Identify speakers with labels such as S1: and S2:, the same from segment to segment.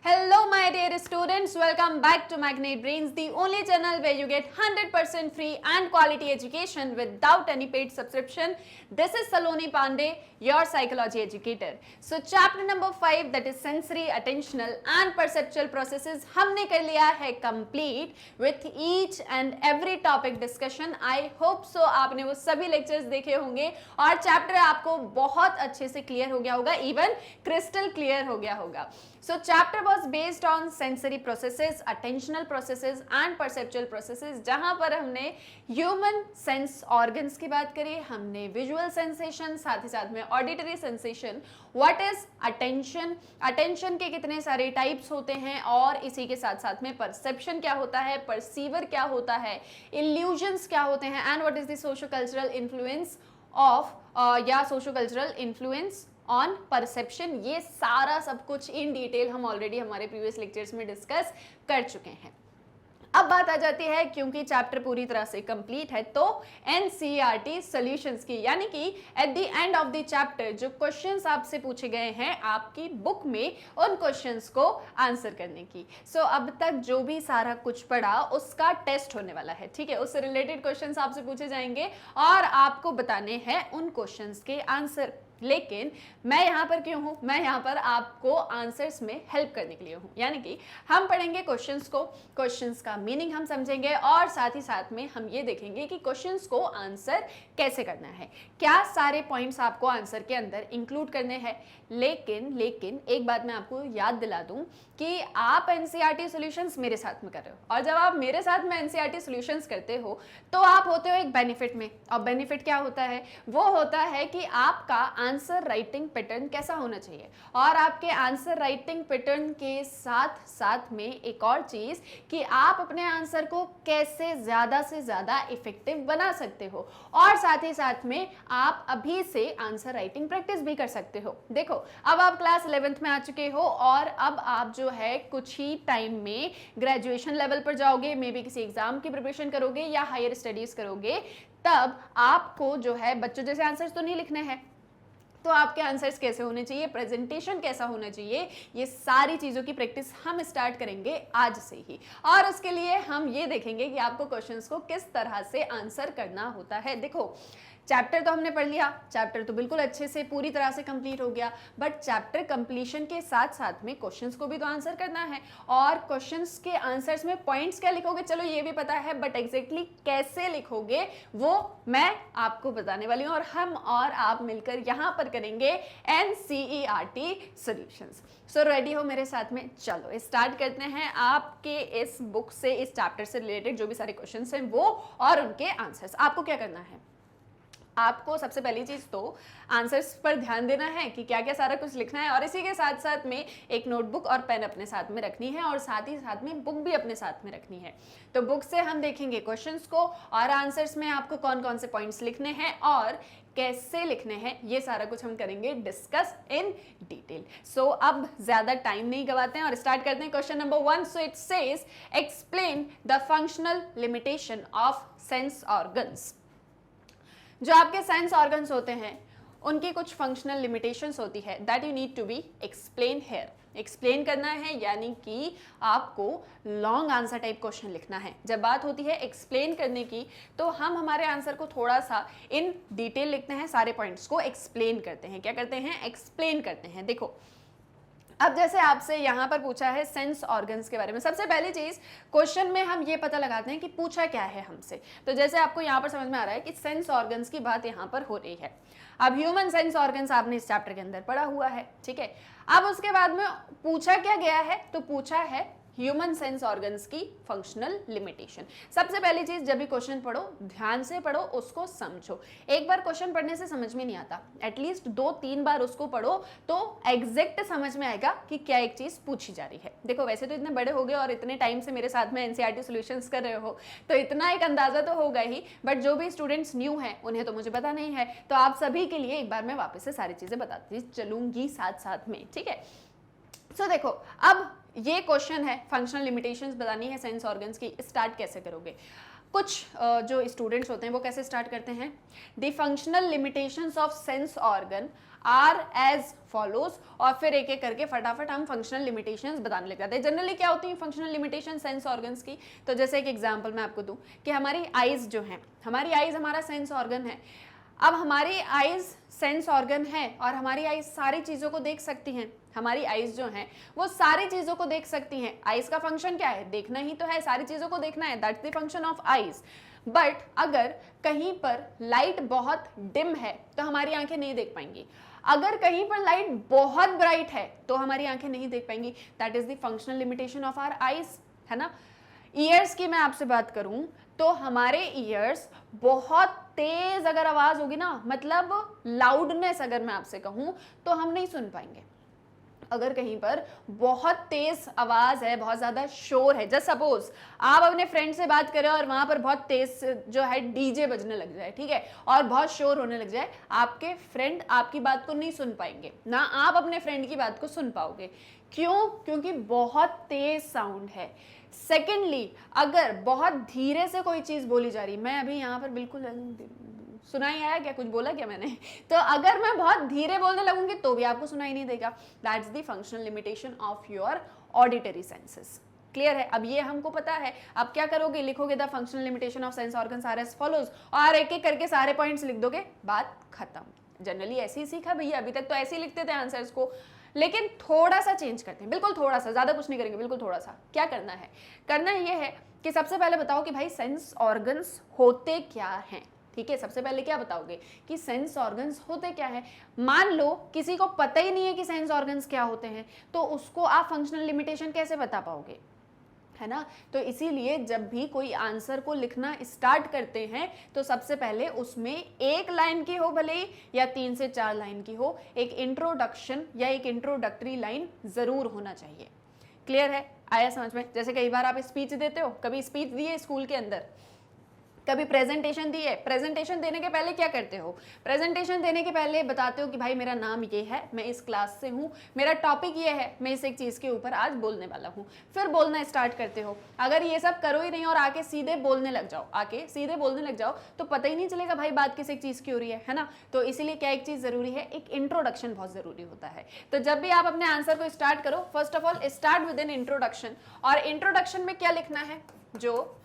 S1: Hello my dear students, welcome back to Magnet Brains, the only channel where you get 100% free and quality education without any paid subscription. This is Saloni Pandey, your psychology educator. So chapter number 5, that is sensory, attentional and perceptual processes, हमने कर लिया है complete with each and every topic discussion. I hope so आपने वो सभी lectures देखे होंगे और chapter आपको बहुत अच्छे से clear हो गया होगा, even crystal clear हो गया होगा. So chapter was based on sensory processes, attentional processes and perceptual processes, जहाँ पर हमने human sense organs की बात करी, हमने visual sensation, साथ ही साथ में auditory sensation, what is attention, attention के कितने सारे types होते हैं और इसी के साथ साथ में perception क्या होता है, perceiver क्या होता है, illusions क्या होते हैं and what is the socio-cultural influence of या socio-cultural influence ऑन परसेप्शन. ये सारा सब कुछ इन डिटेल हम ऑलरेडी हमारे प्रीवियस लेक्चर्स में डिस्कस कर चुके हैं. अब बात आ जाती है, क्योंकि चैप्टर पूरी तरह से कंप्लीट है तो एनसीईआरटी सॉल्यूशंस की, यानी कि at the end of the chapter जो क्वेश्चंस आपसे पूछे गए हैं आपकी बुक में, उन क्वेश्चंस को आंसर करने की. सो अब तक जो भी सारा कुछ पढ़ा उसका टेस्ट होने वाला है, ठीक है. उससे रिलेटेड क्वेश्चंस आपसे पूछे जाएंगे और आपको बताने हैं उन क्वेश्चंस के आंसर. लेकिन मैं यहाँ पर क्यों हूँ? मैं यहाँ पर आपको आंसर्स में हेल्प करने के लिए हूँ, यानी कि हम पढ़ेंगे क्वेश्चंस को, क्वेश्चंस का मीनिंग हम समझेंगे और साथ ही साथ में हम ये देखेंगे कि क्वेश्चंस को आंसर कैसे करना है, क्या सारे पॉइंट्स आपको आंसर के अंदर इंक्लूड करने हैं. लेकिन एक बात मैं आपको याद दिला दूं कि आप एनसीईआरटी सॉल्यूशंस मेरे साथ में कर रहे हो और जब आप मेरे साथ में एनसीईआरटी सॉल्यूशंस करते हो तो आप होते हो एक बेनिफिट में. और बेनिफिट क्या होता है? वो होता है कि आपका आंसर राइटिंग पैटर्न कैसा होना चाहिए और आपके आंसर राइटिंग पैटर्न के साथ साथ में एक और चीज कि आप अपने आंसर को कैसे ज्यादा से ज्यादा इफेक्टिव बना सकते हो और साथ ही साथ में आप अभी से आंसर राइटिंग प्रैक्टिस भी कर सकते हो. देखो, अब आप क्लास 11th में आ चुके हो और अब आप जो है कुछ ही टाइम में ग्रेजुएशन लेवल पर जाओगे, मे बी किसी एग्जाम की प्रिपरेशन करोगे या हायर स्टडीज करोगे. तब आपको जो है बच्चों जैसे आंसर्स तो नहीं लिखने हैं, तो आपके आंसर्स कैसे होने चाहिए, प्रेजेंटेशन कैसा होना चाहिए, ये सारी चीज़ों की प्रैक्टिस हम स्टार्ट करेंगे आज से ही. और उसके लिए हम ये देखेंगे कि आपको क्वेश्चंस को किस तरह से आंसर करना होता है. देखो, चैप्टर तो हमने पढ़ लिया, चैप्टर तो बिल्कुल अच्छे से पूरी तरह से कंप्लीट हो गया, बट चैप्टर कंप्लीशन के साथ साथ में क्वेश्चंस को भी तो आंसर करना है. और क्वेश्चंस के आंसर्स में पॉइंट्स क्या लिखोगे चलो ये भी पता है, बट एग्जैक्टली कैसे लिखोगे वो मैं आपको बताने वाली हूँ और हम और आप मिलकर यहाँ पर करेंगे एनसीईआरटी सॉल्यूशंस. सो रेडी हो मेरे साथ में? चलो स्टार्ट करते हैं आपके इस बुक से, इस चैप्टर से रिलेटेड जो भी सारे क्वेश्चंस हैं वो और उनके आंसर्स. आपको क्या करना है? आपको सबसे पहली चीज तो आंसर्स पर ध्यान देना है कि क्या क्या सारा कुछ लिखना है और इसी के साथ साथ में एक नोटबुक और पेन अपने साथ में रखनी है और साथ ही साथ में बुक भी अपने साथ में रखनी है. तो बुक से हम देखेंगे क्वेश्चंस को और आंसर्स में आपको कौन कौन से पॉइंट्स लिखने हैं और कैसे लिखने हैं, ये सारा कुछ हम करेंगे डिस्कस इन डिटेल. सो अब ज्यादा टाइम नहीं गवाते हैं और स्टार्ट करते हैं. Question number 1. So it says explain the functional limitation of sense organs. जो आपके सेंस ऑर्गन्स होते हैं उनकी कुछ फंक्शनल लिमिटेशंस होती है that you need to be explain here. Explain करना है यानी कि आपको लॉन्ग आंसर टाइप क्वेश्चन लिखना है. जब बात होती है एक्सप्लेन करने की तो हम हमारे आंसर को थोड़ा सा इन डिटेल लिखते हैं, सारे पॉइंट्स को एक्सप्लेन करते हैं. क्या करते हैं? एक्सप्लेन करते हैं. देखो, अब जैसे आपसे यहाँ पर पूछा है सेंस ऑर्गन्स के बारे में, सबसे पहली चीज क्वेश्चन में हम ये पता लगाते हैं कि पूछा क्या है हमसे. तो जैसे आपको यहाँ पर समझ में आ रहा है कि सेंस ऑर्गन्स की बात यहाँ पर हो रही है. अब ह्यूमन सेंस ऑर्गन्स आपने इस चैप्टर के अंदर पढ़ा हुआ है, ठीक है. अब उसके बाद में पूछा क्या गया है? तो पूछा है ह्यूमन सेंस ऑर्गन्स की फंक्शनल लिमिटेशन. सबसे पहली चीज, जब भी क्वेश्चन पढ़ो ध्यान से पढ़ो, उसको समझो. एक बार क्वेश्चन पढ़ने से समझ में नहीं आता, एटलीस्ट 2-3 बार उसको पढ़ो तो एग्जैक्ट समझ में आएगा कि क्या एक चीज पूछी जा रही है. देखो, वैसे तो इतने बड़े हो गए और इतने टाइम से मेरे साथ में एनसीईआरटी सॉल्यूशंस कर रहे हो तो इतना एक अंदाजा तो होगा ही, बट जो भी स्टूडेंट्स न्यू हैं उन्हें तो मुझे पता नहीं है. तो आप सभी के लिए एक बार मैं वापस से सारी चीजें बताती चलूंगी साथ साथ में, ठीक है. सो देखो, अब ये क्वेश्चन है फंक्शनल लिमिटेशंस बतानी है सेंस ऑर्गन्स की. स्टार्ट कैसे करोगे? कुछ जो स्टूडेंट्स होते हैं वो कैसे स्टार्ट करते हैं? The functional limitations of sense organ are as follows, और फिर एक एक करके फटाफट हम फंक्शनल लिमिटेशंस बताने लग जाते हैं। जनरली क्या होती है फंक्शनल लिमिटेशन सेंस ऑर्गन्स की? तो जैसे एक एग्जांपल मैं आपको दूं कि हमारी आईज जो है, हमारी आईज हमारा सेंस ऑर्गन है। अब हमारी आईज सेंस ऑर्गन है और हमारी आईज सारी चीज़ों को देख सकती हैं। हमारी आईज जो हैं वो सारी चीज़ों को देख सकती हैं। आईज का फंक्शन क्या है? देखना ही तो है, सारी चीज़ों को देखना है, that's the function of eyes. But अगर कहीं पर लाइट बहुत डिम है तो हमारी आंखें नहीं देख पाएंगी। अगर कहीं पर लाइट बहुत ब्राइट है तो हमारी आंखें नहीं देख पाएंगी। That is the functional limitation of our eyes, है ना। ईयर्स की मैं आपसे बात करूं तो हमारे ईयर्स बहुत तेज अगर आवाज होगी ना, मतलब लाउडनेस अगर मैं आपसे कहूं, तो हम नहीं सुन पाएंगे। अगर कहीं पर बहुत तेज आवाज है, बहुत ज्यादा शोर है, जस्ट सपोज आप अपने फ्रेंड से बात करें और वहां पर बहुत तेज जो है डीजे बजने लग जाए, ठीक है, और बहुत शोर होने लग जाए, आपके फ्रेंड आपकी बात को नहीं सुन पाएंगे, ना आप अपने फ्रेंड की बात को सुन पाओगे। क्यों? क्योंकि बहुत तेज साउंड है। सेकेंडली, अगर बहुत धीरे से कोई चीज बोली जा रही, मैं अभी यहाँ पर बिल्कुल सुनाई आया क्या? कुछ बोला क्या मैंने? तो अगर मैं बहुत धीरे बोलने लगूंगी तो भी आपको सुनाई नहीं देगा। That's the functional limitation of your auditory senses. Clear है? अब ये हमको पता है। अब क्या करोगे? लिखोगे the functional limitation of sense organs are as follows, और एक एक करके सारे पॉइंट्स लिख दोगे, बात खत्म। जनरली ऐसे ही सीखा भैया, अभी तक तो ऐसे ही लिखते थे आंसर्स को, लेकिन थोड़ा सा चेंज करते हैं, बिल्कुल थोड़ा सा, ज्यादा कुछ नहीं करेंगे, बिल्कुल थोड़ा सा। क्या करना है? करना ये है कि सबसे पहले बताओ कि भाई सेंस ऑर्गन्स होते क्या हैं। ठीक है, सबसे पहले क्या बताओगे कि सेंस ऑर्गन्स होते क्या है। मान लो किसी को पता ही नहीं है कि सेंस ऑर्गन्स क्या होते हैं, तो उसको आप फंक्शनल लिमिटेशन कैसे बता पाओगे, है ना। तो इसीलिए जब भी कोई आंसर को लिखना स्टार्ट करते हैं तो सबसे पहले उसमें एक लाइन की हो भले ही या 3 से 4 लाइन की हो, एक इंट्रोडक्शन या एक इंट्रोडक्टरी लाइन जरूर होना चाहिए। क्लियर है? आया समझ में? जैसे कई बार आप स्पीच देते हो, कभी स्पीच दी है स्कूल के अंदर, कभी प्रेजेंटेशन दी है, प्रेजेंटेशन देने के पहले क्या करते हो? प्रेजेंटेशन देने के पहले बताते हो कि भाई मेरा नाम ये है, मैं इस क्लास से हूँ, मेरा टॉपिक ये है, मैं इस एक चीज़ के ऊपर आज बोलने वाला हूँ, फिर बोलना स्टार्ट करते हो। अगर ये सब करो ही नहीं और आके सीधे बोलने लग जाओ, तो पता ही नहीं चलेगा भाई बात किस एक चीज़ की हो रही है ना। तो इसीलिए क्या एक चीज़ ज़रूरी है, एक इंट्रोडक्शन बहुत ज़रूरी होता है। तो जब भी आप अपने आंसर को स्टार्ट करो, first of all start with an introduction. और इंट्रोडक्शन में क्या लिखना है? जो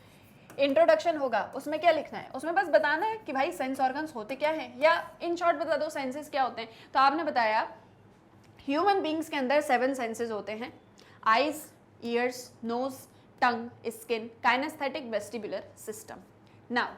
S1: इंट्रोडक्शन होगा उसमें क्या लिखना है? उसमें बस बताना है कि भाई सेंस ऑर्गन्स होते क्या हैं, या इन शॉर्ट बता दो सेंसेस क्या होते हैं। तो आपने बताया ह्यूमन बींग्स के अंदर 7 सेंसेस होते हैं: eyes, ears, nose, tongue, skin, kinesthetic, vestibular system. Now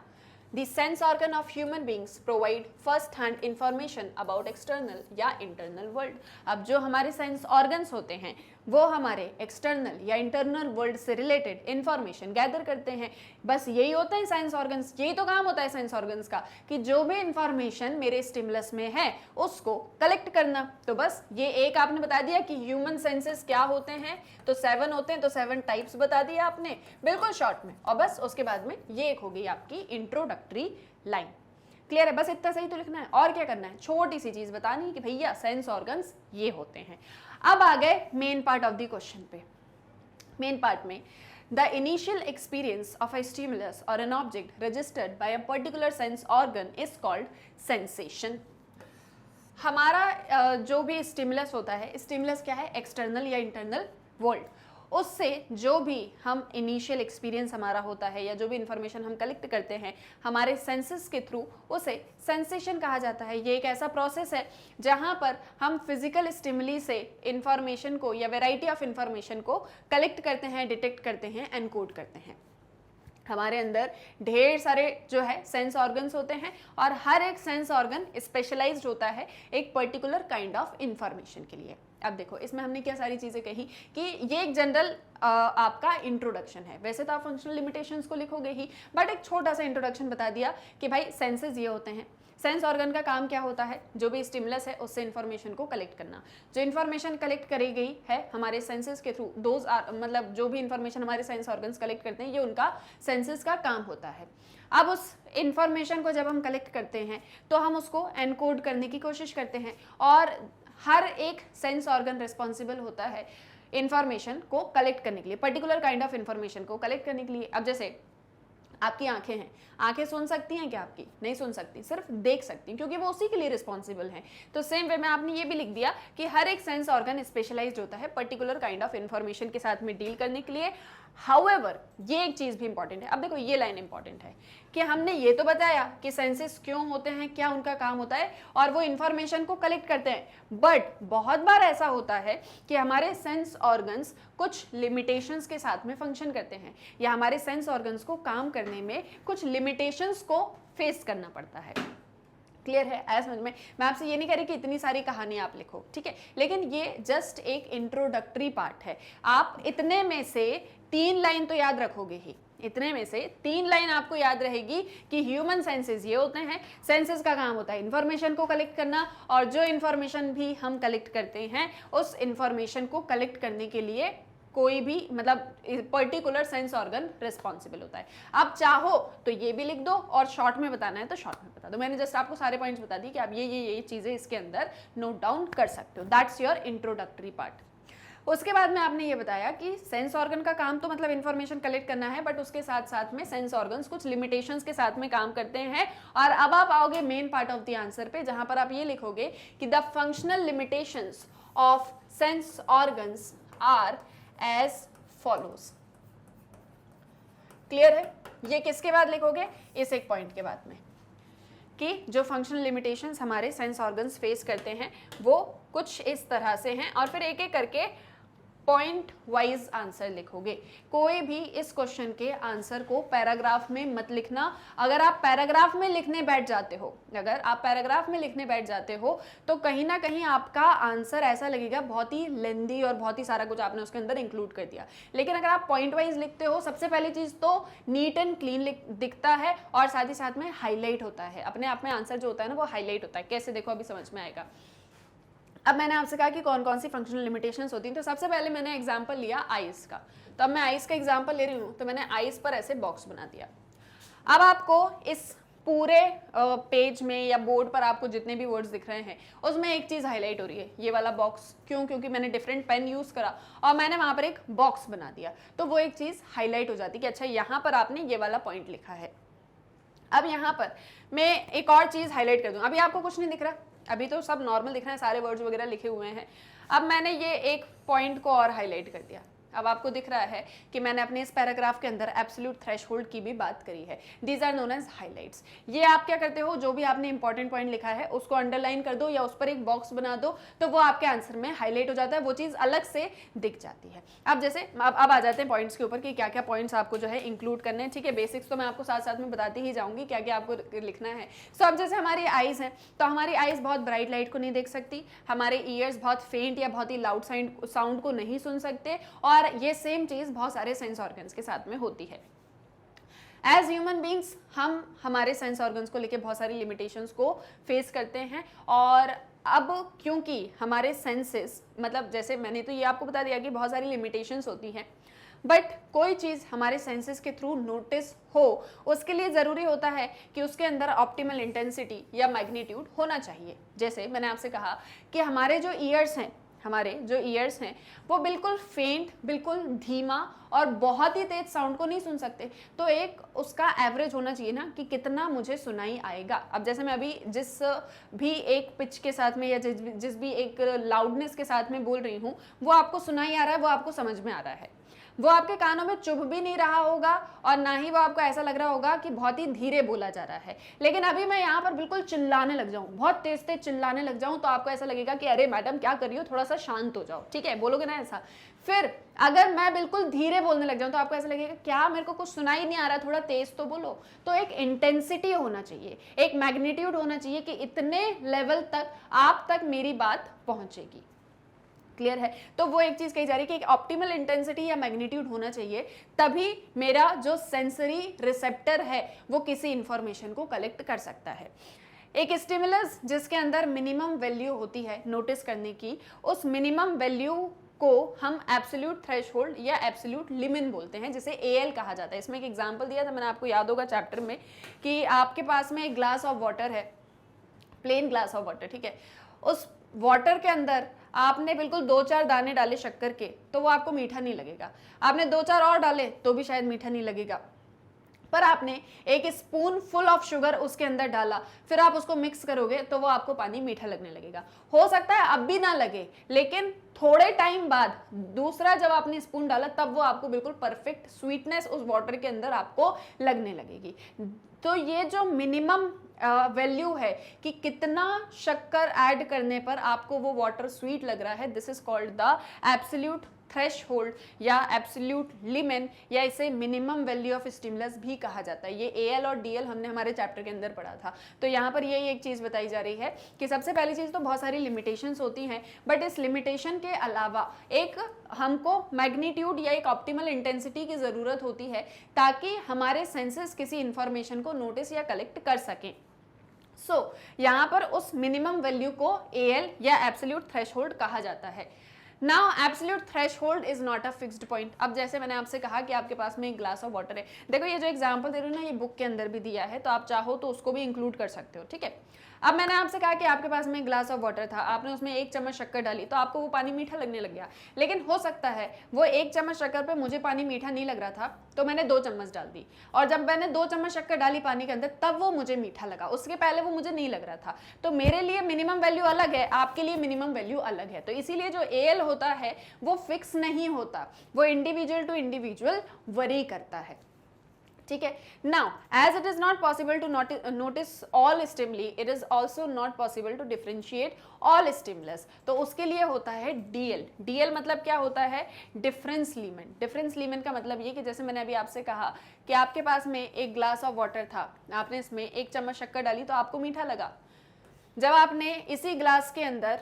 S1: the sense organ of human beings provide first hand information about external या internal world। अब जो हमारे सेंस ऑर्गन्स होते हैं वो हमारे एक्सटर्नल या इंटरनल वर्ल्ड से रिलेटेड इंफॉर्मेशन गैदर करते हैं। बस यही होता है साइंस ऑर्गन्स, यही तो काम होता है साइंस ऑर्गन्स का, कि जो भी इंफॉर्मेशन मेरे स्टिमुलस में है उसको कलेक्ट करना। तो बस ये एक आपने बता दिया कि ह्यूमन सेंसेस क्या होते हैं, तो 7 होते हैं, तो 7 टाइप्स बता दिया आपने बिल्कुल शॉर्ट में। और बस उसके बाद में ये एक हो गई आपकी इंट्रोडक्टरी लाइन। क्लियर है? बस इतना सही तो लिखना है। और क्या करना है? छोटी सी चीज बतानी है कि भैया सेंस ऑर्गन्स ये होते हैं। अब आ गए main part of the question पे। मेन पार्ट में the initial experience of a stimulus और an object registered by a particular sense organ is called sensation. हमारा जो भी स्टिमुलस होता है, स्टिमुलस क्या है? एक्सटर्नल या इंटरनल वर्ल्ड। उससे जो भी हम इनिशियल एक्सपीरियंस हमारा होता है या जो भी इंफॉर्मेशन हम कलेक्ट करते हैं हमारे सेंसेस के थ्रू, उसे सेंसेशन कहा जाता है। ये एक ऐसा प्रोसेस है जहाँ पर हम फिजिकल स्टिमुली से इंफॉर्मेशन को या वैरायटी ऑफ इंफॉर्मेशन को कलेक्ट करते हैं, डिटेक्ट करते हैं, एनकोड करते हैं। हमारे अंदर ढेर सारे जो है सेंस ऑर्गन्स होते हैं और हर एक सेंस ऑर्गन स्पेशलाइज्ड होता है एक पर्टिकुलर काइंड ऑफ इंफॉर्मेशन के लिए। अब देखो इसमें हमने क्या सारी चीज़ें कही कि ये एक जनरल आपका इंट्रोडक्शन है। वैसे तो आप फंक्शनल लिमिटेशंस को लिखोगे ही, बट एक छोटा सा इंट्रोडक्शन बता दिया कि भाई सेंसेस ये होते हैं। सेंस ऑर्गन का काम क्या होता है? जो भी स्टिमुलस है उससे इंफॉर्मेशन को कलेक्ट करना। जो इंफॉर्मेशन कलेक्ट करी गई है हमारे सेंसेस के थ्रू, दोज आर मतलब जो भी इंफॉर्मेशन हमारे सेंस ऑर्गन्स कलेक्ट करते हैं ये उनका सेंसेस का काम होता है। अब उस इंफॉर्मेशन को जब हम कलेक्ट करते हैं तो हम उसको एनकोड करने की कोशिश करते हैं और हर एक सेंस ऑर्गन रिस्पॉन्सिबल होता है इंफॉर्मेशन को कलेक्ट करने के लिए, पर्टिकुलर काइंड ऑफ इंफॉर्मेशन को कलेक्ट करने के लिए। अब जैसे आपकी आंखें हैं, आंखें सुन सकती हैं क्या? आपकी नहीं सुन सकती, सिर्फ देख सकती हैं, क्योंकि वो उसी के लिए रिस्पॉन्सिबल हैं। तो सेम वे में आपने ये भी लिख दिया कि हर एक सेंस ऑर्गन स्पेशलाइज्ड होता है पर्टिकुलर काइंड ऑफ इंफॉर्मेशन के साथ में डील करने के लिए। हाउएवर ये एक चीज भी इंपॉर्टेंट है। अब देखो ये लाइन इंपॉर्टेंट है कि हमने ये तो बताया कि सेंसेस क्यों होते हैं, क्या उनका काम होता है और वो इंफॉर्मेशन को कलेक्ट करते हैं, बट बहुत बार ऐसा होता है कि हमारे सेंस ऑर्गन्स कुछ लिमिटेशंस के साथ में फंक्शन करते हैं, या हमारे सेंस ऑर्गन्स को काम करने में कुछ लिमिटेशंस को फेस करना पड़ता है। क्लियर है? आया समझ में? मैं आपसे ये नहीं कह रही कि इतनी सारी कहानी आप लिखो, ठीक है, लेकिन ये जस्ट एक इंट्रोडक्टरी पार्ट है। आप इतने में से 3 लाइन तो याद रखोगे ही, इतने में से 3 लाइन आपको याद रहेगी कि ह्यूमन सेंसेस ये होते हैं, सेंसेस का काम होता है इंफॉर्मेशन को कलेक्ट करना, और जो इंफॉर्मेशन भी हम कलेक्ट करते हैं उस इंफॉर्मेशन को कलेक्ट करने के लिए कोई भी मतलब पर्टिकुलर सेंस ऑर्गन रिस्पॉन्सिबल होता है। आप चाहो तो ये भी लिख दो और शॉर्ट में बताना है तो शॉर्ट में बता दो। मैंने जस्ट आपको सारे पॉइंट्स बता दी कि आप ये चीजें इसके अंदर नोट डाउन कर सकते हो। That's your introductory part. उसके बाद में आपने ये बताया कि सेंस ऑर्गन का काम तो मतलब इंफॉर्मेशन कलेक्ट करना है, बट उसके साथ साथ में सेंस ऑर्गन्स कुछ लिमिटेशंस के साथ में काम करते हैं। और अब आप आओगे main part of the answer पे, जहां पर आप ये लिखोगे कि the functional limitations of sense organs are as follows. Clear है? ये किसके बाद लिखोगे? इस एक पॉइंट के बाद में, कि जो फंक्शनल लिमिटेशंस हमारे सेंस ऑर्गन्स फेस करते हैं वो कुछ इस तरह से हैं, और फिर एक एक करके पॉइंट वाइज आंसर लिखोगे। कोई भी इस क्वेश्चन के आंसर को पैराग्राफ में मत लिखना। अगर आप पैराग्राफ में लिखने बैठ जाते हो, तो कहीं ना कहीं आपका आंसर ऐसा लगेगा बहुत ही लेंदी और बहुत ही सारा कुछ आपने उसके अंदर इंक्लूड कर दिया। लेकिन अगर आप पॉइंट वाइज लिखते हो, सबसे पहली चीज तो नीट एंड क्लीन दिखता है, और साथ ही साथ में हाईलाइट होता है। अपने आप में आंसर जो होता है ना वो हाईलाइट होता है। कैसे? देखो अभी समझ में आएगा। अब मैंने आपसे कहा कि कौन कौन सी फंक्शनल लिमिटेशंस होती हैं, तो सबसे पहले मैंने एग्जांपल लिया आइस का। तो अब मैं आइस का एग्जांपल ले रही हूँ, तो मैंने आइस पर ऐसे बॉक्स बना दिया। अब आपको इस पूरे पेज में या बोर्ड पर आपको जितने भी वर्ड्स दिख रहे हैं उसमें एक चीज हाईलाइट हो रही है, ये वाला बॉक्स। क्यों? क्योंकि मैंने डिफरेंट पेन यूज करा और मैंने वहां पर एक बॉक्स बना दिया, तो वो एक चीज हाईलाइट हो जाती कि अच्छा यहाँ पर आपने ये वाला पॉइंट लिखा है। अब यहाँ पर मैं एक और चीज हाईलाइट कर दूं। अभी आपको कुछ नहीं दिख रहा, अभी तो सब नॉर्मल दिख रहा है, सारे वर्ड्स वगैरह लिखे हुए हैं। अब मैंने ये एक पॉइंट को और हाईलाइट कर दिया। अब आपको दिख रहा है कि मैंने अपने इस पैराग्राफ के अंदर एब्सोल्यूट थ्रेशोल्ड की भी बात करी है। These are known as highlights. ये आप क्या करते हो, जो भी आपने इंपॉर्टेंट पॉइंट लिखा है उसको अंडरलाइन कर दो या उस पर एक बॉक्स बना दो, तो वो आपके आंसर में हाईलाइट हो जाता है, वो चीज अलग से दिख जाती है। अब जैसे अब आ जाते हैं पॉइंट्स के ऊपर कि क्या क्या पॉइंट्स आपको जो है इंक्लूड करने हैं। ठीक है, बेसिक्स तो मैं आपको साथ साथ में बताती ही जाऊंगी क्या क्या आपको लिखना है। सो अब जैसे हमारी आईज है, तो हमारी आईज बहुत ब्राइट लाइट को नहीं देख सकती, हमारे ईयर्स बहुत फेंट या बहुत ही लाउड साउंड को नहीं सुन सकते, और ये सेम चीज बहुत सारे सेंस ऑर्गन्स के साथ में होती है। एज ह्यूमन बींग्स हम हमारे सेंस ऑर्गन्स को लेके बहुत सारी लिमिटेशंस को फेस करते हैं। और अब क्योंकि हमारे सेंसेस मतलब जैसे मैंने तो ये आपको बता दिया कि बहुत सारी लिमिटेशंस होती हैं, बट कोई चीज़ हमारे सेंसेस के थ्रू नोटिस हो उसके लिए ज़रूरी होता है कि उसके अंदर ऑप्टिमल इंटेंसिटी या मैग्नीट्यूड होना चाहिए। जैसे मैंने आपसे कहा कि हमारे जो ईयर्स हैं वो बिल्कुल फेंट, बिल्कुल धीमा और बहुत ही तेज साउंड को नहीं सुन सकते, तो एक उसका एवरेज होना चाहिए ना कि कितना मुझे सुनाई आएगा। अब जैसे मैं अभी जिस भी एक पिच के साथ में या जिस भी एक लाउडनेस के साथ में बोल रही हूँ वो आपको सुनाई आ रहा है, वो आपको समझ में आ रहा है, वो आपके कानों में चुभ भी नहीं रहा होगा और ना ही वो आपको ऐसा लग रहा होगा कि बहुत ही धीरे बोला जा रहा है। लेकिन अभी मैं यहाँ पर बिल्कुल चिल्लाने लग जाऊँ, बहुत तेज तेज चिल्लाने लग जाऊँ, तो आपको ऐसा लगेगा कि अरे मैडम क्या कर रही हो, थोड़ा सा शांत हो जाओ। ठीक है, बोलोगे ना ऐसा। फिर अगर मैं बिल्कुल धीरे बोलने लग जाऊँ तो आपको ऐसा लगेगा क्या मेरे को कुछ सुनाई नहीं आ रहा, थोड़ा तेज तो बोलो। तो एक इंटेंसिटी होना चाहिए, एक मैग्नीट्यूड होना चाहिए कि इतने लेवल तक आप तक मेरी बात पहुंचेगी। क्लियर है? तो वो एक चीज कही जा रही है कि एक ऑप्टिमल इंटेंसिटी या मैग्नीट्यूड होना चाहिए, तभी मेरा जो सेंसरी रिसेप्टर है वो किसी इंफॉर्मेशन को कलेक्ट कर सकता है। एक स्टिमुलस जिसके अंदर मिनिमम वैल्यू होती है नोटिस करने की, उस मिनिमम वैल्यू को हम एब्सोल्यूट थ्रेशोल्ड या एब्सोल्यूट लिमिट बोलते हैं, जिसे AL कहा जाता है। इसमें एक एग्जांपल दिया था मैंने, आपको याद होगा चैप्टर में, कि आपके पास में एक ग्लास ऑफ वाटर है, प्लेन ग्लास ऑफ वाटर, ठीक है, उस वाटर के अंदर आपने बिल्कुल 2-4 दाने डाले शक्कर के, तो वो आपको मीठा नहीं लगेगा। आपने 2-4 और डाले तो भी शायद मीठा नहीं लगेगा। पर आपने एक स्पून फुल ऑफ शुगर उसके अंदर डाला, फिर आप उसको मिक्स करोगे तो वो आपको पानी मीठा लगने लगेगा। हो सकता है अब भी ना लगे, लेकिन थोड़े टाइम बाद दूसरा जब आपने स्पून डाला तब वो आपको बिल्कुल परफेक्ट स्वीटनेस उस वाटर के अंदर आपको लगने लगेगी। तो ये जो मिनिमम वैल्यू है कि कितना शक्कर ऐड करने पर आपको वो वाटर स्वीट लग रहा है, this is called the absolute threshold या एब्सोल्यूट लिमिट, या इसे मिनिमम वैल्यू ऑफ स्टिमुलस भी कहा जाता है। ये एएल और डीएल हमने हमारे चैप्टर के अंदर पढ़ा था। तो यहाँ पर यही एक चीज़ बताई जा रही है कि सबसे पहली चीज़ तो बहुत सारी लिमिटेशंस होती हैं, बट इस लिमिटेशन के अलावा एक हमको मैग्नीट्यूड या एक ऑप्टिमल इंटेंसिटी की ज़रूरत होती है ताकि हमारे सेंसेस किसी इंफॉर्मेशन को नोटिस या कलेक्ट कर सकें। यहाँ पर उस मिनिमम वैल्यू को एएल या एब्सोल्यूट थ्रेशहोल्ड कहा जाता है। Now absolute threshold is not a fixed point. अब जैसे मैंने आपसे कहा कि आपके पास में एक ग्लास ऑफ वाटर है, देखो ये जो एग्जांपल दे रही हूँ ना, ये बुक के अंदर भी दिया है, तो आप चाहो तो उसको भी इंक्लूड कर सकते हो, ठीक है। अब मैंने आपसे कहा कि आपके पास में एक ग्लास ऑफ वाटर था, आपने उसमें 1 चम्मच शक्कर डाली तो आपको वो पानी मीठा लगने लग गया। लेकिन हो सकता है वो 1 चम्मच शक्कर पे मुझे पानी मीठा नहीं लग रहा था, तो मैंने 2 चम्मच डाल दी, और जब मैंने 2 चम्मच शक्कर डाली पानी के अंदर तब वो मुझे मीठा लगा, उसके पहले वो मुझे नहीं लग रहा था। तो मेरे लिए मिनिमम वैल्यू अलग है, आपके लिए मिनिमम वैल्यू अलग है। तो इसीलिए जो एएल होता है वो फिक्स नहीं होता, वो इंडिविजुअल टू इंडिविजुअल वरी करता है, ठीक है। Now as it is not possible to notice all stimuli, it is also not possible to differentiate all stimulus. तो उसके लिए होता है डीएल। डीएल मतलब क्या होता है? Difference limit. डिफरेंस लिमिट का मतलब ये कि जैसे मैंने अभी आपसे कहा कि आपके पास में एक ग्लास ऑफ वाटर था, आपने इसमें 1 चम्मच शक्कर डाली तो आपको मीठा लगा। जब आपने इसी ग्लास के अंदर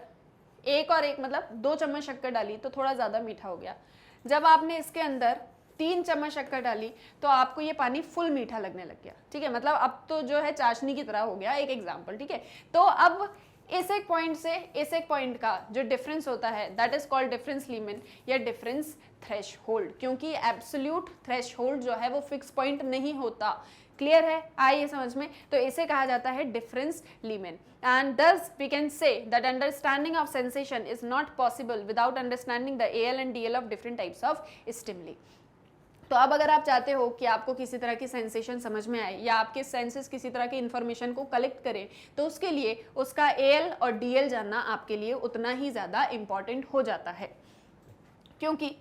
S1: 1 और 1 मतलब 2 चम्मच शक्कर डाली तो थोड़ा ज़्यादा मीठा हो गया। जब आपने इसके अंदर 3 चम्मच शक्कर डाली तो आपको ये पानी फुल मीठा लगने लग गया, ठीक है। मतलब अब तो जो है चाशनी की तरह हो गया, एक एग्जाम्पल, ठीक है। तो अब इस एक पॉइंट से इस एक पॉइंट का जो डिफरेंस होता है that is called difference limit या डिफरेंस थ्रेशहोल्ड, क्योंकि एब्सोल्यूट थ्रेशहोल्ड जो है वो फिक्स पॉइंट नहीं होता। क्लियर है? आइए समझ में। तो इसे कहा जाता है difference limit. And thus we can say that understanding of sensation is not possible without understanding the AL and DL of different types of stimuli. तो अब अगर आप चाहते हो कि आपको किसी तरह की सेंसेशन समझ में आए या आपके सेंसेस किसी तरह की इंफॉर्मेशन को कलेक्ट करें, तो उसके लिए उसका एएल और डीएल जानना आपके लिए उतना ही ज़्यादा इम्पॉर्टेंट हो जाता है, क्योंकि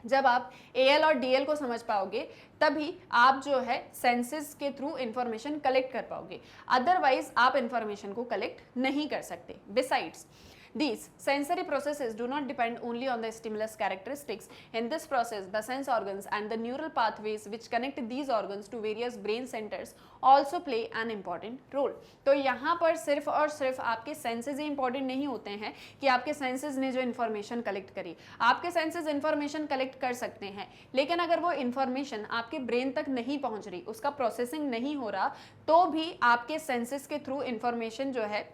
S1: जब आप एएल और डीएल को समझ पाओगे तभी आप जो है सेंसेस के थ्रू इंफॉर्मेशन कलेक्ट कर पाओगे, अदरवाइज आप इंफॉर्मेशन को कलेक्ट नहीं कर सकते। Besides these sensory processes do not depend only on the stimulus characteristics. In this process, the sense organs and the neural pathways which connect these organs to various brain centers also play an important role. तो यहाँ पर सिर्फ और सिर्फ आपके senses ही important नहीं होते हैं कि आपके सेंसेस ने जो इन्फॉर्मेशन कलेक्ट करी। आपके सेंसेस इन्फॉर्मेशन कलेक्ट कर सकते हैं, लेकिन अगर वो इन्फॉर्मेशन आपके ब्रेन तक नहीं पहुँच रही, उसका प्रोसेसिंग नहीं हो रहा, तो भी आपके सेंसेस के थ्रू इन्फॉर्मेशन जो है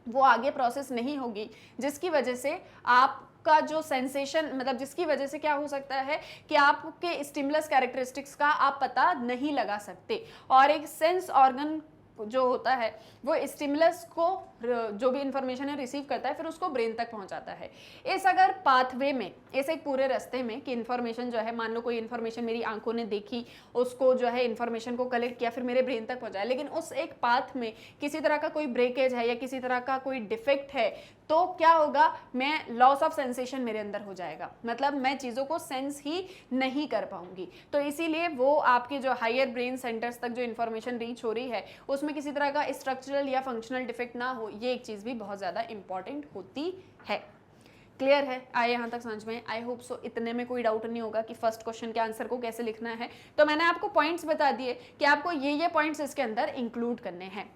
S1: वो आगे प्रोसेस नहीं होगी, जिसकी वजह से आपका जो सेंसेशन मतलब जिसकी वजह से क्या हो सकता है कि आपके स्टिमुलस कैरेक्टरिस्टिक्स का आप पता नहीं लगा सकते। और एक सेंस ऑर्गन जो होता है वो स्टिमुलस को जो भी इंफॉर्मेशन है रिसीव करता है, फिर उसको ब्रेन तक पहुंचाता है। इस अगर पाथवे में, इस एक पूरे रास्ते में कि इंफॉर्मेशन जो है, मान लो कोई इंफॉर्मेशन मेरी आंखों ने देखी, उसको जो है इंफॉर्मेशन को कलेक्ट किया, फिर मेरे ब्रेन तक पहुंचाया, लेकिन उस एक पाथ में किसी तरह का कोई ब्रेकेज है या किसी तरह का कोई डिफेक्ट है, तो क्या होगा, मैं लॉस ऑफ सेंसेशन मेरे अंदर हो जाएगा, मतलब मैं चीज़ों को सेंस ही नहीं कर पाऊंगी। तो इसीलिए वो आपके जो हायर ब्रेन सेंटर्स तक जो इन्फॉर्मेशन रीच हो रही है उसमें किसी तरह का स्ट्रक्चरल या फंक्शनल डिफेक्ट ना हो, ये एक चीज़ भी बहुत ज़्यादा इंपॉर्टेंट होती है। क्लियर है? आए यहाँ तक समझ में? I hope so. इतने में कोई डाउट नहीं होगा कि फर्स्ट क्वेश्चन के आंसर को कैसे लिखना है। तो मैंने आपको पॉइंट्स बता दिए कि आपको ये पॉइंट्स इसके अंदर इंक्लूड करने हैं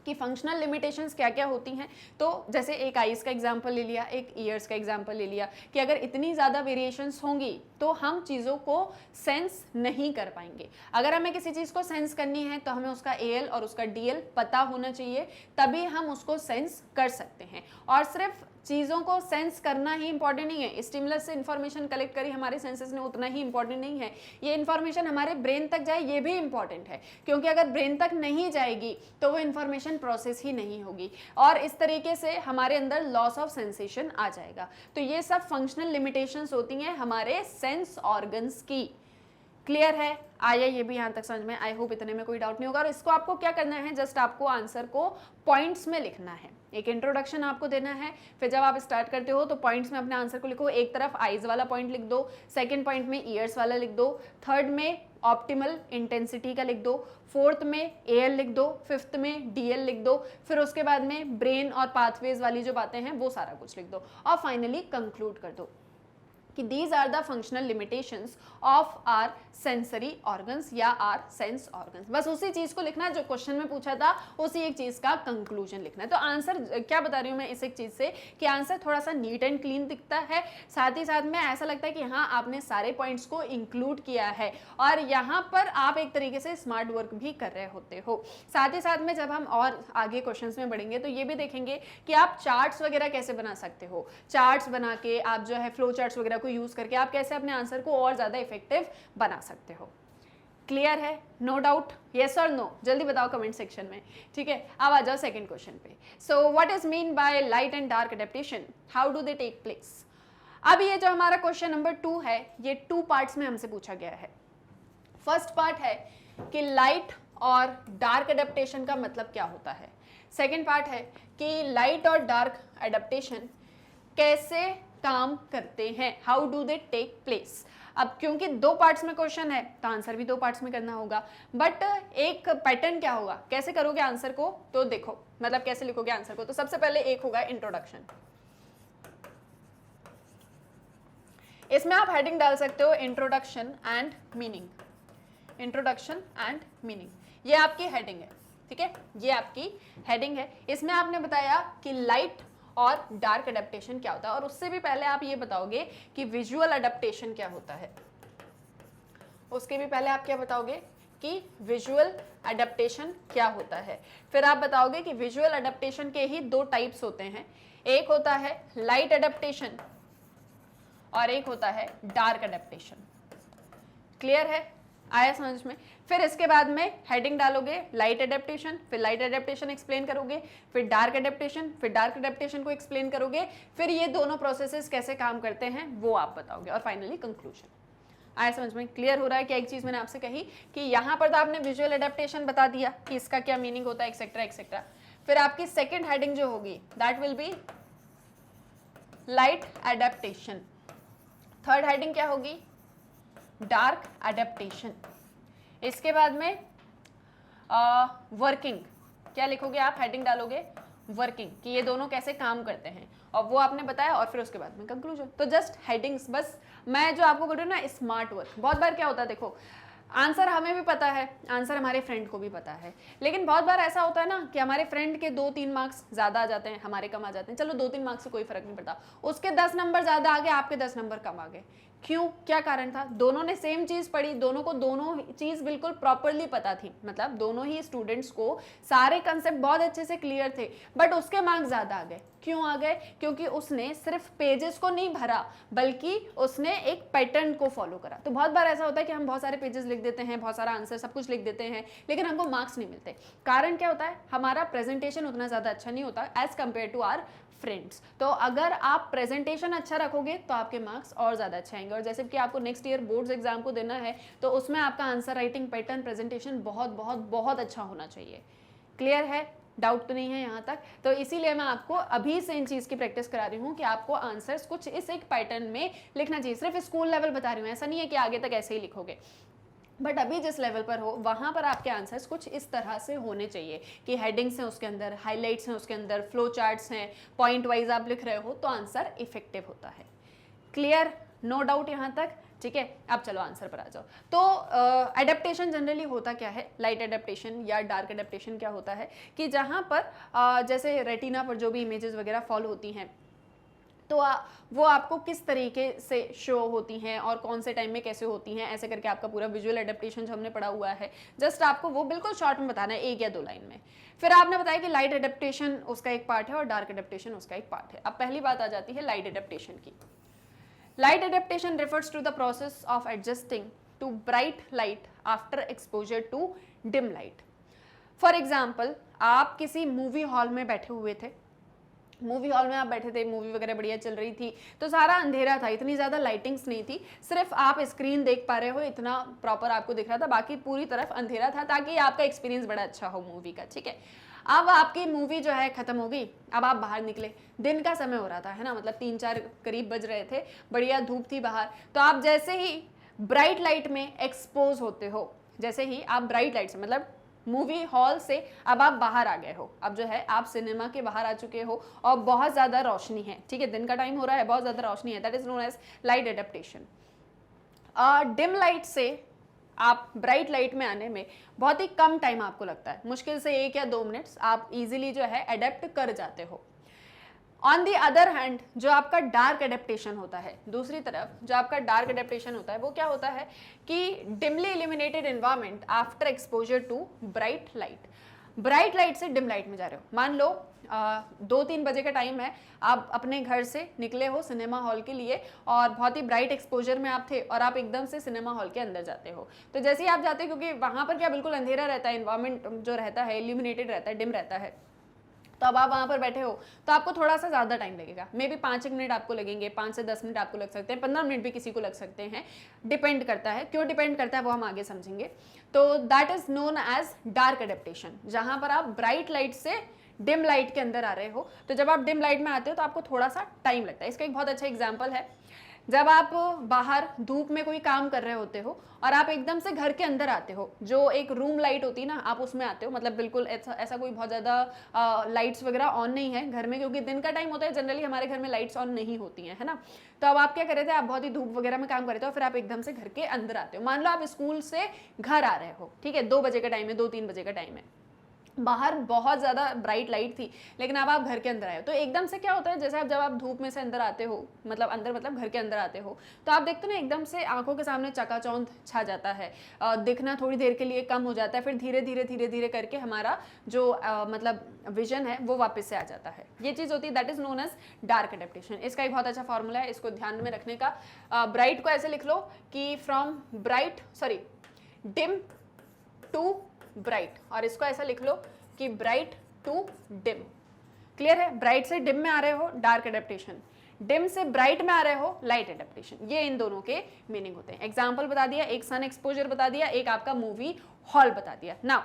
S1: कि फंक्शनल लिमिटेशंस क्या क्या होती हैं। तो जैसे एक आईज का एग्जांपल ले लिया, एक ईयर्स का एग्जांपल ले लिया कि अगर इतनी ज़्यादा वेरिएशंस होंगी तो हम चीज़ों को सेंस नहीं कर पाएंगे। अगर हमें किसी चीज़ को सेंस करनी है तो हमें उसका एएल और उसका डीएल पता होना चाहिए, तभी हम उसको सेंस कर सकते हैं। और सिर्फ चीज़ों को सेंस करना ही इंपॉर्टेंट नहीं है, स्टिमुलस से इन्फॉर्मेशन कलेक्ट करी हमारे सेंसेस ने, उतना ही इंपॉर्टेंट नहीं है। ये इन्फॉर्मेशन हमारे ब्रेन तक जाए, ये भी इंपॉर्टेंट है, क्योंकि अगर ब्रेन तक नहीं जाएगी तो वो इन्फॉर्मेशन प्रोसेस ही नहीं होगी और इस तरीके से हमारे अंदर लॉस ऑफ सेंसेशन आ जाएगा। तो ये सब फंक्शनल लिमिटेशंस होती हैं हमारे सेंस ऑर्गन्स की। क्लियर है, आया ये भी यहाँ तक समझ में? आई होप इतने में कोई डाउट नहीं होगा। और इसको आपको क्या करना है, जस्ट आपको आंसर को पॉइंट्स में लिखना है। एक इंट्रोडक्शन आपको देना है, फिर जब आप स्टार्ट करते हो तो पॉइंट्स में अपने आंसर को लिखो। एक तरफ आइज वाला पॉइंट लिख दो, सेकंड पॉइंट में ईयर्स वाला लिख दो, थर्ड में ऑप्टिमल इंटेंसिटी का लिख दो, फोर्थ में एएल लिख दो, फिफ्थ में डीएल लिख दो, फिर उसके बाद में ब्रेन और पाथवेज वाली जो बातें हैं वो सारा कुछ लिख दो, और फाइनली कंक्लूड कर दो कि these are the functional limitations of our sensory organs या आर सेंस ऑर्गन्स। बस उसी चीज को लिखना है जो क्वेश्चन में पूछा था, उसी एक चीज का कंक्लूजन लिखना है। तो आंसर क्या बता रही हूँ मैं इस एक चीज से कि आंसर थोड़ा सा नीट एंड क्लीन दिखता है, साथ ही साथ में ऐसा लगता है कि हाँ आपने सारे पॉइंट्स को इंक्लूड किया है और यहाँ पर आप एक तरीके से स्मार्ट वर्क भी कर रहे होते हो। साथ ही साथ में जब हम और आगे क्वेश्चन में बढ़ेंगे तो ये भी देखेंगे कि आप चार्ट्स वगैरह कैसे बना सकते हो। चार्ट्स बना के आप जो है फ्लो चार्ट्स वगैरह को यूज करके आप कैसे अपने आंसर को और ज्यादा इफेक्टिव बना सकते हो। क्लियर है? No doubt? यस और नो? जल्दी बताओ कमेंट सेक्शन में। ठीक है, अब आ जाओ सेकंड क्वेश्चन पे। So what is mean by light and dark adaptation, how do they take place? अब ये जो हमारा क्वेश्चन नंबर 2 है, ये 2 पार्ट्स में हमसे पूछा गया है। फर्स्ट पार्ट है कि लाइट और डार्क एडेप्टेशन का मतलब क्या होता है। सेकेंड पार्ट है कि लाइट और डार्क एडेप्टेशन कैसे काम करते हैं, how do they take place. अब क्योंकि 2 पार्ट्स में क्वेश्चन है तो आंसर भी 2 पार्ट्स में करना होगा, बट एक पैटर्न क्या होगा, कैसे करोगे आंसर को, तो देखो मतलब कैसे लिखोगे आंसर को। तो सबसे पहले एक होगा इंट्रोडक्शन, इसमें आप हेडिंग डाल सकते हो introduction and meaning. Introduction and meaning, ये आपकी हेडिंग है। ठीक है, ये आपकी हेडिंग है। इसमें आपने बताया कि लाइट और डार्क एडेप्टेशन क्या होता है, और उससे भी पहले आप ये बताओगे कि विजुअल एडेप्टेशन क्या होता है। उसके भी पहले आप क्या बताओगे कि विजुअल एडेप्टेशन क्या होता है। फिर आप बताओगे कि विजुअल एडेप्टेशन के ही 2 टाइप्स होते हैं, एक होता है लाइट एडेप्टेशन और एक होता है डार्क एडेप्टेशन। क्लियर है? आया समझ में? फिर इसके बाद में हेडिंग डालोगे लाइट एडेप्टेशन, फिर लाइट एडेप्टेशन एक्सप्लेन करोगे, फिर डार्क एडेप्टेशन, फिर डार्क एडेप्टेशन को एक्सप्लेन करोगे, फिर ये दोनों प्रोसेसेस कैसे काम करते हैं वो आप बताओगे, और फाइनली कंक्लूजन। आया समझ में? क्लियर हो रहा है कि एक चीज मैंने आपसे कही कि यहाँ पर तो आपने विजुअल एडेप्टेशन बता दिया कि इसका क्या मीनिंग होता है, एक्सेट्रा एक्सेट्रा। फिर आपकी सेकेंड हेडिंग जो होगी that will be light adaptation. Third heading क्या होगी? Dark adaptation. इसके बाद में वर्किंग, क्या लिखोगे आप? हेडिंग डालोगे वर्किंग, कि ये दोनों कैसे काम करते हैं, और वो आपने बताया, और फिर उसके बाद में कंक्लूजन। तो जस्ट हेडिंग्स, बस मैं जो आपको बोल रही हूँ ना स्मार्ट वर्क। बहुत बार क्या होता है, देखो आंसर हमें भी पता है, आंसर हमारे फ्रेंड को भी पता है, लेकिन बहुत बार ऐसा होता है ना कि हमारे फ्रेंड के 2-3 मार्क्स ज़्यादा आ जाते हैं, हमारे कम आ जाते हैं। चलो 2-3 मार्क्स से कोई फर्क नहीं पड़ता, उसके 10 नंबर ज़्यादा आ गए, आपके 10 नंबर कम आ गए। क्यों? क्या कारण था? दोनों ने सेम चीज़ पढ़ी, दोनों को दोनों चीज़ बिल्कुल प्रॉपरली पता थी, मतलब दोनों ही स्टूडेंट्स को सारे कंसेप्ट बहुत अच्छे से क्लियर थे, बट उसके मार्क्स ज़्यादा आ गए। क्यों आ गए? क्योंकि उसने सिर्फ पेजेस को नहीं भरा, बल्कि उसने एक पैटर्न को फॉलो करा। तो बहुत बार ऐसा होता है कि हम बहुत सारे पेजेस लिख देते हैं, बहुत सारा आंसर सब कुछ लिख देते हैं, लेकिन हमको मार्क्स नहीं मिलते। कारण क्या होता है? हमारा प्रेजेंटेशन उतना ज़्यादा अच्छा नहीं होता as compare to our friends. तो अगर आप प्रेजेंटेशन अच्छा रखोगे तो आपके मार्क्स और ज़्यादा अच्छे आएंगे। और जैसे कि आपको नेक्स्ट ईयर बोर्ड्स एग्जाम को देना है, तो उसमें आपका आंसर राइटिंग पैटर्न प्रेजेंटेशन बहुत बहुत बहुत अच्छा होना चाहिए। क्लियर है? डाउट तो नहीं है यहाँ तक? तो इसीलिए मैं आपको अभी से इन चीज़ की प्रैक्टिस करा रही हूँ कि आपको आंसर्स कुछ इस एक पैटर्न में लिखना चाहिए। सिर्फ स्कूल लेवल बता रही हूँ, ऐसा नहीं है कि आगे तक ऐसे ही लिखोगे, बट अभी जिस लेवल पर हो वहाँ पर आपके आंसर्स कुछ इस तरह से होने चाहिए कि हेडिंग्स हैं उसके अंदर, हाइलाइट्स हैं उसके अंदर, फ्लो चार्ट्स हैं, पॉइंट वाइज आप लिख रहे हो, तो आंसर इफेक्टिव होता है। क्लियर? नो डाउट यहाँ तक? ठीक है, अब चलो आंसर पर आ जाओ। तो एडेप्टेशन जनरली होता क्या है, लाइट एडेप्टेशन या डार्क एडेप्टेशन क्या होता है कि जहाँ पर जैसे रेटिना पर जो भी इमेजेस वगैरह फॉल होती हैं, तो वो आपको किस तरीके से शो होती हैं और कौन से टाइम में कैसे होती हैं, ऐसे करके आपका पूरा विजुअल एडेप्टेशन जो हमने पढ़ा हुआ है, जस्ट आपको वो बिल्कुल शॉर्ट में बताना है, 1 या 2 लाइन में। फिर आपने बताया कि लाइट एडेप्टेशन उसका एक पार्ट है और डार्क एडेप्टेशन उसका एक पार्ट है। अब पहली बात आ जाती है लाइट एडेप्टेशन की। Light adaptation refers to the process of adjusting to bright light after exposure to dim light. For example, आप किसी मूवी हॉल में बैठे हुए थे मूवी हॉल में आप बैठे थे, मूवी वगैरह बढ़िया चल रही थी, तो सारा अंधेरा था, इतनी ज़्यादा लाइटिंग्स नहीं थी, सिर्फ आप स्क्रीन देख पा रहे हो, इतना प्रॉपर आपको दिख रहा था, बाकी पूरी तरफ अंधेरा था, ताकि आपका एक्सपीरियंस बड़ा अच्छा हो मूवी का, ठीक है। अब आपकी मूवी जो है खत्म हो गई, अब आप बाहर निकले, दिन का समय हो रहा था, है ना, मतलब 3-4 करीब बज रहे थे, बढ़िया धूप थी बाहर, तो आप जैसे ही ब्राइट लाइट में एक्सपोज होते हो, जैसे ही आप ब्राइट लाइट से, मतलब मूवी हॉल से अब आप बाहर आ गए हो, अब जो है आप सिनेमा के बाहर आ चुके हो और बहुत ज़्यादा रोशनी है, ठीक है, दिन का टाइम हो रहा है, बहुत ज़्यादा रोशनी है, that is known as light adaptation. Dim light से आप ब्राइट लाइट में आने में बहुत ही कम टाइम आपको लगता है, मुश्किल से 1 या 2 मिनट्स आप इजीली जो है अडेप्ट कर जाते हो। ऑन दी अदर हैंड जो आपका डार्क एडेप्टेशन होता है, दूसरी तरफ जो आपका डार्क एडेप्टेशन होता है वो क्या होता है कि dimly illuminated environment after exposure to bright light, bright light से डिम लाइट में जा रहे हो, मान लो 2-3 बजे का टाइम है, आप अपने घर से निकले हो सिनेमा हॉल के लिए और बहुत ही ब्राइट एक्सपोजर में आप थे और आप एकदम से सिनेमा हॉल के अंदर जाते हो, तो जैसे ही आप जाते हो, क्योंकि वहाँ पर क्या बिल्कुल अंधेरा रहता है, एनवायरनमेंट जो रहता है इल्यूमिनेटेड रहता है, डिम रहता है, तो अब आप वहाँ पर बैठे हो तो आपको थोड़ा सा ज़्यादा टाइम लगेगा, मे बी 5 मिनट आपको लगेंगे, 5 से 10 मिनट आपको लग सकते हैं, 15 मिनट भी किसी को लग सकते हैं, डिपेंड करता है, क्यों डिपेंड करता है वो हम आगे समझेंगे। तो that is known as dark adaptation, जहाँ पर आप ब्राइट लाइट से डिम लाइट के अंदर आ रहे हो, तो जब आप डिम लाइट में आते हो तो आपको थोड़ा सा टाइम लगता है। इसका एक बहुत अच्छा एग्जाम्पल है, जब आप बाहर धूप में कोई काम कर रहे होते हो और आप एकदम से घर के अंदर आते हो, जो एक रूम लाइट होती है ना, आप उसमें आते हो, मतलब बिल्कुल ऐसा कोई बहुत ज़्यादा लाइट्स वगैरह ऑन नहीं है घर में, क्योंकि दिन का टाइम होता है, जनरली हमारे घर में लाइट्स ऑन नहीं होती हैं, है ना। तो अब आप क्या कर रहे थे, आप बहुत ही धूप वगैरह में काम कर रहे थे और फिर आप एकदम से घर के अंदर आते हो, मान लो आप स्कूल से घर आ रहे हो, ठीक है, 2 बजे का टाइम है, 2-3 बजे का टाइम है, बाहर बहुत ज़्यादा ब्राइट लाइट थी, लेकिन अब आप घर के अंदर आए हो, तो एकदम से क्या होता है, जैसे आप जब आप धूप में से अंदर आते हो, मतलब अंदर मतलब घर के अंदर आते हो, तो आप देखते हो ना एकदम से आंखों के सामने चकाचौंध छा जाता है, दिखना थोड़ी देर के लिए कम हो जाता है, फिर धीरे धीरे धीरे धीरे करके हमारा जो मतलब विजन है वो वापस से आ जाता है, ये चीज़ होती है, that is known as dark adaptation. इसका एक बहुत अच्छा फॉर्मूला है, इसको ध्यान में रखने का। ब्राइट को ऐसे लिख लो कि फ्रॉम डिम टू ब्राइट, और इसको ऐसा लिख लो कि ब्राइट टू डिम। क्लियर है, ब्राइट से डिम में आ रहे हो डार्क एडेप्टेशन, डिम से ब्राइट में आ रहे हो लाइट एडेप्टेशन, ये इन दोनों के मीनिंग होते हैं। एग्जांपल बता दिया, एक सन एक्सपोजर बता दिया, एक आपका मूवी हॉल बता दिया। Now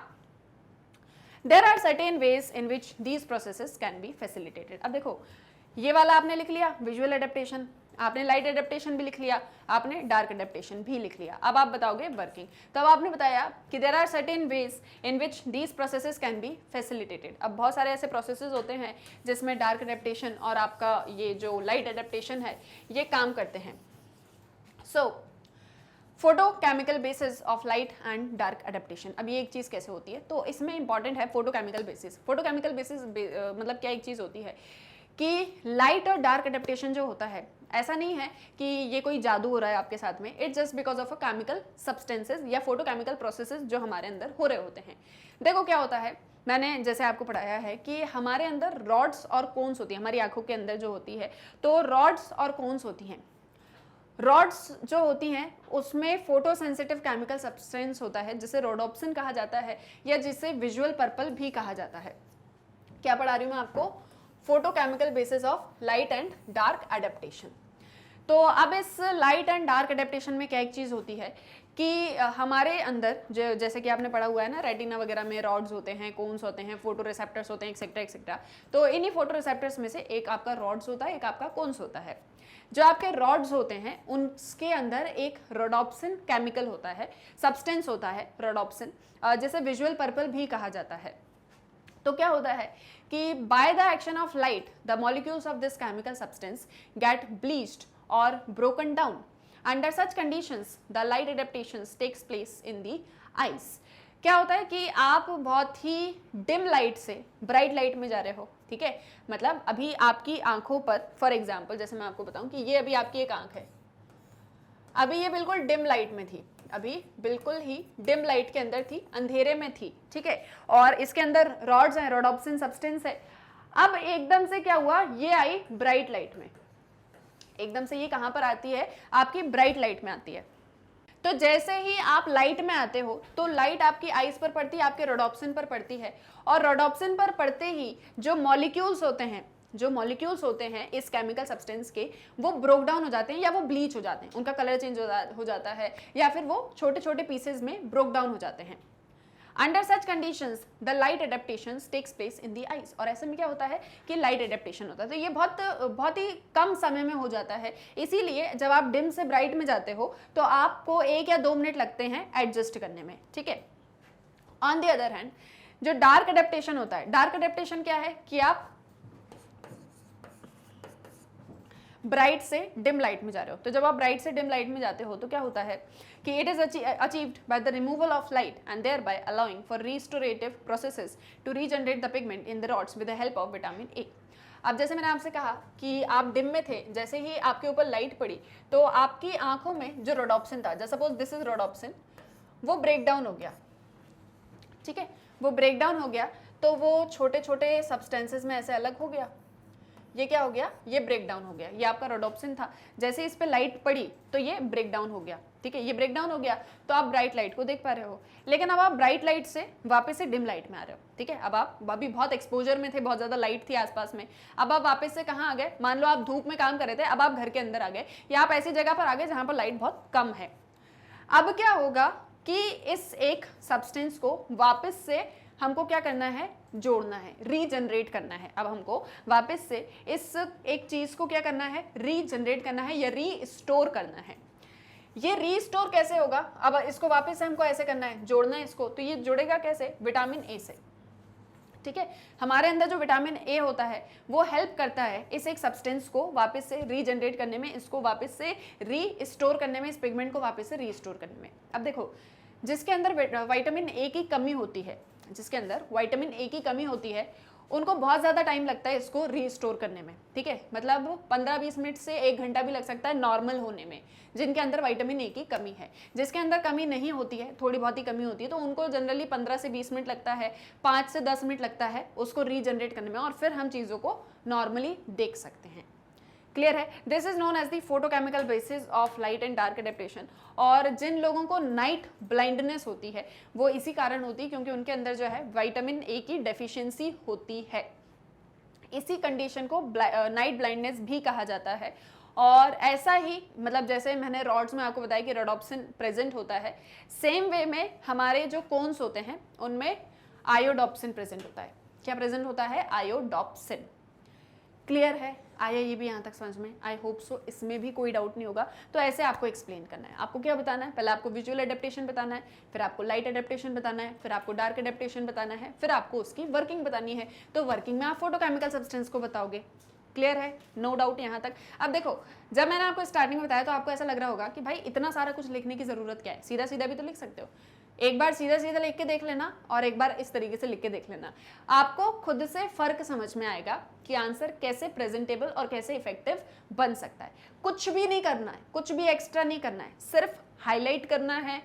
S1: there are certain ways in which these processes can be facilitated. अब देखो, ये वाला आपने लिख लिया विजुअल एडेप्टेशन, आपने लाइट एडेप्टेशन भी लिख लिया, आपने डार्क एडेप्टेशन भी लिख लिया, अब आप बताओगे वर्किंग। तो अब आपने बताया कि there are certain ways in which these processes can be facilitated. अब बहुत सारे ऐसे प्रोसेसेस होते हैं जिसमें डार्क एडेप्टेशन और आपका ये जो लाइट एडेप्टेशन है ये काम करते हैं। So photochemical basis of light and dark adaptation. अब ये एक चीज़ कैसे होती है, तो इसमें इंपॉर्टेंट है फोटोकेमिकल बेसिस। फोटोकेमिकल बेसिस मतलब क्या एक चीज़ होती है कि लाइट और डार्क एडेप्टेशन जो होता है, ऐसा नहीं है कि ये कोई जादू हो रहा है आपके साथ में, it's just because of a chemical substances या फोटोकेमिकल प्रोसेसेस जो हमारे अंदर हो रहे होते हैं। देखो क्या होता है, मैंने जैसे आपको पढ़ाया है कि हमारे अंदर रॉड्स और कोन्स होती है, हमारी आंखों के अंदर जो होती है, तो रॉड्स और कोन्स होती हैं। रॉड्स जो होती हैं उसमें फोटो सेंसिटिव केमिकल सब्सटेंस होता है जिसे रोडोप्सिन कहा जाता है, या जिसे विजुअल पर्पल भी कहा जाता है। क्या पढ़ा रही हूँ मैं आपको, photochemical basis of light and dark adaptation. तो अब इस लाइट एंड डार्क एडेप्टेशन में क्या एक चीज़ होती है कि हमारे अंदर जो जैसे कि आपने पढ़ा हुआ है ना, रेटिना वगैरह में रॉड्स होते हैं, कोन्स होते हैं, फोटो रिसेप्टर्स होते हैं, एक्सेट्रा एक्सेट्रा। तो इन्हीं फोटो रिसेप्टर्स में से एक आपका रॉड्स होता है, एक आपका कोन्स होता है। जो आपके रॉड्स होते हैं उनके अंदर एक रोडोप्सिन केमिकल होता है, सब्सटेंस होता है रोडोप्सिन, जिसे विजुअल पर्पल भी कहा जाता है। तो क्या होता है कि by the action of light the molecules of this chemical substance get bleached और broken down. Under such conditions the light adaptations takes place in the eyes. क्या होता है कि आप बहुत ही डिम लाइट से ब्राइट लाइट में जा रहे हो, ठीक है, मतलब अभी आपकी आंखों पर, फॉर एग्जाम्पल जैसे मैं आपको बताऊं कि ये अभी आपकी एक आंख है, अभी ये बिल्कुल डिम लाइट में थी, अभी बिल्कुल ही डिम लाइट के अंदर थी, अंधेरे में थी, ठीक है, और इसके अंदर रॉड्स हैं, रोडोप्सिन सब्सटेंस है। अब एकदम से क्या हुआ, ये आई ब्राइट लाइट में, एकदम से ये कहां पर आती है, आपकी ब्राइट लाइट में आती है। तो जैसे ही आप लाइट में आते हो तो लाइट आपकी आईज पर पड़ती है, आपके रोडोप्सिन पर पड़ती है, और रोडोप्सिन पर पड़ते ही जो मॉलिक्यूल्स होते हैं जो मॉलिक्यूल्स होते हैं इस केमिकल सब्सटेंस के, वो ब्रोक डाउन हो जाते हैं या वो ब्लीच हो जाते हैं, उनका कलर चेंज हो जाता है या फिर वो छोटे छोटे पीसेज में ब्रोक डाउन हो जाते हैं। Under such conditions the light adaptation takes place in the eyes, और ऐसे में क्या होता है कि लाइट एडेप्टेशन होता है। तो ये बहुत ही कम समय में हो जाता है, इसीलिए जब आप डिम से ब्राइट में जाते हो तो आपको 1 या 2 मिनट लगते हैं एडजस्ट करने में, ठीक है। ऑन द अदर हैंड जो डार्क एडेप्टेशन होता है, डार्क एडेप्टेशन क्या है कि आप ब्राइट से डिम लाइट में जा रहे हो। तो जब आप ब्राइट से डिम लाइट में जाते हो तो क्या होता है कि it is achieved by the removal of light and thereby allowing for restorative processes to regenerate the pigment in the rods with the help of vitamin A. अब जैसे मैंने आपसे कहा कि आप डिम में थे, जैसे ही आपके ऊपर लाइट पड़ी तो आपकी आंखों में जो रोडोप्सिन था, जैसे सपोज दिस इज रोडोप्सिन, वो ब्रेक डाउन हो गया, ठीक है, वो ब्रेक डाउन हो गया तो वो छोटे छोटे सब्सटेंसेस में ऐसे अलग हो गया। ये क्या हो गया, ये ब्रेक डाउन हो गया। ये आपका रोडोप्सिन था, जैसे इस पे लाइट पड़ी तो ये ब्रेक डाउन हो गया, ठीक है, ये ब्रेक डाउन हो गया तो आप ब्राइट लाइट को देख पा रहे हो। लेकिन अब आप ब्राइट लाइट से वापस से डिम लाइट में आ रहे हो, ठीक है। अब आप अभी बहुत एक्सपोजर में थे, बहुत ज्यादा लाइट थी आसपास में, अब आप वापस से कहाँ आ गए, मान लो आप धूप में काम कर रहे थे, अब आप घर के अंदर आ गए या आप ऐसी जगह पर आ गए जहां पर लाइट बहुत कम है। अब क्या होगा कि इस एक सब्सटेंस को वापस से हमको क्या करना है, जोड़ना है, रीजनरेट करना है। अब हमको वापस से इस एक चीज को क्या करना है, रीजनरेट करना है या रीस्टोर करना है। ये रीस्टोर कैसे होगा, अब इसको वापस से हमको ऐसे करना है, जोड़ना है इसको, तो ये जुड़ेगा कैसे, विटामिन ए से, ठीक है। हमारे अंदर जो विटामिन ए होता है वो हेल्प करता है इस एक सब्सटेंस को वापस से रीजनरेट करने में, इसको वापस से रीस्टोर करने में, इस पिगमेंट को वापस से रीस्टोर करने में। अब देखो, जिसके अंदर विटामिन ए की कमी होती है, जिसके अंदर विटामिन ए की कमी होती है, उनको बहुत ज़्यादा टाइम लगता है इसको रीस्टोर करने में, ठीक है। मतलब 15-20 मिनट से 1 घंटा भी लग सकता है नॉर्मल होने में, जिनके अंदर विटामिन ए की कमी है। जिसके अंदर कमी नहीं होती है, थोड़ी बहुत ही कमी होती है, तो उनको जनरली 15 से 20 मिनट लगता है, 5 से 10 मिनट लगता है उसको रीजनरेट करने में, और फिर हम चीज़ों को नॉर्मली देख सकते हैं। क्लियर है। This is known as the photochemical basis of light and dark adaptation. और जिन लोगों को नाइट ब्लाइंडनेस होती है वो इसी कारण होती है क्योंकि उनके अंदर जो है विटामिन ए की डेफिशिएंसी होती है। इसी कंडीशन को नाइट ब्लाइंडनेस भी कहा जाता है। और ऐसा ही, मतलब जैसे मैंने रॉड्स में आपको बताया कि रोडोप्सिन प्रेजेंट होता है, सेम वे में हमारे जो कोन्स होते हैं उनमें आयोडोप्सिन प्रेजेंट होता है। क्या प्रेजेंट होता है, आयोडोप्सिन। क्लियर है, आया ये भी यहाँ तक समझ में, आई होप सो, इसमें भी कोई डाउट नहीं होगा। तो ऐसे आपको एक्सप्लेन करना है। आपको क्या बताना है, पहले आपको विजुअल एडेप्टेशन बताना है, फिर आपको लाइट एडेप्टेशन बताना है, फिर आपको डार्क एडेप्टेशन बताना है, फिर आपको उसकी वर्किंग बतानी है। तो वर्किंग में आप फोटोकेमिकल सब्सटेंस को बताओगे। क्लियर है, नो डाउट यहाँ तक। अब देखो, जब मैंने आपको स्टार्टिंग में बताया तो आपको ऐसा लग रहा होगा कि भाई इतना सारा कुछ लिखने की जरूरत क्या है, सीधा सीधा भी तो लिख सकते हो। एक बार सीधा सीधा लिख के देख लेना और एक बार इस तरीके से लिख के देख लेना, आपको खुद से फर्क समझ में आएगा कि आंसर कैसे प्रेजेंटेबल और कैसे इफेक्टिव बन सकता है। कुछ भी नहीं करना है, कुछ भी एक्स्ट्रा नहीं करना है, सिर्फ हाईलाइट करना है,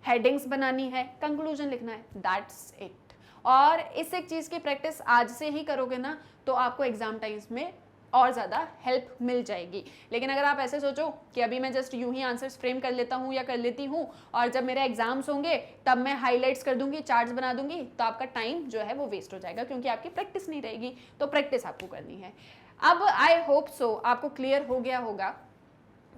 S1: हेडिंग्स बनानी है, कंक्लूजन लिखना है, दैट्स इट। और इस एक चीज की प्रैक्टिस आज से ही करोगे ना तो आपको एग्जाम टाइम्स में और ज़्यादा हेल्प मिल जाएगी। लेकिन अगर आप ऐसे सोचो कि अभी मैं जस्ट यूं ही आंसर्स फ्रेम कर लेता हूं या कर लेती हूं और जब मेरे एग्जाम्स होंगे तब मैं हाइलाइट्स कर दूंगी, चार्ट्स बना दूंगी, तो आपका टाइम जो है वो वेस्ट हो जाएगा क्योंकि आपकी प्रैक्टिस नहीं रहेगी। तो प्रैक्टिस आपको करनी है। अब आई होप सो आपको क्लियर हो गया होगा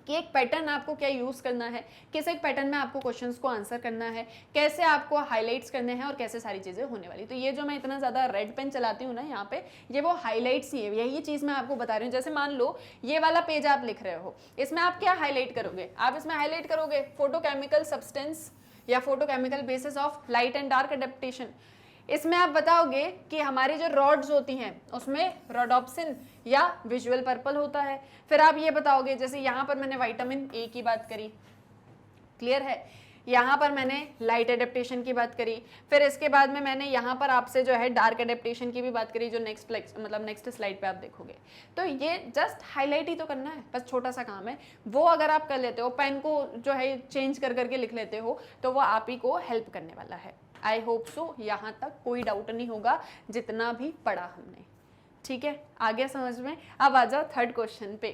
S1: कि एक पैटर्न आपको क्या यूज़ करना है, किस एक पैटर्न में आपको क्वेश्चंस को आंसर करना है, कैसे आपको हाइलाइट्स करने हैं और कैसे सारी चीज़ें होने वाली। तो ये जो मैं इतना ज़्यादा रेड पेन चलाती हूँ ना यहाँ पे, ये वो हाइलाइट्स ही है, यही चीज़ मैं आपको बता रही हूँ। जैसे मान लो ये वाला पेज आप लिख रहे हो, इसमें आप क्या हाईलाइट करोगे, आप इसमें हाईलाइट करोगे फोटोकेमिकल सब्सटेंस या photochemical basis of light and dark adaptation. इसमें आप बताओगे कि हमारी जो रॉड्स होती हैं उसमें रोडोप्सिन या विजुअल पर्पल होता है। फिर आप ये बताओगे, जैसे यहाँ पर मैंने विटामिन ए की बात करी, क्लियर है, यहाँ पर मैंने लाइट एडेप्टेशन की बात करी, फिर इसके बाद में मैंने यहाँ पर आपसे जो है डार्क एडेप्टेशन की भी बात करी जो नेक्स्ट स्लाइड पे आप देखोगे। तो ये जस्ट हाईलाइट ही तो करना है, बस छोटा सा काम है। वो अगर आप कर लेते हो, पेन को जो है चेंज कर करके लिख लेते हो, तो वो आप ही को हेल्प करने वाला है। आई होप सो यहाँ तक कोई डाउट नहीं होगा जितना भी पढ़ा हमने। ठीक है, आ गया समझ में। अब आ जाओ थर्ड क्वेश्चन पे।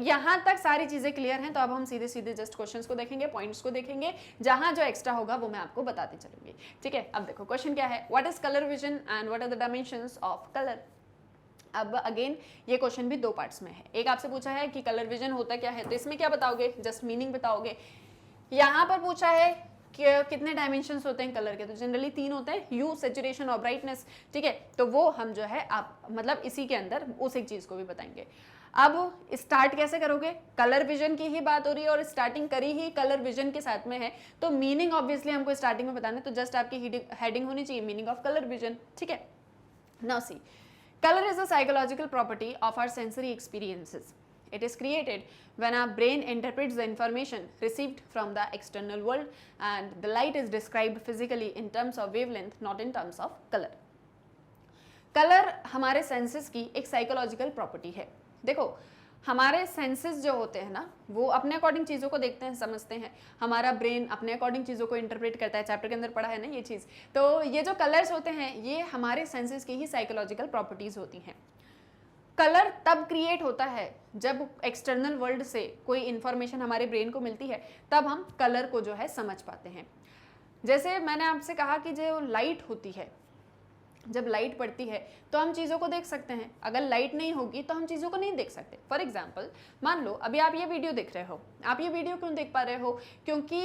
S1: यहाँ तक सारी चीज़ें क्लियर हैं, तो अब हम सीधे सीधे जस्ट क्वेश्चंस को देखेंगे, पॉइंट्स को देखेंगे, जहाँ जो एक्स्ट्रा होगा वो मैं आपको बताती चलूंगी। ठीक है, अब देखो क्वेश्चन क्या है, what is colour vision and what are the dimensions of colour. अब अगेन ये क्वेश्चन भी 2 पार्ट्स में है। एक आपसे पूछा है कि कलर विजन होता क्या है, तो इसमें क्या बताओगे, जस्ट मीनिंग बताओगे। यहाँ पर पूछा है कि कितने डायमेंशंस होते हैं कलर के, तो जनरली 3 होते हैं, ह्यू, सैचुरेशन और ब्राइटनेस, ठीक है। तो वो हम जो है आप मतलब इसी के अंदर उस एक चीज को भी बताएंगे। अब स्टार्ट कैसे करोगे, कलर विजन की ही बात हो रही है और स्टार्टिंग करी ही कलर विजन के साथ में है, तो मीनिंग ऑब्वियसली हमको स्टार्टिंग में बताना है, तो जस्ट आपकी हेडिंग होनी चाहिए मीनिंग ऑफ कलर विजन, ठीक है। Now see, color is a psychological property of our sensory experiences. It is created when our brain interprets the information received from the external world, and the light is described physically in terms of wavelength, not in terms of color. Color हमारे senses की एक psychological property है। देखो, हमारे senses जो होते हैं ना, वो अपने अकॉर्डिंग चीज़ों को देखते हैं, समझते हैं, हमारा ब्रेन अपने अकॉर्डिंग चीज़ों को इंटरप्रेट करता है, चैप्टर के अंदर पढ़ा है ना ये चीज़। तो ये जो कलर्स होते हैं ये हमारे सेंसेस की ही साइकोलॉजिकल प्रॉपर्टीज़ होती हैं। कलर तब क्रिएट होता है जब एक्सटर्नल वर्ल्ड से कोई इन्फॉर्मेशन हमारे ब्रेन को मिलती है, तब हम कलर को जो है समझ पाते हैं। जैसे मैंने आपसे कहा कि जो लाइट होती है, जब लाइट पड़ती है तो हम चीज़ों को देख सकते हैं, अगर लाइट नहीं होगी तो हम चीज़ों को नहीं देख सकते। फॉर एग्जाम्पल, मान लो अभी आप ये वीडियो देख रहे हो, आप ये वीडियो क्यों देख पा रहे हो, क्योंकि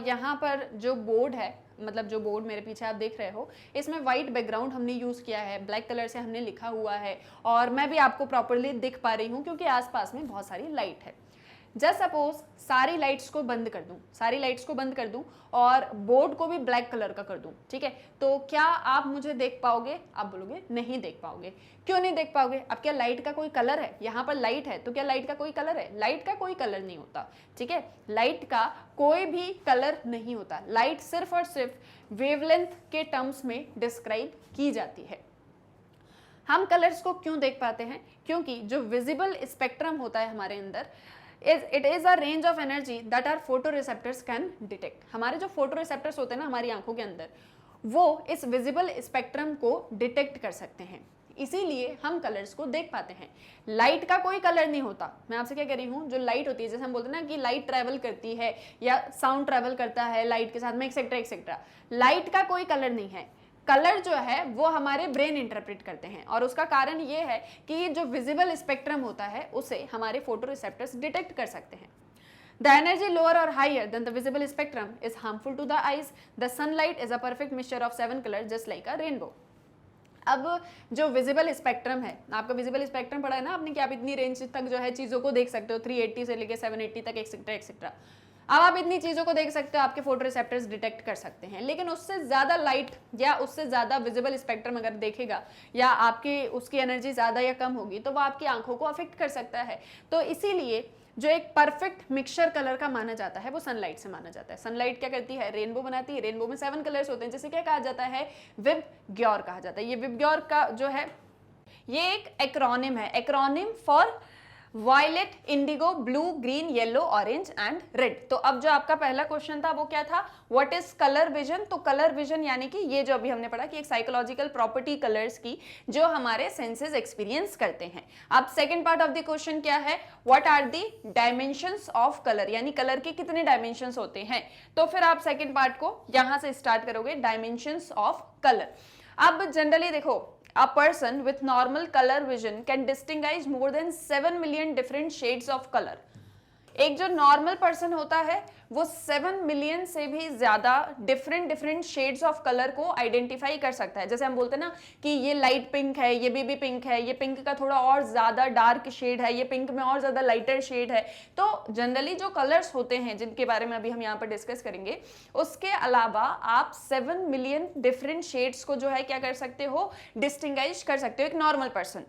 S1: यहाँ पर जो बोर्ड है, मतलब जो बोर्ड मेरे पीछे आप देख रहे हो, इसमें वाइट बैकग्राउंड हमने यूज़ किया है, ब्लैक कलर से हमने लिखा हुआ है, और मैं भी आपको प्रॉपरली दिख पा रही हूँ क्योंकि आसपास में बहुत सारी लाइट है। जस्ट सपोज सारी लाइट्स को बंद कर दूं, सारी लाइट्स को बंद कर दूं और बोर्ड को भी ब्लैक कलर का कर दूं, ठीक है, तो क्या आप मुझे देख पाओगे? आप बोलोगे नहीं देख पाओगे। क्यों नहीं देख पाओगे? अब क्या लाइट का कोई कलर है? यहाँ पर लाइट है तो क्या लाइट का कोई कलर है? लाइट का कोई कलर नहीं होता, ठीक है, लाइट का कोई भी कलर नहीं होता। लाइट सिर्फ और सिर्फ वेवलेंथ के टर्म्स में डिस्क्राइब की जाती है। हम कलर्स को क्यों देख पाते हैं? क्योंकि जो विजिबल स्पेक्ट्रम होता है हमारे अंदर, it is a range of energy that our photoreceptors can detect। हमारे जो फोटोरिसेप्टर्स होते हैं ना हमारी आंखों के अंदर, वो इस विजिबल स्पेक्ट्रम को डिटेक्ट कर सकते हैं, इसीलिए हम कलर्स को देख पाते हैं। लाइट का कोई कलर नहीं होता। मैं आपसे क्या कह रही हूँ, जो लाइट होती है, जैसे हम बोलते हैं ना कि लाइट ट्रैवल करती है या साउंड ट्रैवल करता है लाइट के साथ में, एक्सेट्रा एक्सेट्रा, लाइट का कोई कलर नहीं है। कलर जो है वो हमारे ब्रेन इंटरप्रेट करते हैं, और उसका कारण ये है कि जो विजिबल स्पेक्ट्रम होता है उसे हमारे फोटोरिसेप्टर्स डिटेक्ट कर सकते हैं। द एनर्जी लोअर और higher than the visible spectrum is harmful to the eyes. The sunlight is a perfect mixture of 7 colour just like a rainbow. अब जो विजिबल स्पेक्ट्रम है, आपका विजिबल स्पेक्ट्रम पढ़ा है ना आपने कि आप इतनी रेंज तक जो है चीज़ों को देख सकते हो, 380 से लेकर 780 तक एक्सेट्रा एक्सेट्रा। अब आप इतनी चीज़ों को देख सकते हो, आपके फोटोरिसेप्टर्स डिटेक्ट कर सकते हैं, लेकिन उससे ज़्यादा लाइट या उससे ज़्यादा विजिबल स्पेक्ट्रम अगर देखेगा या आपकी उसकी एनर्जी ज़्यादा या कम होगी तो वो आपकी आंखों को अफेक्ट कर सकता है। तो इसीलिए जो एक परफेक्ट मिक्सचर कलर का माना जाता है वो सनलाइट से माना जाता है। सनलाइट क्या करती है? रेनबो बनाती है। रेनबो में 7 कलर्स होते हैं, जिसे क्या कहा जाता है? विबग्योर कहा जाता है। ये विबग्योर का जो है ये एक एक्रोनिम है, acronym for violet, indigo, blue, green, yellow, orange and red. तो अब जो आपका पहला क्वेश्चन था वो क्या था? What is colour vision? तो कलर विजन यानी कि ये जो अभी हमने पढ़ा कि एक साइकोलॉजिकल प्रॉपर्टी कलर्स की जो हमारे सेंसेस एक्सपीरियंस करते हैं। अब second part of the question क्या है? What are the dimensions of colour, यानी कलर के कितने डायमेंशंस होते हैं। तो फिर आप सेकंड पार्ट को यहां से स्टार्ट करोगे, डायमेंशंस ऑफ कलर। अब जनरली देखो, a person with normal color vision can distinguish more than 7 million different shades of color। एक जो नॉर्मल पर्सन होता है वो 7 मिलियन से भी ज्यादा डिफरेंट शेड्स ऑफ कलर को आइडेंटिफाई कर सकता है। जैसे हम बोलते हैं ना कि ये लाइट पिंक है, ये बेबी पिंक है, ये पिंक का थोड़ा और ज्यादा डार्क शेड है, ये पिंक में और ज्यादा लाइटर शेड है। तो जनरली जो कलर्स होते हैं जिनके बारे में अभी हम यहाँ पर डिस्कस करेंगे, उसके अलावा आप 7 मिलियन डिफरेंट शेड्स को जो है क्या कर सकते हो? डिस्टिंग्विश कर सकते हो एक normal person.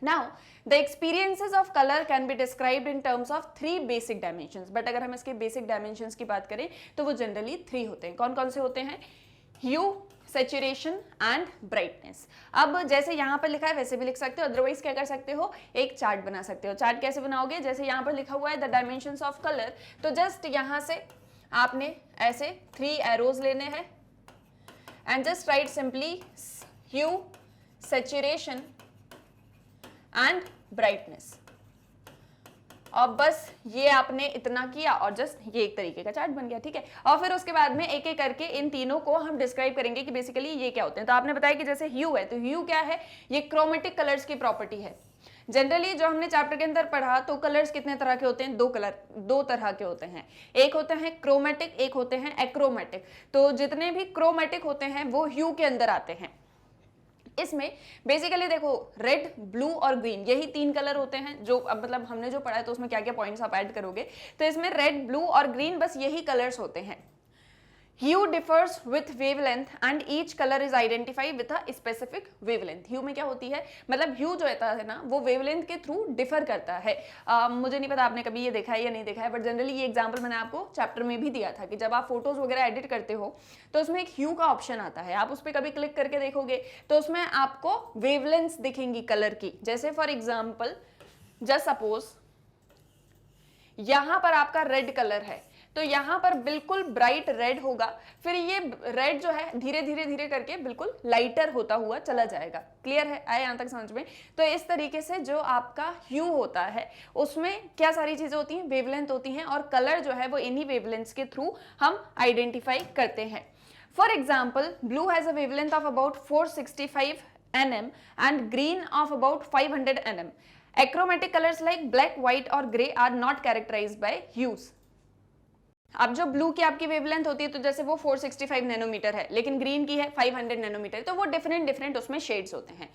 S1: Now, the experiences of color can be described in terms of 3 basic dimensions। But अगर हम इसके basic dimensions की बात करें तो वो generally 3 होते हैं। कौन कौन से होते हैं? Hue, saturation and brightness। अब जैसे यहाँ पर लिखा है वैसे भी लिख सकते हो, अदरवाइज क्या कर सकते हो? एक चार्ट बना सकते हो। चार्ट कैसे बनाओगे? जैसे यहाँ पर लिखा हुआ है द डायमेंशंस ऑफ कलर, तो जस्ट यहाँ से आपने ऐसे 3 एरोज लेने हैं and just write simply hue, saturation and brightness. और बस ये आपने इतना किया और जस्ट ये एक तरीके का चार्ट बन गया, ठीक है। और फिर उसके बाद में एक एक करके इन तीनों को हम डिस्क्राइब करेंगे कि बेसिकली ये क्या होते हैं। तो आपने बताया कि जैसे ह्यू है, तो ह्यू क्या है, ये क्रोमेटिक कलर्स की प्रॉपर्टी है। जनरली जो हमने चैप्टर के अंदर पढ़ा तो कलर्स कितने तरह के होते हैं, दो तरह के होते हैं, एक होते हैं क्रोमेटिक, एक होते हैं एक्रोमेटिक। तो जितने भी क्रोमेटिक होते हैं वो ह्यू के अंदर आते हैं। इसमें बेसिकली देखो रेड, ब्लू और ग्रीन, यही तीन कलर होते हैं जो अब मतलब हमने जो पढ़ा है, तो उसमें क्या क्या पॉइंट्स आप ऐड करोगे, तो इसमें रेड, ब्लू और ग्रीन बस यही कलर्स होते हैं। Hue differs with wavelength and each color is identified with a specific wavelength. Hue में क्या होती है, मतलब hue जो होता है ना वो wavelength के थ्रू डिफर करता है। मुझे नहीं पता आपने कभी ये देखा है या नहीं देखा है, बट जनरली ये एग्जांपल मैंने आपको चैप्टर में भी दिया था कि जब आप फोटोज वगैरह एडिट करते हो तो उसमें एक ह्यू का ऑप्शन आता है, आप उस पर कभी क्लिक करके देखोगे तो उसमें आपको वेवलेंथ्स दिखेंगी कलर की। जैसे फॉर एग्जाम्पल जस्ट सपोज यहां पर आपका रेड कलर है, तो यहां पर बिल्कुल ब्राइट रेड होगा, फिर ये रेड जो है धीरे धीरे धीरे करके बिल्कुल लाइटर होता हुआ चला जाएगा। क्लियर है, आए यहां तक समझ में? तो इस तरीके से जो आपका ह्यू होता है उसमें क्या सारी चीजें होती हैं, वेवलेंथ होती हैं, और कलर जो है वो इन्हीं वेवलेंथ्स के थ्रू हम आइडेंटिफाई करते हैं। For example blue has a wavelength of about 465 nm and green of about 500 nm. Achromatic colors like black, white और grey are not characterized by hues. अब जो ब्लू की आपकी वेवलेंथ होती है तो जैसे वो 465 नैनोमीटर है, लेकिन ग्रीन की है 500 नैनोमीटर, तो वो डिफरेंट उसमें शेड्स होते हैं।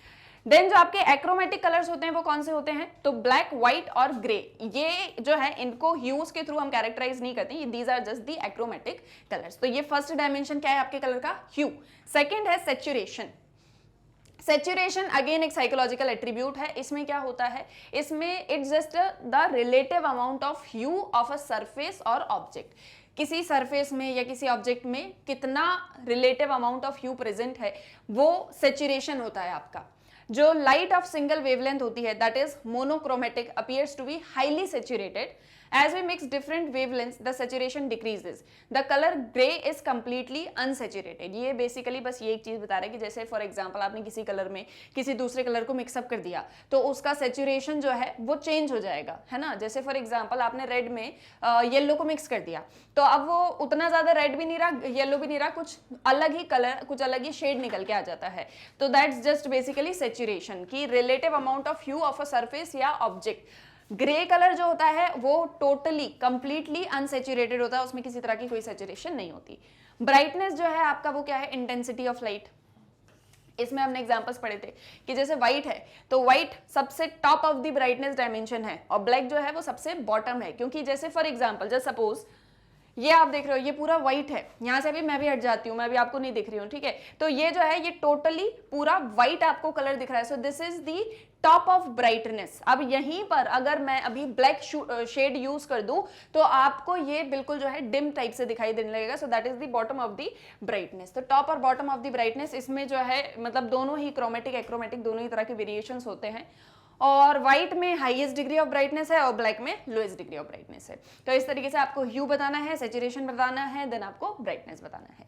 S1: देन जो आपके एक्रोमेटिक कलर्स होते हैं वो कौन से होते हैं, तो ब्लैक, व्हाइट और ग्रे, ये जो है इनको ह्यूज के थ्रू हम कैरेक्टराइज नहीं करते, these are just the achromatic colours. तो ये फर्स्ट डायमेंशन क्या है आपके कलर का, ह्यू। सेकेंड है सेचुरेशन। सेचुरेशन अगेन एक साइकोलॉजिकल एट्रीब्यूट है। इसमें क्या होता है, इसमें it's just the relative amount of hue of a surface और ऑब्जेक्ट। किसी सरफेस में या किसी ऑब्जेक्ट में कितना relative amount of hue present है वो सेचुरेशन होता है आपका। जो लाइट ऑफ सिंगल वेवलेंथ होती है that is monochromatic appears to be highly saturated. As we mix different wavelengths, the saturation decreases. The color gray is completely unsaturated. ये basically बस ये एक चीज बता रहा है कि जैसे फॉर एग्जांपल आपने किसी कलर में किसी दूसरे कलर को मिक्सअप कर दिया तो उसका सेचुरेशन जो है वो चेंज हो जाएगा, है ना। जैसे फॉर एग्जांपल आपने रेड में येलो को मिक्स कर दिया तो अब वो उतना ज्यादा रेड भी नहीं रहा, येलो भी नहीं रहा, कुछ अलग ही कलर, कुछ अलग ही शेड निकल के आ जाता है। तो दैट्स जस्ट बेसिकली सेचुरेशन की relative amount of hue of a surface या ऑब्जेक्ट। ग्रे कलर जो होता है वो टोटली कंप्लीटली अनसेचुरेटेड होता है, उसमें किसी तरह की कोई सेचुरेशन नहीं होती। ब्राइटनेस जो है आपका वो क्या है, इंटेंसिटी ऑफ लाइट। इसमें हमने एग्जांपल्स पढ़े थे कि जैसे व्हाइट है तो व्हाइट सबसे top of the brightness dimension है और ब्लैक जो है वो सबसे बॉटम है। क्योंकि जैसे फॉर एग्जांपल जस्ट सपोज ये आप देख रहे हो ये पूरा व्हाइट है, यहां से भी मैं भी हट जाती हूँ, मैं भी आपको नहीं दिख रही हूँ, ठीक है। तो ये जो है ये टोटली पूरा व्हाइट आपको कलर दिख रहा है, so this is the top of brightness. अब यहीं पर अगर मैं अभी ब्लैक शेड यूज कर दूं तो आपको ये बिल्कुल जो है डिम टाइप से दिखाई देने लगेगा, सो that is the bottom of the brightness. तो टॉप और बॉटम ऑफ द ब्राइटनेस इसमें जो है मतलब दोनों ही क्रोमेटिक एक्रोमेटिक दोनों ही तरह के वेरिएशंस होते हैं, और व्हाइट में हाईएस्ट डिग्री ऑफ ब्राइटनेस है और ब्लैक में लोएस्ट डिग्री ऑफ ब्राइटनेस है। तो इस तरीके से आपको ह्यू बताना है, सैचुरेशन बताना है, देन आपको ब्राइटनेस बताना है।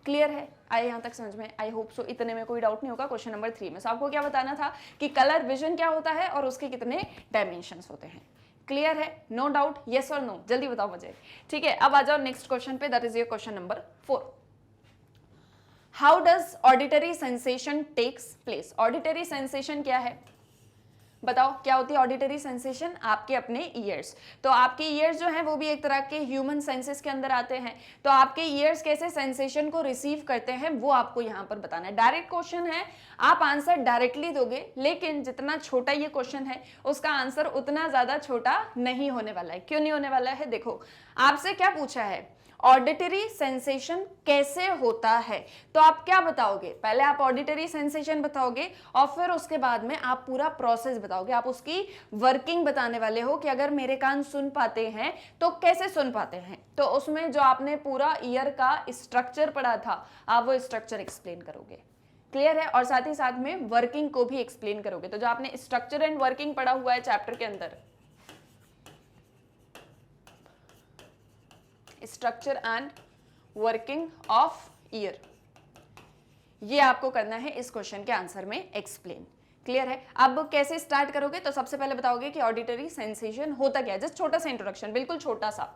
S1: क्लियर है, आए यहां तक समझ में? आई होप सो, इतने में कोई डाउट नहीं होगा। क्वेश्चन नंबर 3 में सो आपको क्या बताना था कि कलर विजन क्या होता है और उसके कितने डायमेंशंस होते हैं। क्लियर है, नो डाउट, यस और नो, जल्दी बताओ मुझे, ठीक है। अब आ जाओ नेक्स्ट क्वेश्चन पे, that is your question number 4। How does auditory sensation takes place. Auditory sensation क्या है बताओ, क्या होती है ऑडिटरी सेंसेशन? आपके अपने ईयर्स। तो आपके ईयर्स जो हैं वो भी एक तरह के ह्यूमन सेंसेस के अंदर आते हैं। तो आपके ईयर्स कैसे सेंसेशन को रिसीव करते हैं वो आपको यहाँ पर बताना है। डायरेक्ट क्वेश्चन है, आप आंसर डायरेक्टली दोगे, लेकिन जितना छोटा ये क्वेश्चन है उसका आंसर उतना ज्यादा छोटा नहीं होने वाला है। क्यों नहीं होने वाला है? देखो आपसे क्या पूछा है, ऑडिटरी सेंसेशन कैसे होता है, तो आप क्या बताओगे? पहले आप ऑडिटरी सेंसेशन बताओगे और फिर उसके बाद में आप पूरा प्रोसेस बताओगे, आप उसकी वर्किंग बताने वाले हो कि अगर मेरे कान सुन पाते हैं तो कैसे सुन पाते हैं। तो उसमें जो आपने पूरा ईयर का स्ट्रक्चर पढ़ा था आप वो स्ट्रक्चर एक्सप्लेन करोगे। क्लियर है, और साथ ही साथ में वर्किंग को भी एक्सप्लेन करोगे। तो जो आपने स्ट्रक्चर एंड वर्किंग पढ़ा हुआ है चैप्टर के अंदर, structure and working of year, ये आपको करना है इस क्वेश्चन के आंसर में एक्सप्लेन। क्लियर है। अब कैसे स्टार्ट करोगे, तो सबसे पहले बताओगे कि ऑडिटरी सेंसेशन होता क्या है। जस्ट छोटा सा इंट्रोडक्शन, बिल्कुल छोटा सा,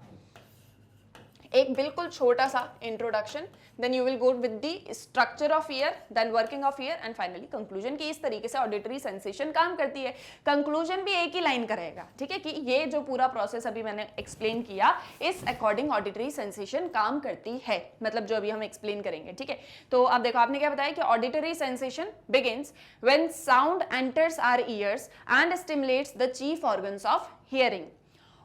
S1: एक बिल्कुल छोटा सा introduction, then you will go with the structure of ear, then working of ear and finally conclusion, की इस तरीके से ऑडिटरी सेंसेशन काम करती है। कंक्लूजन भी एक ही लाइन का रहेगा, ठीक है, कि ये जो पूरा प्रोसेस अभी मैंने एक्सप्लेन किया, इस अकॉर्डिंग ऑडिटरी सेंसेशन काम करती है, मतलब जो अभी हम एक्सप्लेन करेंगे, ठीक है। तो अब देखो आपने क्या बताया कि auditory sensation begins when sound enters our ears and stimulates the chief organs of hearing.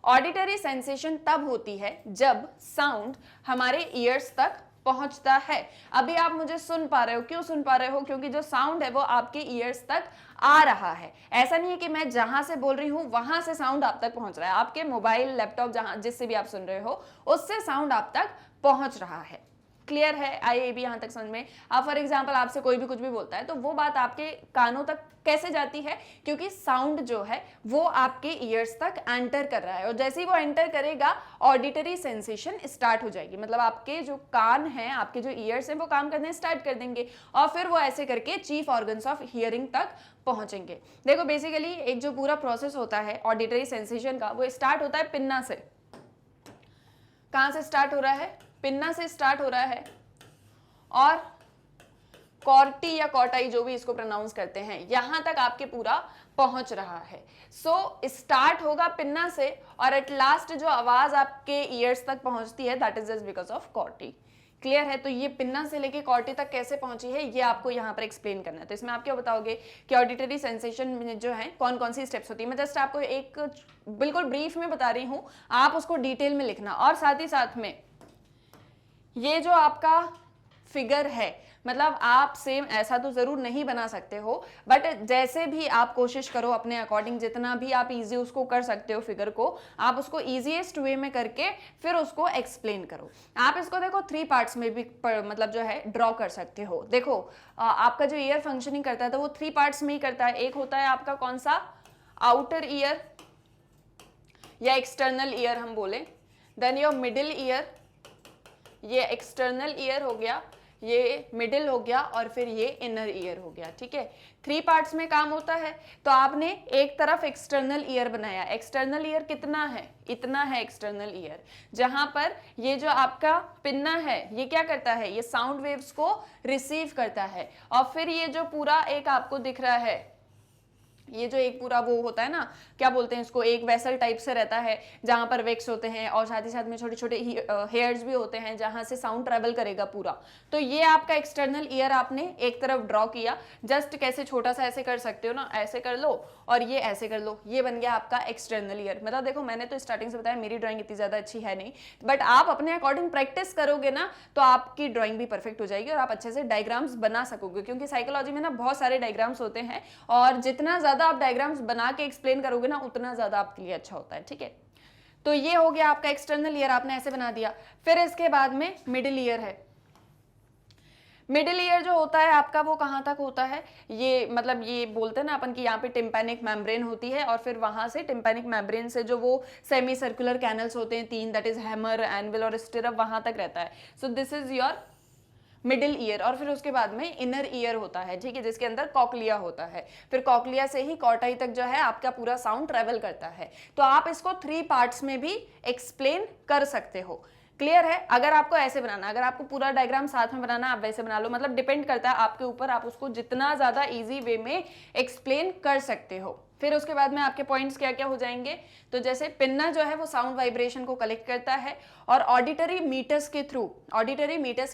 S1: Auditory sensation तब होती है जब साउंड हमारे ईयर्स तक पहुंचता है। अभी आप मुझे सुन पा रहे हो, क्यों सुन पा रहे हो, क्योंकि जो साउंड है वो आपके ईयर्स तक आ रहा है। ऐसा नहीं है कि मैं जहां से बोल रही हूं वहां से साउंड आप तक पहुंच रहा है, आपके मोबाइल, लैपटॉप, जहां जिससे भी आप सुन रहे हो उससे साउंड आप तक पहुंच रहा है। क्लियर है, आई ये भी यहां तक समझ में। अब फॉर एग्जाम्पल आपसे कोई भी कुछ भी बोलता है तो वो बात आपके कानों तक कैसे जाती है, क्योंकि साउंड जो है वो आपके ईयर्स तक एंटर कर रहा है, और जैसे ही वो एंटर करेगा ऑडिटरी सेंसेशन स्टार्ट हो जाएगी। मतलब आपके जो कान हैं, आपके जो ईयर्स हैं, वो काम करने स्टार्ट कर देंगे और फिर वो ऐसे करके चीफ ऑर्गन्स ऑफ हियरिंग तक पहुंचेंगे। देखो बेसिकली एक जो पूरा प्रोसेस होता है ऑडिटरी सेंसेशन का, वो स्टार्ट होता है पिन्ना से। कहां से स्टार्ट हो रहा है, पिन्ना से स्टार्ट हो रहा है, और कॉर्टी या कॉटाई जो भी इसको प्रोनाउंस करते हैं, यहां तक आपके पूरा पहुंच रहा है। सो स्टार्ट होगा पिन्ना से और एट लास्ट जो आवाज आपके ईयर्स तक पहुंचती है that is just because of कॉर्टी। Clear है। तो ये पिन्ना से लेके कॉर्टी तक कैसे पहुंची है ये आपको यहाँ पर एक्सप्लेन करना है। तो इसमें आप क्या बताओगे कि ऑडिटरी सेंसेशन में जो है कौन कौन सी स्टेप्स होती है। मैं जस्ट आपको एक बिल्कुल ब्रीफ में बता रही हूँ, आप उसको डिटेल में लिखना। और साथ ही साथ में ये जो आपका फिगर है, मतलब आप सेम ऐसा तो जरूर नहीं बना सकते हो, बट जैसे भी आप कोशिश करो अपने अकॉर्डिंग, जितना भी आप इजी उसको कर सकते हो फिगर को, आप उसको इजीएस्ट वे में करके फिर उसको एक्सप्लेन करो। आप इसको देखो 3 पार्ट्स में भी मतलब जो है ड्रॉ कर सकते हो। देखो आपका जो ईयर फंक्शनिंग करता है तो वो 3 पार्ट्स में ही करता है। एक होता है आपका कौन सा, आउटर ईयर या एक्सटर्नल ईयर हम बोले, देन योर मिडिल ईयर, ये एक्सटर्नल ईयर हो गया, ये मिडिल हो गया, और फिर ये इनर ईयर हो गया। ठीक है, 3 पार्ट्स में काम होता है। तो आपने एक तरफ एक्सटर्नल ईयर बनाया, एक्सटर्नल ईयर कितना है, इतना है एक्सटर्नल ईयर, जहां पर ये जो आपका पिन्ना है ये क्या करता है, ये साउंड वेव्स को रिसीव करता है। और फिर ये जो पूरा एक आपको दिख रहा है, ये जो एक पूरा वो होता है ना, क्या बोलते हैं इसको, एक वेसल टाइप से रहता है जहां पर वेक्स होते हैं और साथ ही साथ में छोटे छोटे हेयर्स भी होते हैं जहां से साउंड ट्रेवल करेगा पूरा। तो ये आपका एक्सटर्नल ईयर आपने एक तरफ ड्रॉ किया, जस्ट कैसे छोटा सा ऐसे कर सकते हो ना, ऐसे कर लो और ये ऐसे कर लो, ये बन गया आपका एक्सटर्नल ईयर। मतलब देखो मैंने तो स्टार्टिंग से बताया मेरी ड्राइंग इतनी ज्यादा अच्छी है नहीं, बट आप अपने अकॉर्डिंग प्रैक्टिस करोगे ना तो आपकी ड्राइंग भी परफेक्ट हो जाएगी और आप अच्छे से डायग्राम्स बना सकोगे। क्योंकि साइकोलॉजी में ना बहुत सारे डायग्राम्स होते हैं और जितना ज्यादा आप डायग्राम्स बना के एक्सप्लेन करोगे ना उतना ज्यादा आपके लिए अच्छा होता है। ठीक है, तो ये हो गया आपका एक्सटर्नल ईयर, आपने ऐसे बना दिया। फिर इसके बाद में मिडिल ईयर है। मिडिल ईयर जो होता है आपका वो कहाँ तक होता है, ये मतलब ये बोलते हैं ना अपन कि यहाँ पे टिम्पैनिक मेम्ब्रेन होती है और फिर वहां से टिम्पैनिक मेम्ब्रेन से जो वो सेमी सर्कुलर कैनल्स होते हैं 3, दैट इज हैमर, एनविल और स्टिरअप, वहां तक रहता है। So this is your middle ear. और फिर उसके बाद में इनर ईयर होता है, ठीक है, जिसके अंदर कॉकलिया होता है। फिर कॉकलिया से ही कॉर्टाई तक जो है आपका पूरा साउंड ट्रेवल करता है। तो आप इसको 3 पार्ट्स में भी एक्सप्लेन कर सकते हो। क्लियर है। अगर आपको ऐसे बनाना, अगर आपको पूरा डायग्राम साथ में बनाना, आप वैसे बना लो, मतलब डिपेंड करता है आपके ऊपर, आप उसको जितना ज्यादा इजी वे में एक्सप्लेन कर सकते हो। फिर उसके बाद में आपके पॉइंट्स क्या क्या हो जाएंगे, तो जैसे पिन्ना जो है वो साउंड वाइब्रेशन को कलेक्ट करता है और ऑडिटरी मीटर्स के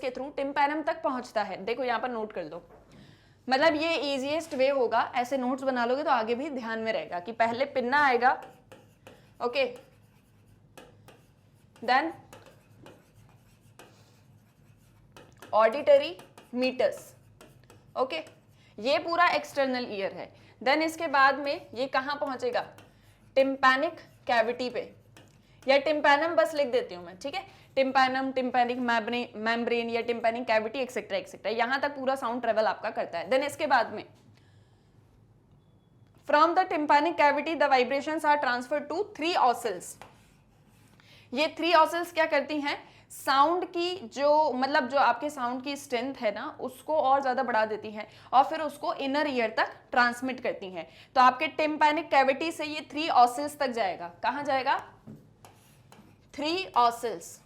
S1: थ्रू टिम्पैनम तक पहुंचता है। देखो यहाँ पर नोट कर लो, मतलब ये इजीएस्ट वे होगा, ऐसे नोट्स बना लोगे तो आगे भी ध्यान में रहेगा कि पहले पिन्ना आएगा, okay, then auditory meatus, okay, ये पूरा एक्सटर्नल ईयर है। देन इसके बाद में ये कहां पहुंचेगा, टिम्पैनिक कैविटी पे, या टिम्पैनम बस लिख देती हूं मैं, ठीक है, टिम्पैनम, टिम्पैनिक मेम्ब्रेन या टिम्पैनिक कैविटी एक्सेट्रा एक्सेट्रा, यहां तक पूरा साउंड ट्रेवल आपका करता है। देन इसके बाद में from the tympanic cavity the vibrations are transferred to 3 ossicles. ये 3 ऑसिल्स क्या करती हैं, साउंड की जो मतलब जो आपके साउंड की स्ट्रेंथ है ना उसको और ज्यादा बढ़ा देती हैं और फिर उसको इनर ईयर तक ट्रांसमिट करती हैं। तो आपके टिम्पैनिक कैविटी से ये 3 ऑसिल्स तक जाएगा। कहां जाएगा, 3 ऑसिल्स।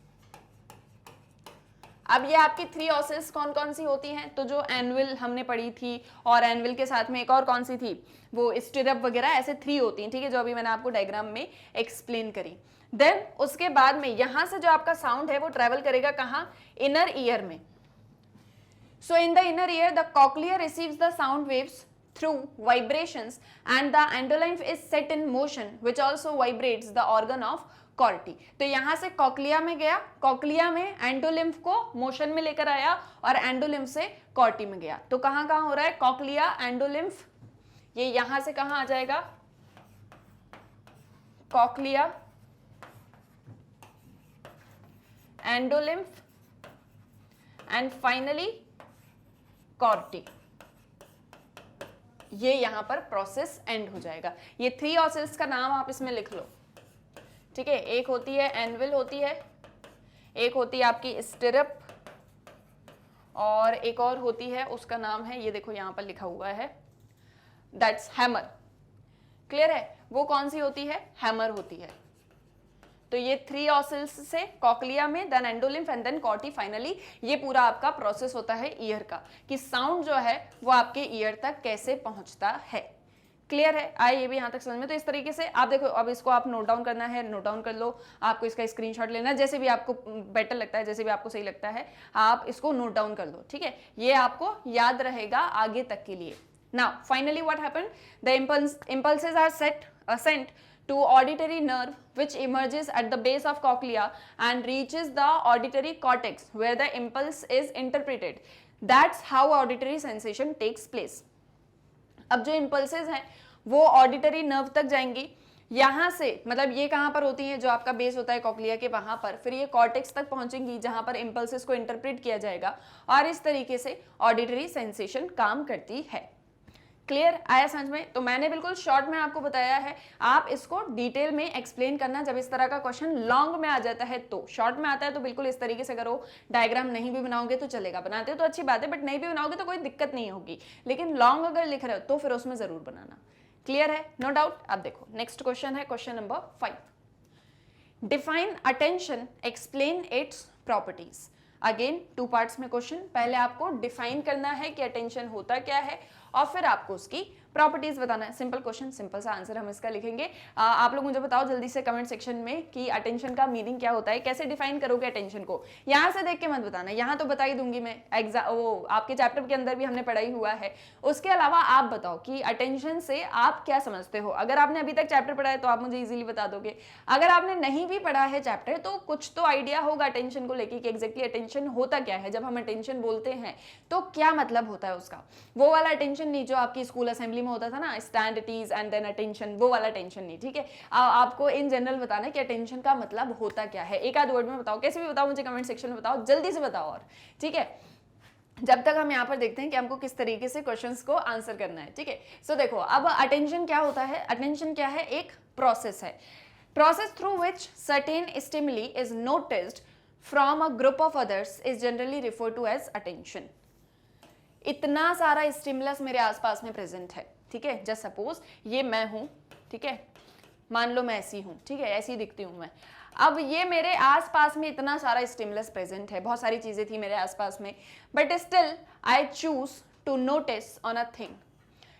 S1: अब ये आपकी 3 ऑसिल्स कौन कौन सी होती हैं, तो जो एनुअल हमने पढ़ी थी और एनुअल के साथ में एक और कौन सी थी, वो स्टिरअप वगैरह, ऐसे 3 होती हैं, ठीक है, जो अभी मैंने आपको डायग्राम में एक्सप्लेन करी। देन उसके बाद में यहां से जो आपका साउंड है वो ट्रेवल करेगा कहां, इनर ईयर में। So in the inner ear the cochlea receives the sound waves through vibrations and the endolymph is set in motion which also vibrates the organ of कॉर्टी। तो यहां से कॉक्लिया में गया, कॉक्लिया में endolymph को motion में लेकर आया और एंडोलिम्फ से कॉर्टी में गया। तो कहां कहां हो रहा है, कॉक्लिया एंडोलिम्फ, ये यहां से कहां आ जाएगा, कॉक्लिया एंडोलिम्फ एंड फाइनली कॉर्टी। ये यहां पर प्रोसेस एंड हो जाएगा। ये 3 ऑसिल्स का नाम आप इसमें लिख लो, ठीक है। एक होती है एनविल होती है, एक होती है आपकी स्टिरअप और एक और होती है उसका नाम है, ये देखो यहां पर लिखा हुआ है, दैट्स हैमर। क्लियर है, वो कौन सी होती है, हैमर होती है। तो ये 3 ऑसिल्स से कॉक्लिया में, then endolymph and then Corti, finally ये पूरा आपका प्रोसेस होता है ईयर का, कि साउंड जो है वो आपके ईयर तक कैसे पहुंचता है। क्लियर है, आए ये भी यहां तक समझ में। तो इस तरीके से आप देखो, अब इसको आप नोट डाउन करना है, नोट डाउन कर लो, आपको इसका स्क्रीनशॉट लेना है, जैसे भी आपको बेटर लगता है, जैसे भी आपको सही लगता है आप इसको नोट डाउन कर लो, ठीक है। ये आपको याद रहेगा आगे तक के लिए। Now finally what happened, the impulses are sent to auditory nerve which emerges at the base of cochlea and reaches the auditory cortex where the impulse is interpreted. That's how auditory sensation takes place. अब जो impulses हैं वो auditory nerve तक जाएंगी, यहां से मतलब ये कहां पर होती हैं, जो आपका बेस होता है कॉक्लिया के वहां पर, फिर ये कॉर्टेक्स तक पहुंचेंगी जहां पर impulses को इंटरप्रेट किया जाएगा और इस तरीके से ऑडिटरी सेंसेशन काम करती है। क्लियर, आया समझ में। तो मैंने बिल्कुल शॉर्ट में आपको बताया है, आप इसको डिटेल में एक्सप्लेन करना जब इस तरह का क्वेश्चन लॉन्ग में आ जाता है। तो शॉर्ट में आता है तो बिल्कुल इस तरीके से करो, डायग्राम नहीं भी बनाओगे तो चलेगा, बनाते हो तो अच्छी बात है, बट नहीं भी बनाओगे तो कोई दिक्कत नहीं होगी, लेकिन लॉन्ग अगर लिख रहे हो तो फिर उसमें जरूर बनाना। क्लियर है, नो डाउट। अब देखो नेक्स्ट क्वेश्चन है question number 5, define attention, explain its properties. Again 2 parts में क्वेश्चन, पहले आपको डिफाइन करना है कि अटेंशन होता क्या है और फिर आपको उसकी प्रॉपर्टीज बताना है। सिंपल क्वेश्चन, सिंपल सा आंसर हम इसका लिखेंगे। आप लोग मुझे बताओ जल्दी से कमेंट सेक्शन में कि अटेंशन का मीनिंग क्या होता है, कैसे डिफाइन करोगे अटेंशन को। यहां से देख के मत बताना, यहां तो बता ही दूंगी मैं, एग्जाम वो आपके चैप्टर के अंदर भी हमने पढ़ाई हुआ है। उसके अलावा आप बताओ कि अटेंशन से आप क्या समझते हो। अगर आपने अभी तक चैप्टर पढ़ा है तो आप मुझे इजीली बता दोगे, अगर आपने नहीं भी पढ़ा है चैप्टर तो कुछ तो आइडिया होगा अटेंशन को लेके कि एग्जैक्टली अटेंशन होता क्या है। जब हम अटेंशन बोलते हैं तो क्या मतलब होता है उसका, वो वाला अटेंशन नहीं जो आपकी स्कूल असेंबली में होता था ना, stand it is and then attention, वो वाला टेंशन नहीं, ठीक है। आपको इन जनरल बताना है कि अटेंशन का मतलब होता क्या है। एक आध वर्ड में बताओ, कैसे भी बताओ, मुझे कमेंट सेक्शन में बताओ, जल्दी से बताओ, और ठीक है। जब तक हम यहाँ पर देखते हैं कि हमको किस तरीके से क्वेश्चंस को आंसर करना है, ठीक है। सो देखो अब अटेंशन क्या होता है, अटेंशन क्या है, एक प्रोसेस है, process through which certain stimuli is noticed from a group of others is generally refer to as attention. इतना सारा स्टिमुलस मेरे आसपास में प्रेजेंट है, ठीक है। जस्ट सपोज ये मैं हूं, ठीक है, मान लो मैं ऐसी हूं, ठीक है, ऐसी दिखती हूं मैं। अब ये मेरे आसपास में इतना सारा स्टिमुलस प्रेजेंट है, बहुत सारी चीजें थी मेरे आसपास में, but still I choose to notice on a thing,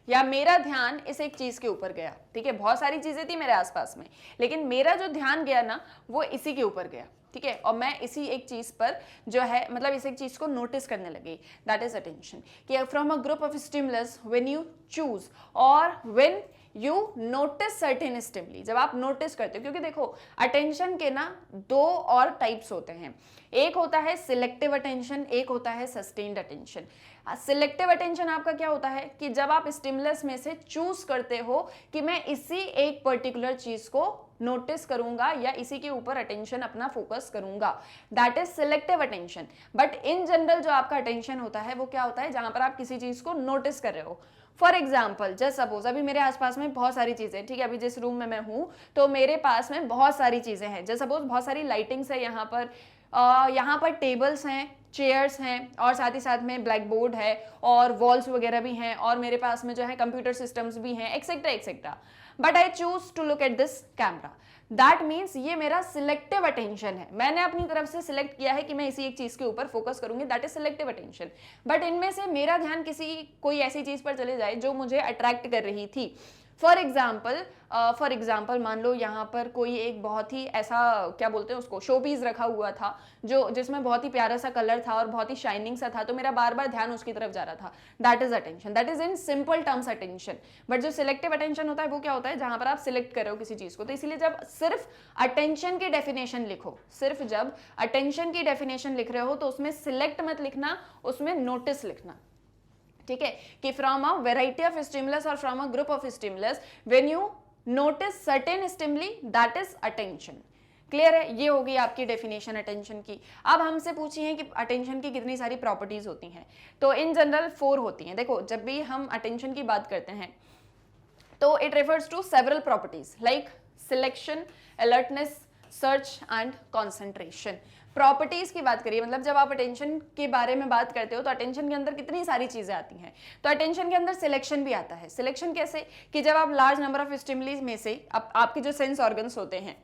S1: या मेरा ध्यान इस एक चीज के ऊपर गया, ठीक है। बहुत सारी चीजें थी मेरे आसपास में, लेकिन मेरा जो ध्यान गया ना वो इसी के ऊपर गया, ठीक है, और मैं इसी एक चीज पर जो है मतलब इस एक चीज को नोटिस करने लगी, दैट इज अटेंशन। कि from a group of stimulus when you choose और when you notice certain stimuli, जब आप नोटिस करते हो, क्योंकि देखो अटेंशन के ना 2 और टाइप्स होते हैं, एक होता है सिलेक्टिव अटेंशन, एक होता है सस्टेन्ड अटेंशन। सिलेक्टिव अटेंशन आपका क्या होता है कि जब आप स्टिमुलस में से चूज करते हो कि मैं इसी एक पर्टिकुलर चीज को नोटिस करूंगा या इसी के ऊपर अटेंशन अपना फोकस करूंगा, that is selective attention. But in general जो आपका अटेंशन होता है वो क्या होता है, जहां पर आप किसी चीज को नोटिस कर रहे हो। फॉर एग्जाम्पल जस्ट सपोज अभी मेरे आसपास में बहुत सारी चीजें, ठीक है, अभी जिस रूम में मैं हूँ तो मेरे पास में बहुत सारी चीजें हैं, जस्ट सपोज बहुत सारी लाइटिंग्स है यहाँ पर टेबल्स हैं, चेयर्स हैं, और साथ ही साथ में ब्लैक बोर्ड है और वॉल्स वगैरह भी हैं, और मेरे पास में जो है कंप्यूटर सिस्टम्स भी हैं, etcetera etcetera, but I choose to look at this camera. That means ये मेरा सिलेक्टिव अटेंशन है, मैंने अपनी तरफ से सिलेक्ट किया है कि मैं इसी एक चीज के ऊपर फोकस करूंगी, that is selective attention. But इनमें से मेरा ध्यान कोई ऐसी चीज पर चले जाए जो मुझे अट्रैक्ट कर रही थी। फॉर एग्जाम्पल मान लो यहाँ पर कोई एक बहुत ही ऐसा, क्या बोलते हैं उसको, शो पीस रखा हुआ था जिसमें बहुत ही प्यारा सा कलर था और बहुत ही शाइनिंग सा था, तो मेरा बार बार ध्यान उसकी तरफ जा रहा था, that is attention, that is in simple terms attention. But जो सिलेक्टिव अटेंशन होता है वो क्या होता है, जहां पर आप सिलेक्ट कर रहे हो किसी चीज को। तो इसीलिए जब सिर्फ अटेंशन की डेफिनेशन लिखो, सिर्फ जब अटेंशन की डेफिनेशन लिख रहे हो तो उसमें सिलेक्ट मत लिखना, उसमें नोटिस लिखना, ठीक है, कि from a variety of stimulus और from a group of stimulus when you notice certain stimuli, that is attention. Clear है, ये होगी आपकी डेफिनेशन अटेंशन की। अब हमसे पूछी है कि अटेंशन की कितनी सारी प्रॉपर्टीज होती हैं, तो इन जनरल 4 होती हैं। देखो जब भी हम अटेंशन की बात करते हैं तो it refers to several properties like selection, alertness, search and concentration. Properties की बात करिए, मतलब जब आप अटेंशन के बारे में बात करते हो तो अटेंशन के अंदर कितनी सारी चीजें आती हैं। तो अटेंशन के अंदर सिलेक्शन भी आता है। सिलेक्शन कैसे, कि जब आप लार्ज नंबर ऑफ स्टिमुली में से आपके जो सेंस ऑर्गन्स होते हैं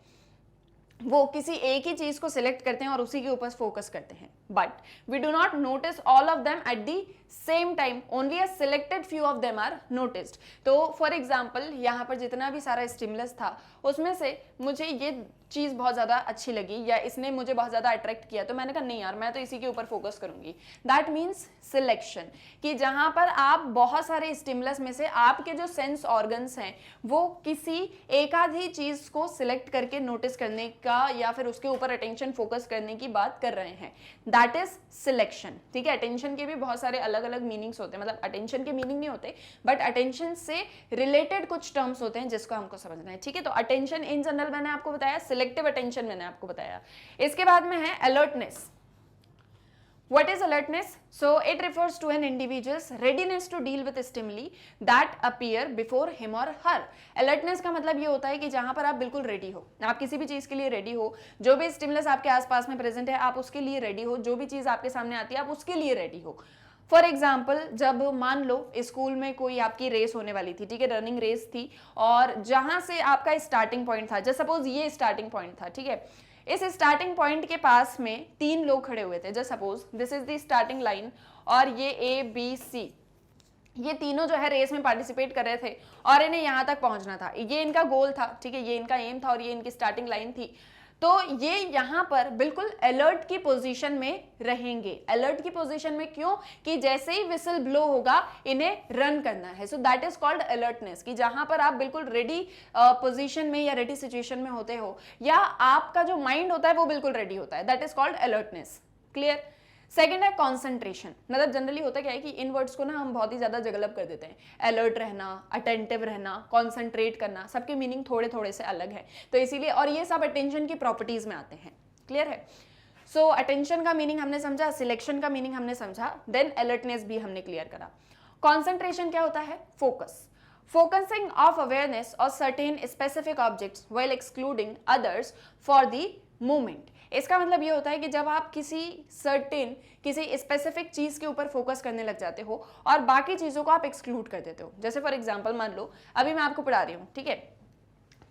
S1: वो किसी एक ही चीज को सिलेक्ट करते हैं और उसी के ऊपर फोकस करते हैं, but we do not notice all of them at the same time, only a selected few of them are noticed. तो फॉर एग्जाम्पल यहाँ पर जितना भी सारा स्टिमुलस था उसमें से मुझे ये चीज बहुत ज्यादा अच्छी लगी या इसने मुझे बहुत ज्यादा अट्रैक्ट किया, तो मैंने कहा नहीं यार मैं तो इसी के ऊपर फोकस करूंगी। दैट मीन्स सिलेक्शन, कि जहां पर आप बहुत सारे स्टिमुलस में से आपके जो सेंस ऑर्गन्स हैं वो किसी एक आधी चीज को सिलेक्ट करके नोटिस करने का या फिर उसके ऊपर अटेंशन फोकस करने की बात कर रहे हैं, दैट इज सिलेक्शन। ठीक है, अटेंशन के भी बहुत सारे अलग अलग मीनिंग्स होते हैं, मतलब अटेंशन के मीनिंग नहीं होते बट अटेंशन से रिलेटेड कुछ टर्म्स होते हैं जिसको हमको समझना है। ठीक है, तो अटेंशन इन जनरल मैंने आपको बताया, सिलेक्टिव अटेंशन मैंने आपको बताया। इसके बाद में है alertness. What is alertness? So it refers to an individual's readiness to deal with stimuli that appear before him or her. Alertness का मतलब ये होता है कि जहां पर आप बिल्कुल रेडी हो, आप किसी भी चीज के लिए रेडी हो, जो भी स्टिमुलस आपके आसपास में प्रेजेंट है आप उसके लिए रेडी हो, जो भी चीज आपके सामने आती है आप उसके लिए रेडी हो। फॉर एग्जाम्पल जब मान लो स्कूल में कोई आपकी रेस होने वाली थी, ठीक है, रनिंग रेस थी, और जहां से आपका स्टार्टिंग पॉइंट था, जस्ट सपोज ये स्टार्टिंग पॉइंट था, ठीक है, इस स्टार्टिंग पॉइंट के पास में 3 लोग खड़े हुए थे, just suppose this is the starting line, और ये A B C ये तीनों जो है रेस में पार्टिसिपेट कर रहे थे और इन्हें यहां तक पहुंचना था, ये इनका गोल था, ठीक है, ये इनका एम था और ये इनकी स्टार्टिंग लाइन थी। तो ये यहां पर बिल्कुल अलर्ट की पोजीशन में रहेंगे। अलर्ट की पोजीशन में क्यों, कि जैसे ही विसल ब्लो होगा इन्हें रन करना है, so that is called alertness, कि जहां पर आप बिल्कुल रेडी पोजीशन में या रेडी सिचुएशन में होते हो या आपका जो माइंड होता है वो बिल्कुल रेडी होता है, that is called alertness. Clear. Second है कॉन्सेंट्रेशन, मतलब जनरली होता क्या है कि इन वर्ड्स को ना हम बहुत ही ज्यादा जगलब कर देते हैं। अलर्ट रहना, अटेंटिव रहना, कॉन्सेंट्रेट करना, सबके मीनिंग थोड़े थोड़े से अलग है, तो इसीलिए, और ये सब अटेंशन की प्रॉपर्टीज में आते हैं। क्लियर है। सो अटेंशन का मीनिंग हमने समझा, सिलेक्शन का मीनिंग हमने समझा, देन अलर्टनेस भी हमने क्लियर करा। कॉन्सेंट्रेशन क्या होता है, focus, focusing of awareness on certain specific objects while excluding others for the moment। इसका मतलब ये होता है कि जब आप किसी स्पेसिफिक चीज के ऊपर फोकस करने लग जाते हो और बाकी चीजों को आप एक्सक्लूड कर देते हो। जैसे फॉर एग्जांपल मान लो अभी मैं आपको पढ़ा रही हूँ, ठीक है,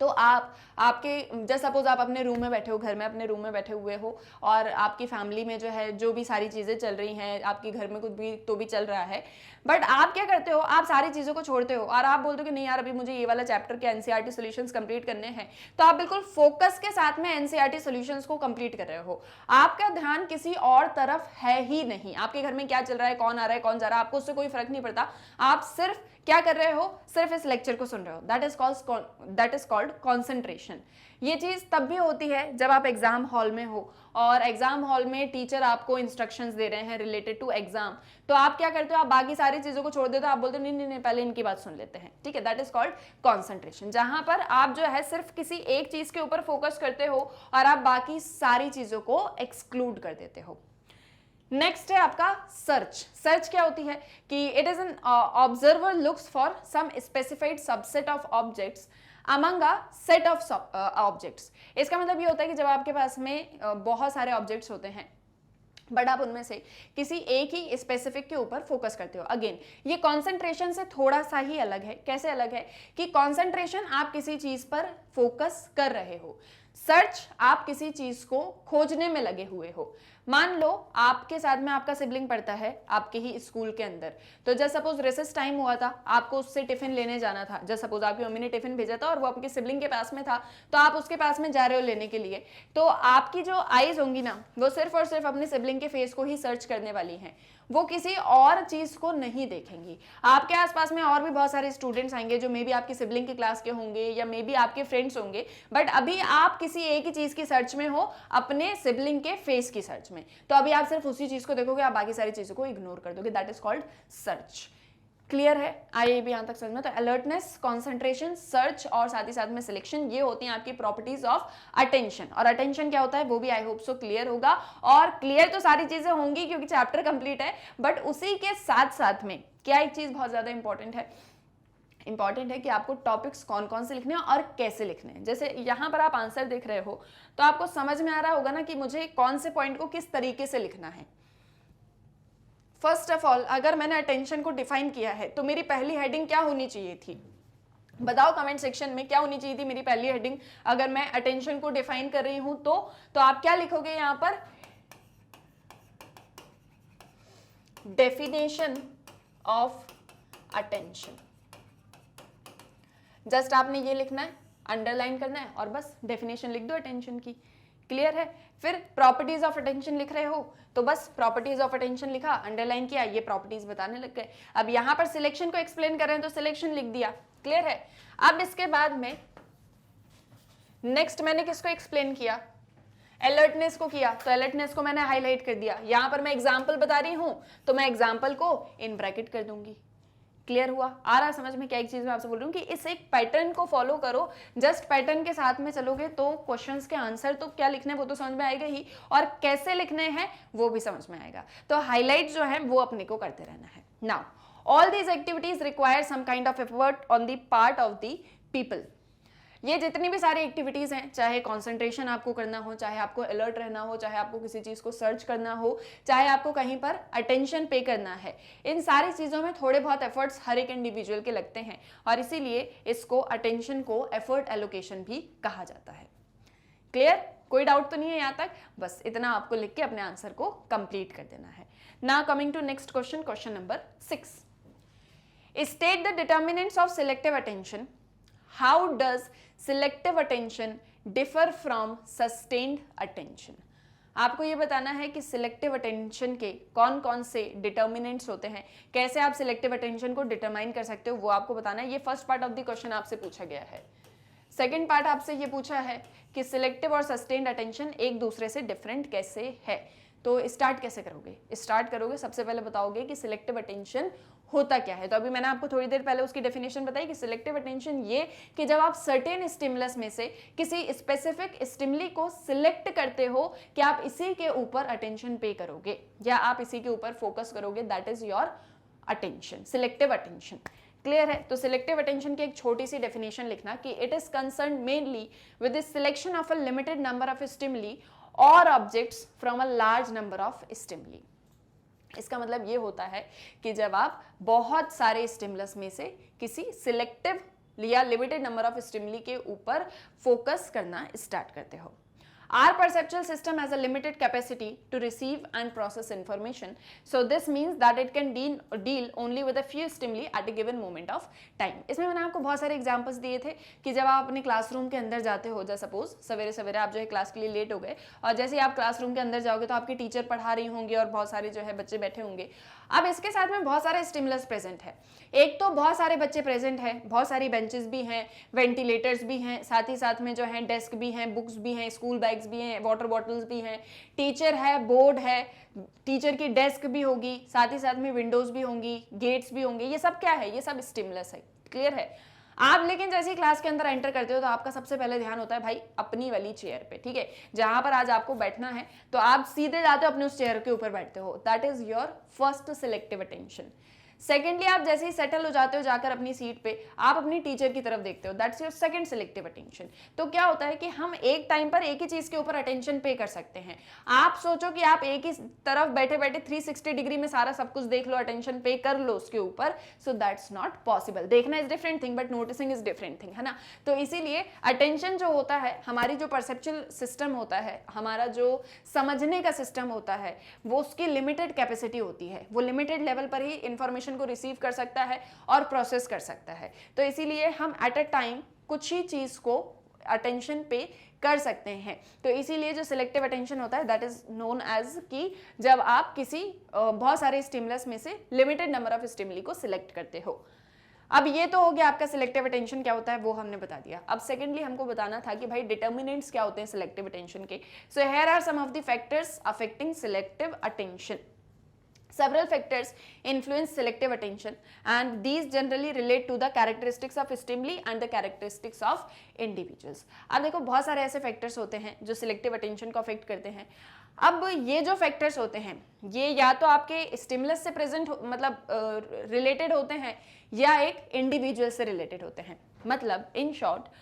S1: तो आपके जस्ट सपोज आप अपने रूम में बैठे हो, घर में अपने रूम में बैठे हुए हो और आपकी फैमिली में जो है जो भी सारी चीजें चल रही हैं, आपके घर में कुछ भी तो भी चल रहा है, बट आप क्या करते हो, आप सारी चीजों को छोड़ते हो और आप बोलते हो कि नहीं यार अभी मुझे ये वाला चैप्टर के एनसीईआरटी सॉल्यूशंस कंप्लीट करने हैं, तो आप बिल्कुल फोकस के साथ में एनसीईआरटी सॉल्यूशंस को कंप्लीट कर रहे हो। आपका ध्यान किसी और तरफ है ही नहीं, आपके घर में क्या चल रहा है, कौन आ रहा है, कौन जा रहा है, आपको उससे कोई फर्क नहीं पड़ता, आप सिर्फ क्या कर रहे हो, सिर्फ इस लेक्चर को सुन रहे हो। That is called concentration. ये चीज तब भी होती है जब आप एग्जाम हॉल में हो और एग्जाम हॉल में टीचर आपको इंस्ट्रक्शंस दे रहे हैं रिलेटेड टू एग्जाम, तो आप क्या करते हो, आप बाकी सारी चीजों को छोड़ देते हो, आप बोलते हो नहीं नहीं पहले इनकी बात सुन लेते हैं, ठीक है। दैट इज कॉल्ड कॉन्सेंट्रेशन, जहां पर आप जो है सिर्फ किसी एक चीज के ऊपर फोकस करते हो और आप बाकी सारी चीजों को एक्सक्लूड कर देते हो। नेक्स्ट है आपका सर्च। सर्च क्या होती है कि it is an observer looks for some specified subset of objects among a set of objects. इसका मतलब ये होता है कि जब आपके पास में बहुत सारे ऑब्जेक्ट्स होते हैं बट आप उनमें से किसी एक ही स्पेसिफिक के ऊपर फोकस करते हो। अगेन ये कॉन्सेंट्रेशन से थोड़ा सा ही अलग है। कैसे अलग है कि कॉन्सेंट्रेशन आप किसी चीज पर फोकस कर रहे हो, सर्च आप किसी चीज को खोजने में लगे हुए हो। मान लो आपके साथ में आपका सिबलिंग पढ़ता है आपके ही स्कूल के अंदर, तो जब सपोज रिसेस टाइम हुआ था, आपको उससे टिफिन लेने जाना था, जब सपोज आपकी मम्मी ने टिफिन भेजा था और वो आपके सिबलिंग के पास में था, तो आप उसके पास में जा रहे हो लेने के लिए, तो आपकी जो आईज होंगी ना वो सिर्फ और सिर्फ अपने सिबलिंग के फेस को ही सर्च करने वाली हैं, वो किसी और चीज को नहीं देखेंगी। आपके आसपास में और भी बहुत सारे स्टूडेंट्स आएंगे जो मे बी आपकी सिबलिंग की क्लास के होंगे या मे बी आपके फ्रेंड्स होंगे, बट अभी आप किसी एक ही चीज की सर्च में हो, अपने सिबलिंग के फेस की सर्च में, तो अभी आप सिर्फ उसी चीज को देखोगे, आप बाकी सारी चीजों को इग्नोर कर दोगे। That is called search. Clear है? आइए भी यहां तक समझ में। तो अलर्टनेस, कॉन्सेंट्रेशन, सर्च और साथ ही साथ में सिलेक्शन, ये होती हैं आपकी प्रॉपर्टीज ऑफ अटेंशन। और अटेंशन क्या होता है वो भी आई होप सो क्लियर होगा। और क्लियर तो सारी चीजें होंगी क्योंकि चैप्टर कंप्लीट है, बट उसी के साथ साथ में क्या एक चीज बहुत ज्यादा इंपॉर्टेंट है कि आपको टॉपिक्स कौन कौन से लिखने हैं और कैसे लिखने हैं। जैसे यहां पर आप आंसर देख रहे हो तो आपको समझ में आ रहा होगा ना कि मुझे कौन से पॉइंट को किस तरीके से लिखना है। फर्स्ट ऑफ ऑल, अगर मैंने अटेंशन को डिफाइन किया है तो मेरी पहली हेडिंग क्या होनी चाहिए थी? बताओ कमेंट सेक्शन में क्या होनी चाहिए थी मेरी पहली हेडिंग। अगर मैं अटेंशन को डिफाइन कर रही हूं तो आप क्या लिखोगे यहां पर? Definition of attention. जस्ट आपने ये लिखना है, अंडरलाइन करना है और बस डेफिनेशन लिख दो अटेंशन की। क्लियर है? फिर प्रॉपर्टीज ऑफ अटेंशन लिख रहे हो तो बस प्रॉपर्टीज ऑफ अटेंशन लिखा, अंडरलाइन किया, ये प्रॉपर्टीज बताने लग गए। अब यहां पर सिलेक्शन को एक्सप्लेन कर रहे हैं तो सिलेक्शन लिख दिया। क्लियर है? अब इसके बाद में नेक्स्ट मैंने किसको एक्सप्लेन किया? अलर्टनेस को किया, तो अलर्टनेस को मैंने हाईलाइट कर दिया। यहां पर मैं एग्जाम्पल बता रही हूं तो मैं एग्जाम्पल को इन ब्रैकेट कर दूंगी। क्लियर हुआ? आ रहा समझ में क्या एक चीज मैं आपसे बोल रही हूँ कि इस एक पैटर्न को फॉलो करो। जस्ट पैटर्न के साथ में चलोगे तो क्वेश्चंस के आंसर तो क्या लिखने हैं वो तो समझ में आएगा ही, और कैसे लिखने हैं वो भी समझ में आएगा। तो हाईलाइट जो है वो अपने को करते रहना है। Now all these activities require some kind of effort on the part of the people. ये जितनी भी सारी एक्टिविटीज हैं, चाहे कंसंट्रेशन आपको करना हो, चाहे आपको अलर्ट रहना हो, चाहे आपको किसी चीज को सर्च करना हो, चाहे आपको कहीं पर अटेंशन पे करना है, इन सारी चीजों में थोड़े बहुत एफर्ट्स हर एक इंडिविजुअल के लगते हैं और इसीलिए इसको अटेंशन को एफर्ट एलोकेशन भी कहा जाता है। क्लियर? कोई डाउट तो नहीं है यहाँ तक? बस इतना आपको लिख के अपने आंसर को कंप्लीट कर देना है। Now coming to next question, question number 6। State the determinants of selective attention. How does selective attention differ from sustained attention? आपको ये बताना है कि सिलेक्टिव अटेंशन के कौन कौन से डिटर्मिनेंट्स होते हैं, कैसे आप सिलेक्टिव अटेंशन को डिटरमाइन कर सकते हो, वो आपको बताना है। ये first part of the question आपसे पूछा गया है। सेकेंड पार्ट आपसे ये पूछा है कि सिलेक्टिव और सस्टेन्ड अटेंशन एक दूसरे से डिफरेंट कैसे है। तो स्टार्ट कैसे करोगे? स्टार्ट करोगे सबसे पहले बताओगे कि सिलेक्टिव अटेंशन होता क्या है। तो अभी मैंने आपको थोड़ी देर पहले उसकी डेफिनेशन बताई कि सिलेक्टिव अटेंशन ये कि जब आप सर्टेन स्टिमुलस में से किसी स्पेसिफिक स्टिमुली को सिलेक्ट करते हो कि आप इसी के ऊपर अटेंशन पे करोगे या आप इसी के ऊपर फोकस करोगे, that is your attention, selective attention. Clear है? तो सिलेक्टिव अटेंशन की एक छोटी सी डेफिनेशन लिखना कि it is concern mainly with the selection of a limited number of stimuli और objects from a large number of stimuli. इसका मतलब ये होता है कि जब आप बहुत सारे स्टिमुलस में से किसी सिलेक्टिव या लिमिटेड नंबर ऑफ स्टिमुली के ऊपर फोकस करना स्टार्ट करते हो। Our perceptual system has a limited capacity to receive and process information, so this means that it can deal only with a few stimuli at a given moment of time. इसमें मैंने आपको बहुत सारे examples दिए थे कि जब आप अपने क्लासरूम के अंदर जाते हो, जैसे सपोज सवेरे सवेरे आप जो है क्लास के लिए लेट हो गए और जैसे ही आप क्लासरूम के अंदर जाओगे तो आपकी टीचर पढ़ा रही होंगी और बहुत सारे जो है बच्चे बैठे होंगे। अब इसके साथ में बहुत सारे स्टिमुलस प्रेजेंट है। एक तो बहुत सारे बच्चे प्रेजेंट हैं, बहुत सारी बेंचेस भी हैं, वेंटिलेटर्स भी हैं, साथ ही साथ में जो है डेस्क भी हैं, बुक्स भी हैं, स्कूल बैग्स भी हैं, वाटर बॉटल्स भी हैं, टीचर है, बोर्ड है, टीचर की डेस्क भी होगी, साथ ही साथ में विंडोज भी होंगी, गेट्स भी होंगे। ये सब क्या है? ये सब स्टिमुलस है। क्लियर है? आप लेकिन जैसे ही क्लास के अंदर एंटर करते हो तो आपका सबसे पहले ध्यान होता है भाई अपनी वाली चेयर पे, ठीक है, जहां पर आज आपको बैठना है, तो आप सीधे जाते हो अपने उस चेयर के ऊपर बैठते हो, that is your first selective attention. Secondly, आप जैसे ही सेटल हो जाते हो जाकर अपनी सीट पे, आप अपनी टीचर की तरफ देखते हो, that's your second selective attention. तो क्या होता है कि हम एक टाइम पर एक ही चीज के ऊपर अटेंशन पे कर सकते हैं। आप सोचो कि आप एक ही तरफ बैठे बैठे 360 डिग्री में सारा सब कुछ देख लो, अटेंशन पे कर लो उसके ऊपर, सो दैट्स नॉट पॉसिबल। देखना is different thing but noticing is different thing, है ना। तो इसीलिए अटेंशन जो होता है, हमारी जो परसेप्चुअल सिस्टम होता है, हमारा जो समझने का सिस्टम होता है, वो उसकी लिमिटेड कैपेसिटी होती है, वो लिमिटेड लेवल पर ही इंफॉर्मेशन को रिसीव कर सकता है और प्रोसेस कर सकता है। तो इसीलिए हम एट अ टाइम कुछ ही चीज को अटेंशन पे कर सकते हैं। तो इसीलिए जो सिलेक्टिव अटेंशन होता है दैट इज नोन एज कि जब आप किसी बहुत सारे स्टिमुलस में से लिमिटेड नंबर ऑफ स्टिमुली को सिलेक्ट करते हो। अब ये तो हो गया आपका सिलेक्टिव अटेंशन क्या होता है, वो हमने बता दिया। अब सेकेंडली हमको बताना था कि भाई डिटर्मिनेंट्स क्या होते हैं सिलेक्टिव अटेंशन के। So here are some of the factors affecting selective attention. Several factors influence selective attention and these generally relate to the characteristics of stimuli and the characteristics of individuals. अब देखो बहुत सारे ऐसे factors होते हैं जो selective attention को affect करते हैं। अब ये जो फैक्टर्स होते हैं ये या तो आपके स्टिमुलस से प्रेजेंट मतलब रिलेटेड होते हैं या एक इंडिविजुअल से रिलेटेड होते हैं। मतलब इन शॉर्ट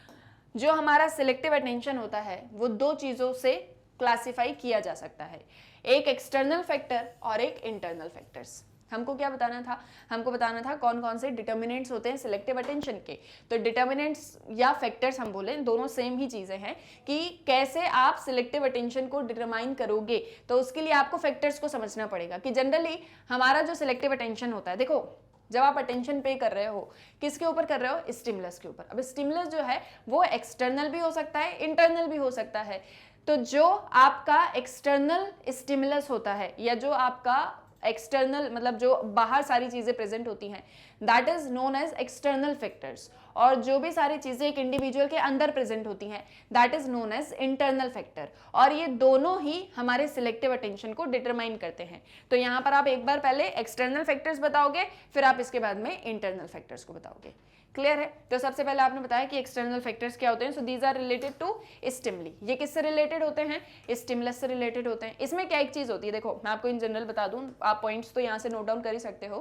S1: जो हमारा सिलेक्टिव अटेंशन होता है वो दो चीज़ों से क्लासिफाई किया जा सकता है, एक एक्सटर्नल फैक्टर और एक इंटरनल फैक्टर्स। हमको क्या बताना था, हमको बताना था कौन कौन से डिटर्मिनेंट्स होते हैं सिलेक्टिव अटेंशन के। तो डिटर्मिनेंट्स या फैक्टर्स हम बोलें दोनों सेम ही चीजें हैं कि कैसे आप सिलेक्टिव अटेंशन को डिटरमाइन करोगे। तो उसके लिए आपको फैक्टर्स को समझना पड़ेगा कि जनरली हमारा जो सिलेक्टिव अटेंशन होता है, देखो जब आप अटेंशन पे कर रहे हो किसके ऊपर कर रहे हो, स्टिमुलस के ऊपर। अब स्टिमुलस जो है वो एक्सटर्नल भी हो सकता है, इंटरनल भी हो सकता है। तो जो आपका एक्सटर्नल स्टिमुलस होता है या जो आपका एक्सटर्नल मतलब जो बाहर सारी चीजें प्रेजेंट होती हैं that is known as external factors, और जो भी सारी चीजें एक इंडिविजुअल के अंदर प्रेजेंट होती हैं that is known as internal factor. और ये दोनों ही हमारे सिलेक्टिव अटेंशन को डिटरमाइन करते हैं। तो यहाँ पर आप एक बार पहले एक्सटर्नल फैक्टर्स बताओगे, फिर आप इसके बाद में इंटरनल फैक्टर्स को बताओगे। क्लियर है। तो सबसे पहले आपने बताया कि एक्सटर्नल फैक्टर्स क्या होते हैं। So these are related to stimuli. ये किससे रिलेटेड होते हैं, स्टिमुलस से रिलेटेड होते हैं। इसमें क्या एक चीज होती है, देखो मैं आपको इन जनरल बता दूं, आप पॉइंट्स तो यहाँ से नोट डाउन कर ही सकते हो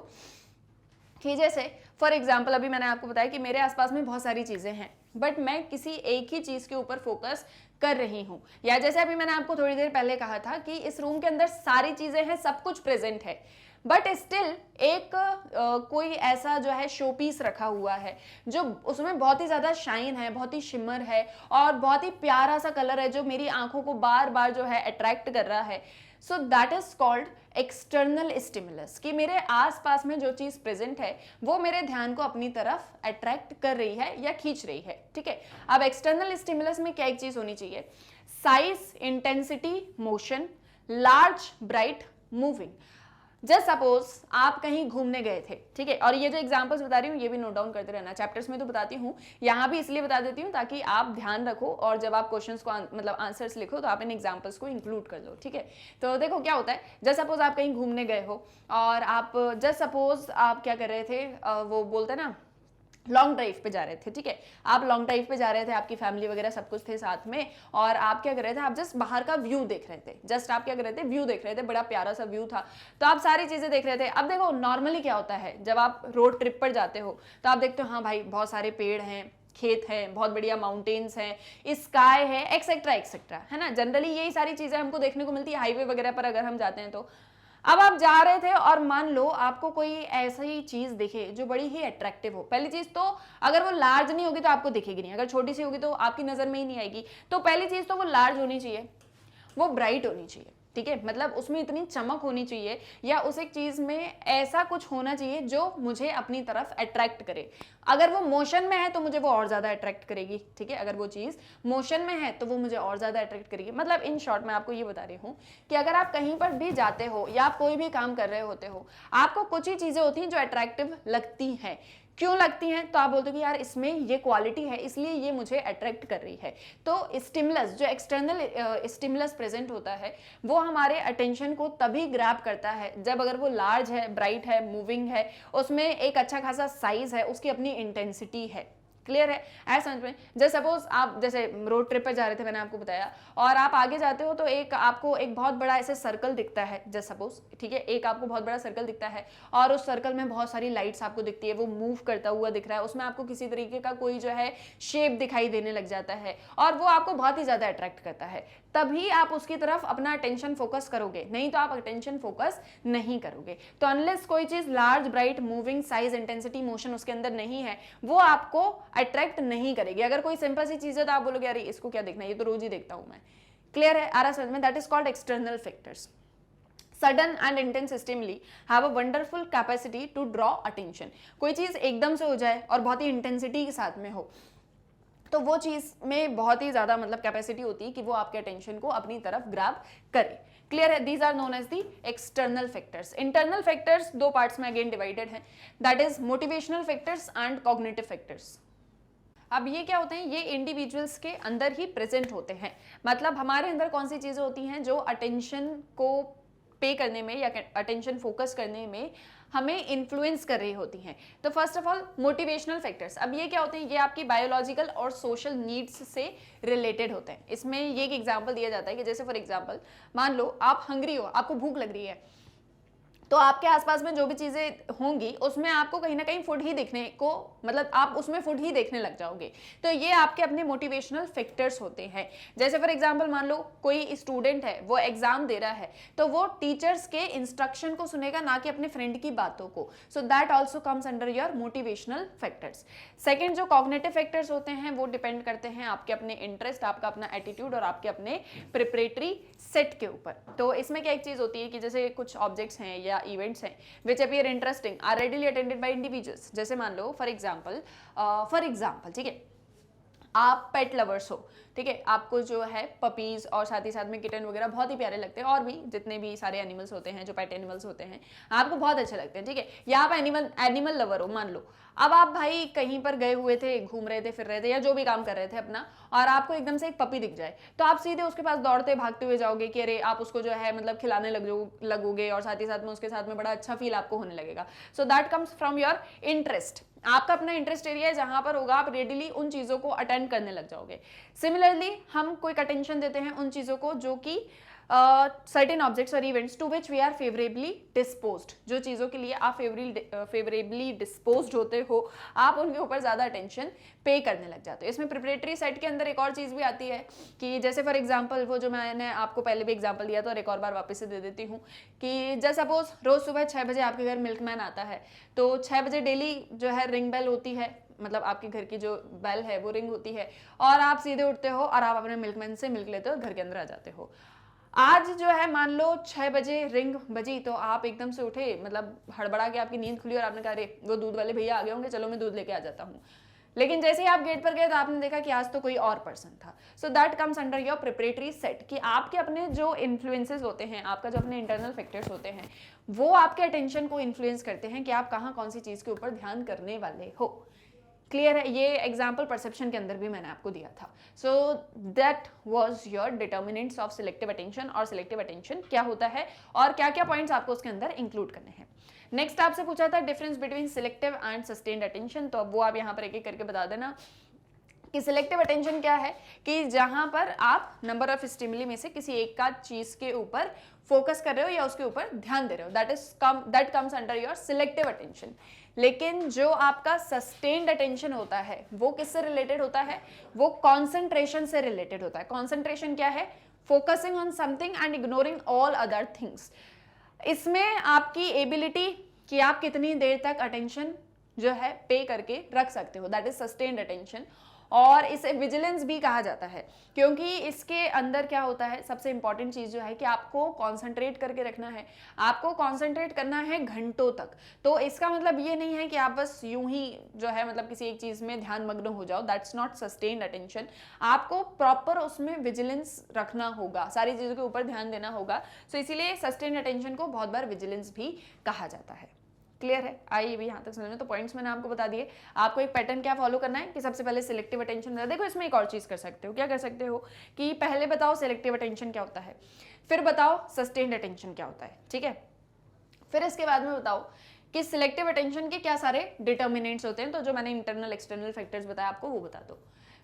S1: कि जैसे फॉर एग्जाम्पल अभी मैंने आपको बताया कि मेरे आसपास में बहुत सारी चीजें हैं बट मैं किसी एक ही चीज के ऊपर फोकस कर रही हूँ। या जैसे अभी मैंने आपको थोड़ी देर पहले कहा था कि इस रूम के अंदर सारी चीजें हैं, सब कुछ प्रेजेंट है, बट स्टिल एक कोई ऐसा जो है शो पीस रखा हुआ है जो उसमें बहुत ही ज्यादा शाइन है, बहुत ही शिमर है और बहुत ही प्यारा सा कलर है जो मेरी आंखों को बार बार जो है अट्रैक्ट कर रहा है। So that is called external stimulus, कि मेरे आसपास में जो चीज प्रेजेंट है वो मेरे ध्यान को अपनी तरफ अट्रैक्ट कर रही है या खींच रही है। ठीक है। अब एक्सटर्नल स्टिमुलस में क्या एक चीज होनी चाहिए, size, intensity, motion, large, bright, moving. Just suppose आप कहीं घूमने गए थे, ठीक है, और ये जो एग्जांपल्स बता रही हूँ ये भी नोट डाउन करते रहना, चैप्टर्स में तो बताती हूँ, यहाँ भी इसलिए बता देती हूँ ताकि आप ध्यान रखो और जब आप क्वेश्चंस को मतलब आंसर्स लिखो तो आप इन एग्जांपल्स को इंक्लूड कर लो। ठीक है। तो देखो क्या होता है, जस्ट सपोज आप कहीं घूमने गए हो और आप जस्ट सपोज आप क्या कर रहे थे, वो बोलते हैं ना लॉन्ग ड्राइव पे जा रहे थे। ठीक है। आप लॉन्ग ड्राइव पे जा रहे थे, आपकी फैमिली वगैरह सब कुछ थे साथ में, और आप क्या कर रहे थे, आप जस्ट बाहर का व्यू देख रहे थे। जस्ट आप क्या कर रहे थे, व्यू देख रहे थे, बड़ा प्यारा सा व्यू था, तो आप सारी चीजें देख रहे थे। अब देखो नॉर्मली क्या होता है, जब आप रोड ट्रिप पर जाते हो तो आप देखते हो हाँ भाई बहुत सारे पेड़ हैं, खेत हैं, बहुत बढ़िया माउंटेन्स हैं, स्काई है, एक्सेट्रा एक्सेट्रा, है ना। जनरली यही सारी चीजें हमको देखने को मिलती है हाईवे वगैरह पर अगर हम जाते हैं तो। अब आप जा रहे थे और मान लो आपको कोई ऐसी चीज दिखे जो बड़ी ही अट्रैक्टिव हो। पहली चीज तो अगर वो लार्ज नहीं होगी तो आपको दिखेगी नहीं, अगर छोटी सी होगी तो आपकी नजर में ही नहीं आएगी। तो पहली चीज तो वो लार्ज होनी चाहिए, वो ब्राइट होनी चाहिए। ठीक है। मतलब उसमें इतनी चमक होनी चाहिए या उस एक चीज में ऐसा कुछ होना चाहिए जो मुझे अपनी तरफ अट्रैक्ट करे। अगर वो मोशन में है तो मुझे वो और ज्यादा अट्रैक्ट करेगी। ठीक है। अगर वो चीज मोशन में है तो वो मुझे और ज्यादा अट्रैक्ट करेगी। मतलब इन शॉर्ट मैं आपको ये बता रही हूँ कि अगर आप कहीं पर भी जाते हो या आप कोई भी काम कर रहे होते हो, आपको कुछ ही चीजें होती हैं जो अट्रैक्टिव लगती हैं। क्यों लगती हैं, तो आप बोलते हो कि यार इसमें ये क्वालिटी है इसलिए ये मुझे अट्रैक्ट कर रही है। तो स्टिमुलस जो एक्सटर्नल स्टिमुलस प्रेजेंट होता है वो हमारे अटेंशन को तभी ग्रैब करता है जब अगर वो लार्ज है, ब्राइट है, मूविंग है, उसमें एक अच्छा खासा साइज है, उसकी अपनी इंटेंसिटी है। क्लियर है? ऐसा समझ में, जैसे सपोज आप जैसे रोड ट्रिप पे जा रहे थे, मैंने आपको बताया, और आप आगे जाते हो तो एक आपको एक बहुत बड़ा ऐसे सर्कल दिखता है, जैसे सपोज, ठीक है, एक आपको बहुत बड़ा सर्कल दिखता है और उस सर्कल में बहुत सारी लाइट्स आपको दिखती है, वो मूव करता हुआ दिख रहा है, उसमें आपको किसी तरीके का कोई जो है शेप दिखाई देने लग जाता है और वो आपको बहुत ही ज्यादा अट्रैक्ट करता है, तभी आप उसकी तरफ अपना अटेंशन फोकस करोगे, नहीं तो आप अटेंशन फोकस नहीं करोगे। तो अनलेस कोई चीज large, bright, moving, size, intensity, motion उसके अंदर नहीं है, वो आपको अट्रैक्ट नहीं करेगी। अगर कोई सिंपल सी चीज है तो आप बोलोगे अरे इसको क्या देखना है, ये तो रोज ही देखता हूं मैं। क्लियर है? आ रहा समझ में? That is called external factors. Sudden and intense stimuli have a wonderful capacity to draw attention. कोई चीज एकदम से हो जाए और बहुत ही इंटेंसिटी के साथ में हो, तो वो चीज में बहुत ही ज्यादा मतलब कैपेसिटी होती है कि वो आपके अटेंशन को अपनी तरफ ग्रैब करे। क्लियर है? These are known as the external factors. Internal factors दो पार्ट्स में अगेन डिवाइडेड है, that is motivational factors and cognitive factors. अब ये क्या होते हैं? ये इंडिविजुअल्स के अंदर ही प्रेजेंट होते हैं, मतलब हमारे अंदर कौन सी चीजें होती हैं जो अटेंशन को पे करने में या अटेंशन फोकस करने में हमें इन्फ्लुएंस कर रही होती हैं। तो first of all motivational factors. अब ये क्या होते हैं? ये आपकी बायोलॉजिकल और सोशल नीड्स से रिलेटेड होते हैं। इसमें ये एक एग्जांपल दिया जाता है कि जैसे फॉर एग्जांपल मान लो आप हंग्री हो, आपको भूख लग रही है, तो आपके आसपास में जो भी चीजें होंगी उसमें आपको कहीं ना कहीं फूड ही देखने को, मतलब आप उसमें फूड ही देखने लग जाओगे। तो ये आपके अपने मोटिवेशनल फैक्टर्स होते हैं। जैसे फॉर एग्जांपल मान लो कोई स्टूडेंट है, वो एग्जाम दे रहा है, तो वो टीचर्स के इंस्ट्रक्शन को सुनेगा, ना कि अपने फ्रेंड की बातों को। So that also comes under your motivational factors. Second, जो कॉग्निटिव फैक्टर्स होते हैं वो डिपेंड करते हैं आपके अपने इंटरेस्ट, आपका अपना एटीट्यूड और आपके अपने प्रिपरेटरी सेट के ऊपर। तो इसमें क्या एक चीज होती है कि जैसे कुछ ऑब्जेक्ट्स हैं या इवेंट्स हैं which appear interesting are readily attended by individuals. जैसे मान लो फॉर एग्जांपल ठीक है, आप पेट लवर्स हो, ठीक है, आपको जो है पपीज और साथ ही साथ में किटन वगैरह बहुत ही प्यारे लगते हैं, और भी जितने भी सारे एनिमल्स होते हैं जो पेट एनिमल्स होते हैं आपको बहुत अच्छे लगते हैं, ठीक है, या आप एनिमल लवर हो मान लो। अब आप भाई कहीं पर गए हुए थे, घूम रहे थे, फिर रहे थे, या जो भी काम कर रहे थे अपना, और आपको एकदम से एक पपी दिख जाए, तो आप सीधे उसके पास दौड़ते भागते हुए जाओगे कि अरे आप उसको जो है मतलब खिलाने लगोगे, और साथ ही साथ में उसके साथ में बड़ा अच्छा फील आपको होने लगेगा। So that comes from your interest. आपका अपना इंटरेस्ट एरिया है जहां पर होगा आप रेडिली उन चीजों को अटेंड करने लग जाओगे। सिमिलरली हम कोई अटेंशन देते हैं उन चीजों को जो कि सर्टेन ऑब्जेक्ट्स और events to which we are favourably disposed. जो चीजों के लिए आप फेवरेबली डिस्पोज्ड होते हो, आप उनके ऊपर ज्यादा अटेंशन पे करने लग जाते हो। इसमें प्रिपरेटरी सेट के अंदर एक और चीज भी आती है कि जैसे फॉर एग्जांपल वो जो मैंने आपको पहले भी एग्जांपल दिया था और एक और बार वापस से दे देती हूँ कि जैसे सपोज रोज सुबह 6 बजे आपके घर मिल्कमैन आता है, तो 6 बजे डेली जो है रिंग बेल होती है, मतलब आपके घर की जो बेल है वो रिंग होती है, और आप सीधे उठते हो और आप अपने मिल्कमैन से मिल्क लेते हो, घर के अंदर आ जाते हो। आज जो है मान लो 6 बजे रिंग बजी, तो आप एकदम से उठे, मतलब हड़बड़ा के आपकी नींद खुली और आपने कहा अरे वो दूध वाले भैया आ गए होंगे, चलो मैं दूध लेके आ जाता हूँ। लेकिन जैसे ही आप गेट पर गए तो आपने देखा कि आज तो कोई और पर्सन था। So that comes under your preparatory set कि आपके अपने जो इन्फ्लुएंसेस होते हैं, आपका जो अपने इंटरनल फैक्टर्स होते हैं, वो आपके अटेंशन को इन्फ्लुएंस करते हैं कि आप कहाँ कौन सी चीज़ के ऊपर ध्यान करने वाले हो। क्लियर है? ये एग्जाम्पल परसेप्शन के अंदर भी मैंने आपको दिया था। So that was your determinants of selective attention, और सिलेक्टिव अटेंशन क्या होता है और क्या क्या पॉइंट्स आपको उसके अंदर इंक्लूड करने हैं। नेक्स्ट आपसे पूछा था difference between selective and sustained attention, तो अब वो आप यहाँ पर एक एक करके बता देना कि सिलेक्टिव अटेंशन क्या है कि जहां पर आप नंबर ऑफ स्टिमुली में से किसी एक का चीज के ऊपर फोकस कर रहे हो या उसके ऊपर ध्यान दे रहे हो, that comes under your selective attention. लेकिन जो आपका सस्टेन्ड अटेंशन होता है वो किससे रिलेटेड होता है? वो कॉन्सेंट्रेशन से रिलेटेड होता है। कॉन्सेंट्रेशन क्या है? Focusing on something and ignoring all other things. इसमें आपकी एबिलिटी कि आप कितनी देर तक अटेंशन जो है पे करके रख सकते हो, दैट इज सस्टेन्ड अटेंशन। और इसे विजिलेंस भी कहा जाता है क्योंकि इसके अंदर क्या होता है, सबसे इंपॉर्टेंट चीज जो है कि आपको कॉन्सेंट्रेट करके रखना है, आपको कॉन्सेंट्रेट करना है घंटों तक। तो इसका मतलब ये नहीं है कि आप बस यूं ही जो है मतलब किसी एक चीज में ध्यान मग्न हो जाओ, दैट्स नॉट सस्टेन्ड अटेंशन। आपको प्रॉपर उसमें विजिलेंस रखना होगा, सारी चीजों के ऊपर ध्यान देना होगा। सो इसीलिए सस्टेन्ड अटेंशन को बहुत बार विजिलेंस भी कहा जाता है। क्लियर है? आइए भी यहाँ तक समझ में। तो पॉइंट्स मैंने आपको बता दिए। आपको एक पैटर्न क्या फॉलो करना है कि सबसे पहले सिलेक्टिव अटेंशन। देखो इसमें एक और चीज कर सकते हो, क्या कर सकते हो कि पहले बताओ सिलेक्टिव अटेंशन क्या होता है, फिर बताओ सस्टेन्ड अटेंशन क्या होता है, ठीक है, फिर इसके बाद में बताओ कि सिलेक्टिव अटेंशन के क्या सारे डिटर्मिनेंट्स होते हैं, तो जो मैंने इंटरनल एक्सटर्नल फैक्टर्स बताया आपको वो बता दो।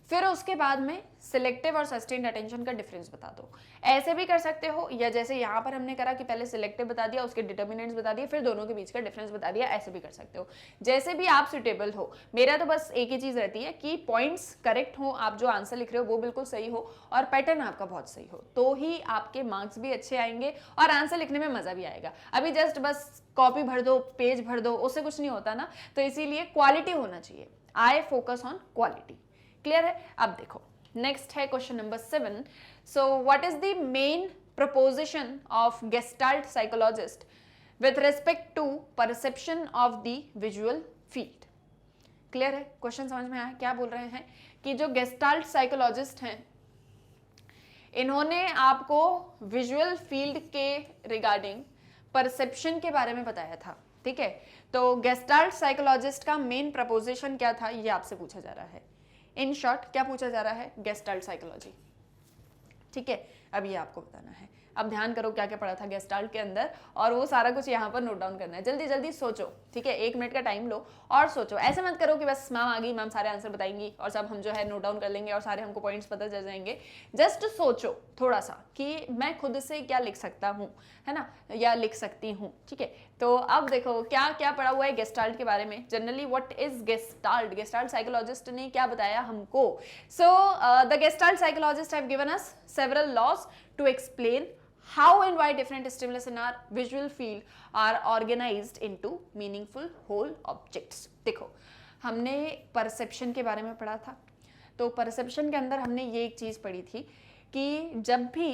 S1: फिर उसके बाद में सिलेक्टिव और सस्टेन्ड अटेंशन का डिफरेंस बता दो। ऐसे भी कर सकते हो, या जैसे यहाँ पर हमने करा कि पहले सिलेक्टिव बता दिया, उसके डिटर्मिनेंट्स बता दिए, फिर दोनों के बीच का डिफरेंस बता दिया, ऐसे भी कर सकते हो, जैसे भी आप सुटेबल हो। मेरा तो बस एक ही चीज रहती है कि पॉइंट्स करेक्ट हो, आप जो आंसर लिख रहे हो वो बिल्कुल सही हो और पैटर्न आपका बहुत सही हो, तो ही आपके मार्क्स भी अच्छे आएंगे और आंसर लिखने में मजा भी आएगा। अभी जस्ट बस कॉपी भर दो, पेज भर दो, उससे कुछ नहीं होता ना, तो इसीलिए क्वालिटी होना चाहिए। I focus on quality. Clear है? अब देखो नेक्स्ट है question number 7। So what is the main proposition of gestalt psychologist with respect to perception of the visual field? Clear है? क्वेश्चन समझ में आया? क्या बोल रहे हैं कि जो गेस्टाल्ट साइकोलॉजिस्ट हैं इन्होंने आपको विजुअल फील्ड के रिगार्डिंग परसेप्शन के बारे में बताया था। ठीक है, तो गेस्टाल्ट साइकोलॉजिस्ट का मेन प्रपोजिशन क्या था ये आपसे पूछा जा रहा है। इन शॉर्ट क्या पूछा जा रहा है? Gestalt psychology. ठीक है, अब ये आपको बताना है। अब ध्यान करो क्या क्या पढ़ा था गेस्टाल्ट के अंदर, और वो सारा कुछ यहाँ पर नोट डाउन करना है। जल्दी जल्दी सोचो, ठीक है, 1 मिनट का टाइम लो और सोचो। ऐसे मत करो कि बस मैम आ गई, मैम सारे आंसर बताएंगी और सब हम जो है नोट डाउन कर लेंगे और सारे हमको पॉइंट्स पता चल जाएंगे। जस्ट सोचो थोड़ा सा कि मैं खुद से क्या लिख सकता हूँ, है ना, या लिख सकती हूँ। ठीक है, तो अब देखो क्या क्या पढ़ा हुआ है गेस्टाल्ट के बारे में। Generally what is gestalt? Gestalt psychologist ने क्या बताया हमको? So the gestalt psychologist have given us several laws to explain how and why different stimulus in our visual field are organized into meaningful whole objects। देखो हमने perception के बारे में पढ़ा था, तो परसेप्शन के अंदर हमने ये एक चीज पढ़ी थी कि जब भी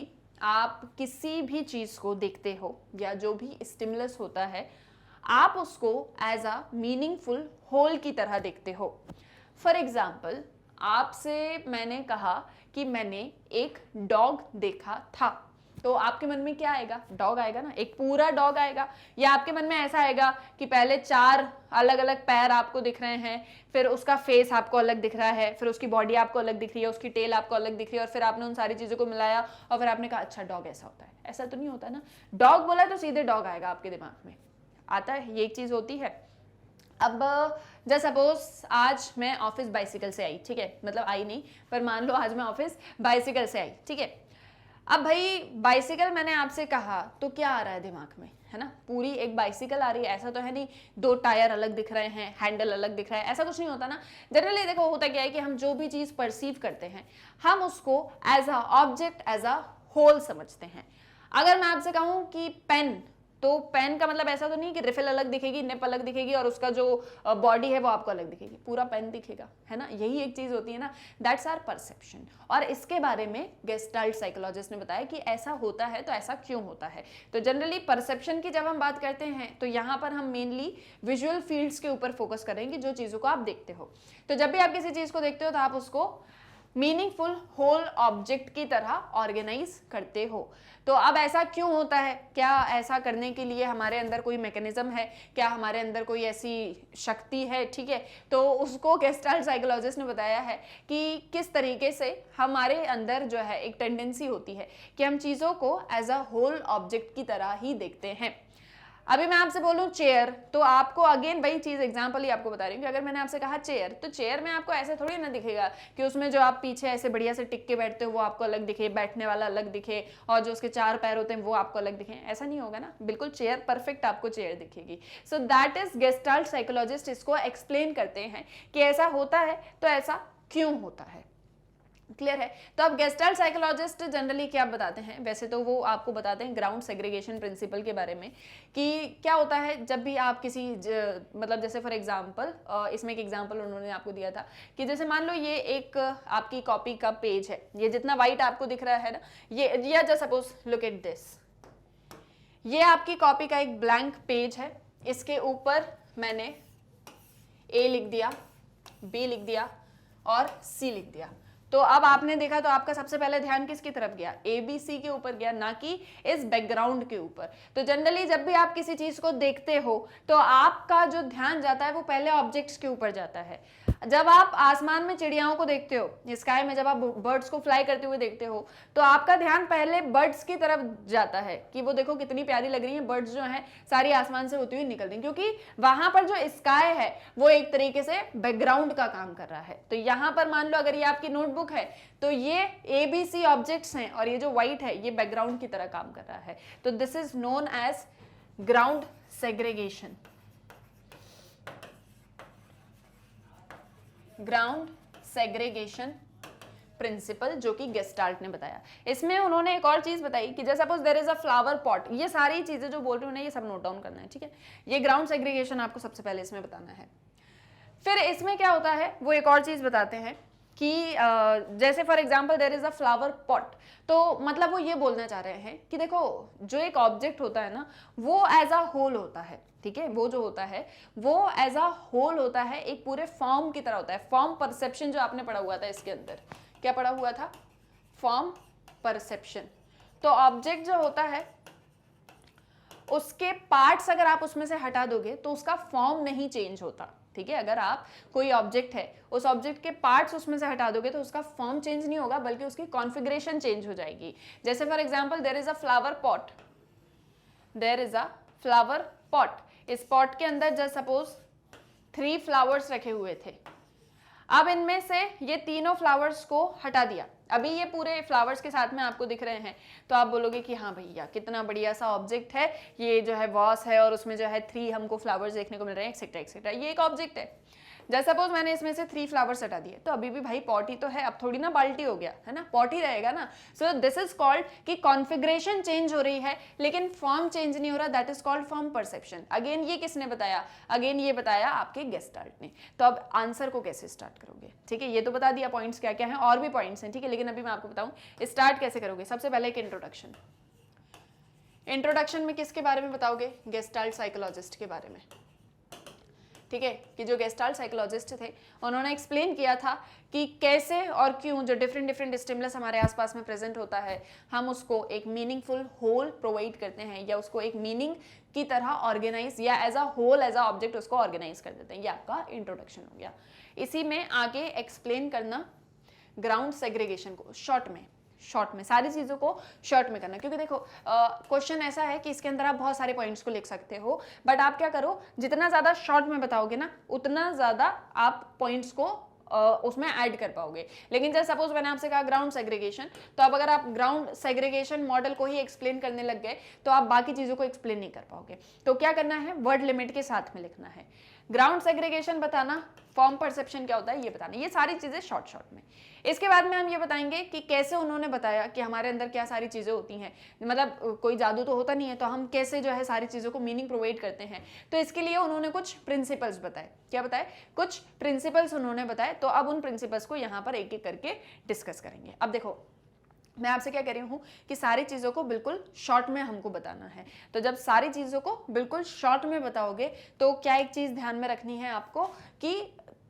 S1: आप किसी भी चीज को देखते हो या जो भी स्टिमुलस होता है आप उसको एज अ मीनिंगफुल होल की तरह देखते हो। फॉर एग्जाम्पल आपसे मैंने कहा कि मैंने एक डॉग देखा था, तो आपके मन में क्या आएगा? डॉग आएगा ना, एक पूरा डॉग आएगा। या आपके मन में ऐसा आएगा कि पहले 4 अलग अलग पैर आपको दिख रहे हैं, फिर उसका फेस आपको अलग दिख रहा है, फिर उसकी बॉडी आपको अलग दिख रही है, उसकी टेल आपको अलग दिख रही है, और फिर आपने उन सारी चीजों को मिलाया और फिर आपने कहा अच्छा डॉग ऐसा होता है। ऐसा तो नहीं होता ना, डॉग बोला तो सीधे डॉग आएगा आपके दिमाग में, आता है, ये एक चीज होती है। अब जैसे सपोज आज मैं ऑफिस बाइसिकल से आई, ठीक है, मतलब आई नहीं पर मान लो आज मैं ऑफिस बाइसिकल से आई, ठीक है। अब भाई बाइसिकल मैंने आपसे कहा तो क्या आ रहा है दिमाग में, है ना, पूरी एक बाइसिकल आ रही है, ऐसा तो है नहीं 2 टायर अलग दिख रहे हैं, हैंडल अलग दिख रहा है, ऐसा कुछ नहीं होता ना। जनरली देखो होता क्या है कि हम जो भी चीज परसीव करते हैं हम उसको as a object, as a whole समझते हैं। अगर मैं आपसे कहूं कि पेन, तो पेन का मतलब ऐसा तो नहीं कि रिफिल अलग दिखेगी, निप अलग दिखेगी और उसका जो बॉडी है वो आपको अलग दिखेगी, पूरा पेन दिखेगा, है ना, यही एक चीज होती है ना, दैट्स आवर परसेप्शन। और इसके बारे में गेस्टाल्ट साइकोलॉजिस्ट ने बताया कि ऐसा होता है, तो ऐसा क्यों होता है। तो जनरली परसेप्शन की जब हम बात करते हैं तो यहाँ पर हम मेनली विजुअल फील्ड्स के ऊपर फोकस करेंगे, जो चीजों को आप देखते हो। तो जब भी आप किसी चीज को देखते हो तो आप उसको मीनिंगफुल होल ऑब्जेक्ट की तरह ऑर्गेनाइज करते हो। तो अब ऐसा क्यों होता है? क्या ऐसा करने के लिए हमारे अंदर कोई मैकेनिज्म है? क्या हमारे अंदर कोई ऐसी शक्ति है? ठीक है, तो उसको गेस्टाल्ट साइकोलॉजिस्ट ने बताया है कि किस तरीके से हमारे अंदर जो है एक टेंडेंसी होती है कि हम चीज़ों को एज अ होल ऑब्जेक्ट की तरह ही देखते हैं। अभी मैं आपसे बोलूं चेयर, तो आपको अगेन वही चीज एग्जांपल ही आपको बता रही हूँ कि अगर मैंने आपसे कहा चेयर, तो चेयर में आपको ऐसे थोड़ी ना दिखेगा कि उसमें जो आप पीछे ऐसे बढ़िया से टिक के बैठते हो वो आपको अलग दिखे, बैठने वाला अलग दिखे, और जो उसके 4 पैर होते हैं वो आपको अलग दिखे, ऐसा नहीं होगा ना, बिल्कुल चेयर परफेक्ट आपको चेयर दिखेगी। सो दैट इज गेस्टाल्ट साइकोलॉजिस्ट इसको एक्सप्लेन करते हैं कि ऐसा होता है तो ऐसा क्यों होता है। क्लियर है? तो अब गेस्टाल्ट साइकोलॉजिस्ट जनरली क्या बताते हैं, वैसे तो वो आपको बताते हैं ग्राउंड सेग्रीगेशन प्रिंसिपल के बारे में कि क्या होता है जब भी आप किसी मतलब जैसे फॉर एग्जांपल इसमें एक एग्जांपल उन्होंने आपको दिया था कि जैसे मान लो ये एक आपकी कॉपी का पेज है, ये जितना वाइट आपको दिख रहा है ना, ये just suppose look at this, ये आपकी कॉपी का एक ब्लैंक पेज है, इसके ऊपर मैंने ए लिख दिया, बी लिख दिया और सी लिख दिया। तो अब आपने देखा तो आपका सबसे पहले ध्यान किसकी तरफ गया? ABC के ऊपर गया, ना कि इस बैकग्राउंड के ऊपर। तो जनरली जब भी आप किसी चीज को देखते हो तो आपका जो ध्यान जाता है वो पहले ऑब्जेक्ट्स के ऊपर जाता है। जब आप आसमान में चिड़ियाओं को देखते हो, स्काई में जब आप बर्ड्स को फ्लाई करते हुए देखते हो, तो आपका ध्यान पहले बर्ड्स की तरफ जाता है कि वो देखो कितनी प्यारी लग रही है, बर्ड्स जो हैं सारी आसमान से होती हुई निकल रही, क्योंकि वहां पर जो स्काई है वो एक तरीके से बैकग्राउंड का काम कर रहा है। तो यहां पर मान लो अगर ये आपकी नोटबुक है तो ये ABC ऑब्जेक्ट्स हैं और ये जो व्हाइट है ये बैकग्राउंड की तरह काम कर रहा है। तो this is known as ground segregation, ground segregation principle, जो कि गेस्टाल्ट ने बताया। इसमें उन्होंने एक और चीज बताई कि जैसे suppose there is a flower pot, ये सारी चीजें जो बोल रही हूं ना ये सब नोट डाउन करना है, ठीक है। ये ग्राउंड सेग्रीगेशन आपको सबसे पहले इसमें बताना है। फिर इसमें क्या होता है वो एक और चीज बताते हैं कि जैसे for example there is a flower pot, तो मतलब वो ये बोलना चाह रहे हैं कि देखो जो एक ऑब्जेक्ट होता है ना वो एज अ होल होता है, ठीक है। वो जो होता है वो एज अ होल होता है, एक पूरे फॉर्म की तरह होता है। फॉर्म परसेप्शन जो आपने पढ़ा हुआ था इसके अंदर, क्या पढ़ा हुआ था? Form perception. तो ऑब्जेक्ट जो होता है उसके पार्ट्स अगर आप उसमें से हटा दोगे तो उसका फॉर्म नहीं चेंज होता, ठीक है। अगर आप कोई ऑब्जेक्ट है उस ऑब्जेक्ट के पार्ट्स उसमें से हटा दोगे तो उसका फॉर्म चेंज नहीं होगा बल्कि उसकी कॉन्फ़िगरेशन चेंज हो जाएगी। जैसे for example there is a flower pot, there is a flower pot. इस पॉट के अंदर जस्ट सपोज 3 फ्लावर्स रखे हुए थे। अब इनमें से ये तीनों फ्लावर्स को हटा दिया, अभी ये पूरे फ्लावर्स के साथ में आपको दिख रहे हैं, तो आप बोलोगे कि हाँ भैया कितना बढ़िया सा ऑब्जेक्ट है, ये जो है वॉस है और उसमें जो है 3 हमको फ्लावर्स देखने को मिल रहे हैं एक्सेट्रा एक्सेट्रा, ये एक ऑब्जेक्ट है। जैसे सपोज मैंने इसमें से 3 फ्लावर्स हटा दिए, तो अभी भी भाई पॉट ही तो है, अब थोड़ी ना बाल्टी हो गया है ना, पॉट ही रहेगा ना। सो दिस इज कॉल्ड कि कॉन्फ़िगरेशन चेंज हो रही है लेकिन फॉर्म चेंज नहीं हो रहा, that is called form perception. Again ये किसने बताया? अगेन ये बताया आपके गेस्टाल्ट ने। तो अब आंसर को कैसे स्टार्ट करोगे, ठीक है। ये तो बता दिया पॉइंट्स क्या क्या हैं, और भी पॉइंट्स हैं, ठीक है, लेकिन अभी मैं आपको बताऊं स्टार्ट कैसे करोगे। सबसे पहले एक इंट्रोडक्शन। इंट्रोडक्शन में किसके बारे में बताओगे? गेस्टाल्ट साइकोलॉजिस्ट के बारे में, ठीक है। कि जो गेस्टाल्ट साइकोलॉजिस्ट थे उन्होंने एक्सप्लेन किया था कि कैसे और क्यों जो डिफरेंट डिफरेंट स्टिमुलस हमारे आसपास में प्रेजेंट होता है हम उसको एक मीनिंगफुल होल प्रोवाइड करते हैं या उसको एक मीनिंग की तरह ऑर्गेनाइज या as a whole as a object उसको ऑर्गेनाइज कर देते हैं। ये आपका इंट्रोडक्शन हो गया। इसी में आगे एक्सप्लेन करना ग्राउंड सेग्रीगेशन को शॉर्ट में सारी चीज़ों को शॉर्ट में करना, क्योंकि देखो क्वेश्चन ऐसा है कि इसके अंदर आप बहुत सारे पॉइंट्स को लिख सकते हो, बट आप क्या करो जितना ज़्यादा शॉर्ट में बताओगे ना उतना ज़्यादा आप पॉइंट्स को उसमें ऐड कर पाओगे। लेकिन जैसे सपोज मैंने आपसे कहा ग्राउंड सेग्रीगेशन, तो अब अगर आप ग्राउंड सेग्रीगेशन मॉडल को ही एक्सप्लेन करने लग गए तो आप बाकी चीज़ों को एक्सप्लेन नहीं कर पाओगे। तो क्या करना है? वर्ड लिमिट के साथ में लिखना है। ग्राउंड सेग्रीगेशन बताना, फॉर्म परसेप्शन क्या होता है ये बताना, ये सारी चीज़ें शॉर्ट में। इसके बाद में हम ये बताएंगे कि कैसे उन्होंने बताया कि हमारे अंदर क्या सारी चीज़ें होती हैं, मतलब कोई जादू तो होता नहीं है, तो हम कैसे जो है सारी चीज़ों को मीनिंग प्रोवाइड करते हैं। तो इसके लिए उन्होंने कुछ प्रिंसिपल्स बताए। क्या बताए? कुछ प्रिंसिपल्स उन्होंने बताए। तो अब उन प्रिंसिपल्स को यहाँ पर एक एक करके डिस्कस करेंगे। अब देखो मैं आपसे क्या कह रही हूँ कि सारी चीज़ों को बिल्कुल शॉर्ट में हमको बताना है। तो जब सारी चीज़ों को बिल्कुल शॉर्ट में बताओगे तो क्या एक चीज़ ध्यान में रखनी है आपको कि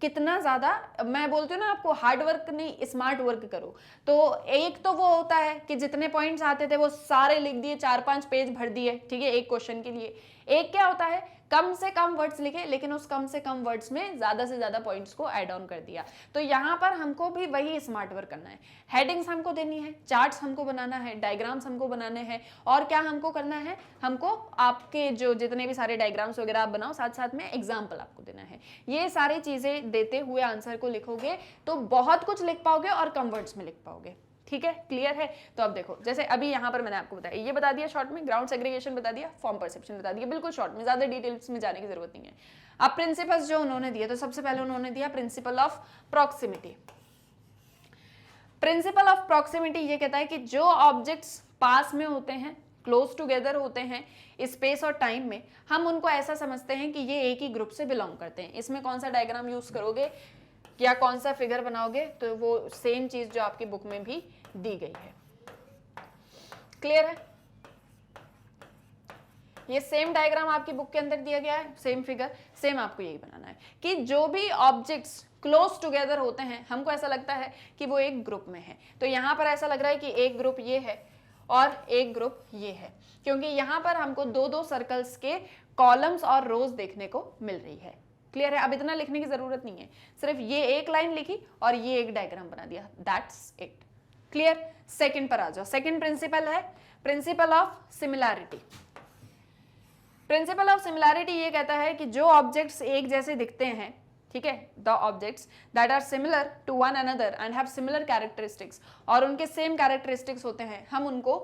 S1: कितना ज़्यादा, मैं बोलती हूँ ना आपको हार्ड वर्क नहीं स्मार्ट वर्क करो। तो एक तो वो होता है कि जितने पॉइंट्स आते थे वो सारे लिख दिए, 4-5 पेज भर दिए, ठीक है, एक क्वेश्चन के लिए। एक क्या होता है कम से कम वर्ड्स लिखे लेकिन उस कम से कम वर्ड्स में ज़्यादा से ज़्यादा पॉइंट्स को ऐड ऑन कर दिया। तो यहाँ पर हमको भी वही स्मार्ट वर्क करना है। हेडिंग्स हमको देनी है, चार्ट्स हमको बनाना है, डायग्राम्स हमको बनाने हैं, और क्या हमको करना है, हमको आपके जो जितने भी सारे डायग्राम्स वगैरह आप बनाओ साथ साथ में एग्जाम्पल आपको देना है। ये सारी चीज़ें देते हुए आंसर को लिखोगे तो बहुत कुछ लिख पाओगे और कम वर्ड्स में लिख पाओगे, ठीक है, क्लियर है। तो अब देखो जैसे अभी यहाँ पर मैंने आपको बताया, ये बता दिया शॉर्ट में, ग्राउंड सेग्रीगेशन बता दिया, फॉर्म परसेप्शन बता दिया, बिल्कुल शॉर्ट में, ज्यादा डिटेल्स में जाने की जरूरत नहीं है। अब प्रिंसिपल्स जो उन्होंने दिए, तो सबसे पहले उन्होंने दिया principle of proximity. Principle of proximity ये कहता है कि जो ऑब्जेक्ट्स पास में होते हैं, क्लोज टुगेदर होते हैं स्पेस और टाइम में, हम उनको ऐसा समझते हैं कि ये एक ही ग्रुप से बिलोंग करते हैं। इसमें कौन सा डायग्राम यूज करोगे या कौन सा फिगर बनाओगे तो वो सेम चीज जो आपकी बुक में भी दी गई है। क्लियर है? ये सेम डायग्राम आपकी बुक के अंदर दिया गया है, सेम फिगर, सेम आपको यही बनाना है कि जो भी ऑब्जेक्ट्स क्लोज टुगेदर होते हैं हमको ऐसा लगता है कि वो एक ग्रुप में है। तो यहां पर ऐसा लग रहा है कि एक ग्रुप ये है और एक ग्रुप ये है, क्योंकि यहां पर हमको दो दो सर्कल्स के कॉलम्स और रोज देखने को मिल रही है। क्लियर है? अब इतना लिखने की जरूरत नहीं है, सिर्फ ये एक लाइन लिखी और ये एक डायग्राम बना दिया, दैट्स इट। क्लियर? सेकंड पर आ जाओ। सेकंड प्रिंसिपल है principal of similarity. Principal of similarity ये कहता है कि जो ऑब्जेक्ट्स एक जैसे दिखते हैं, ठीक है, the objects that are similar to one another and have similar characteristics, और उनके सेम कैरेक्टरिस्टिक्स होते हैं, हम उनको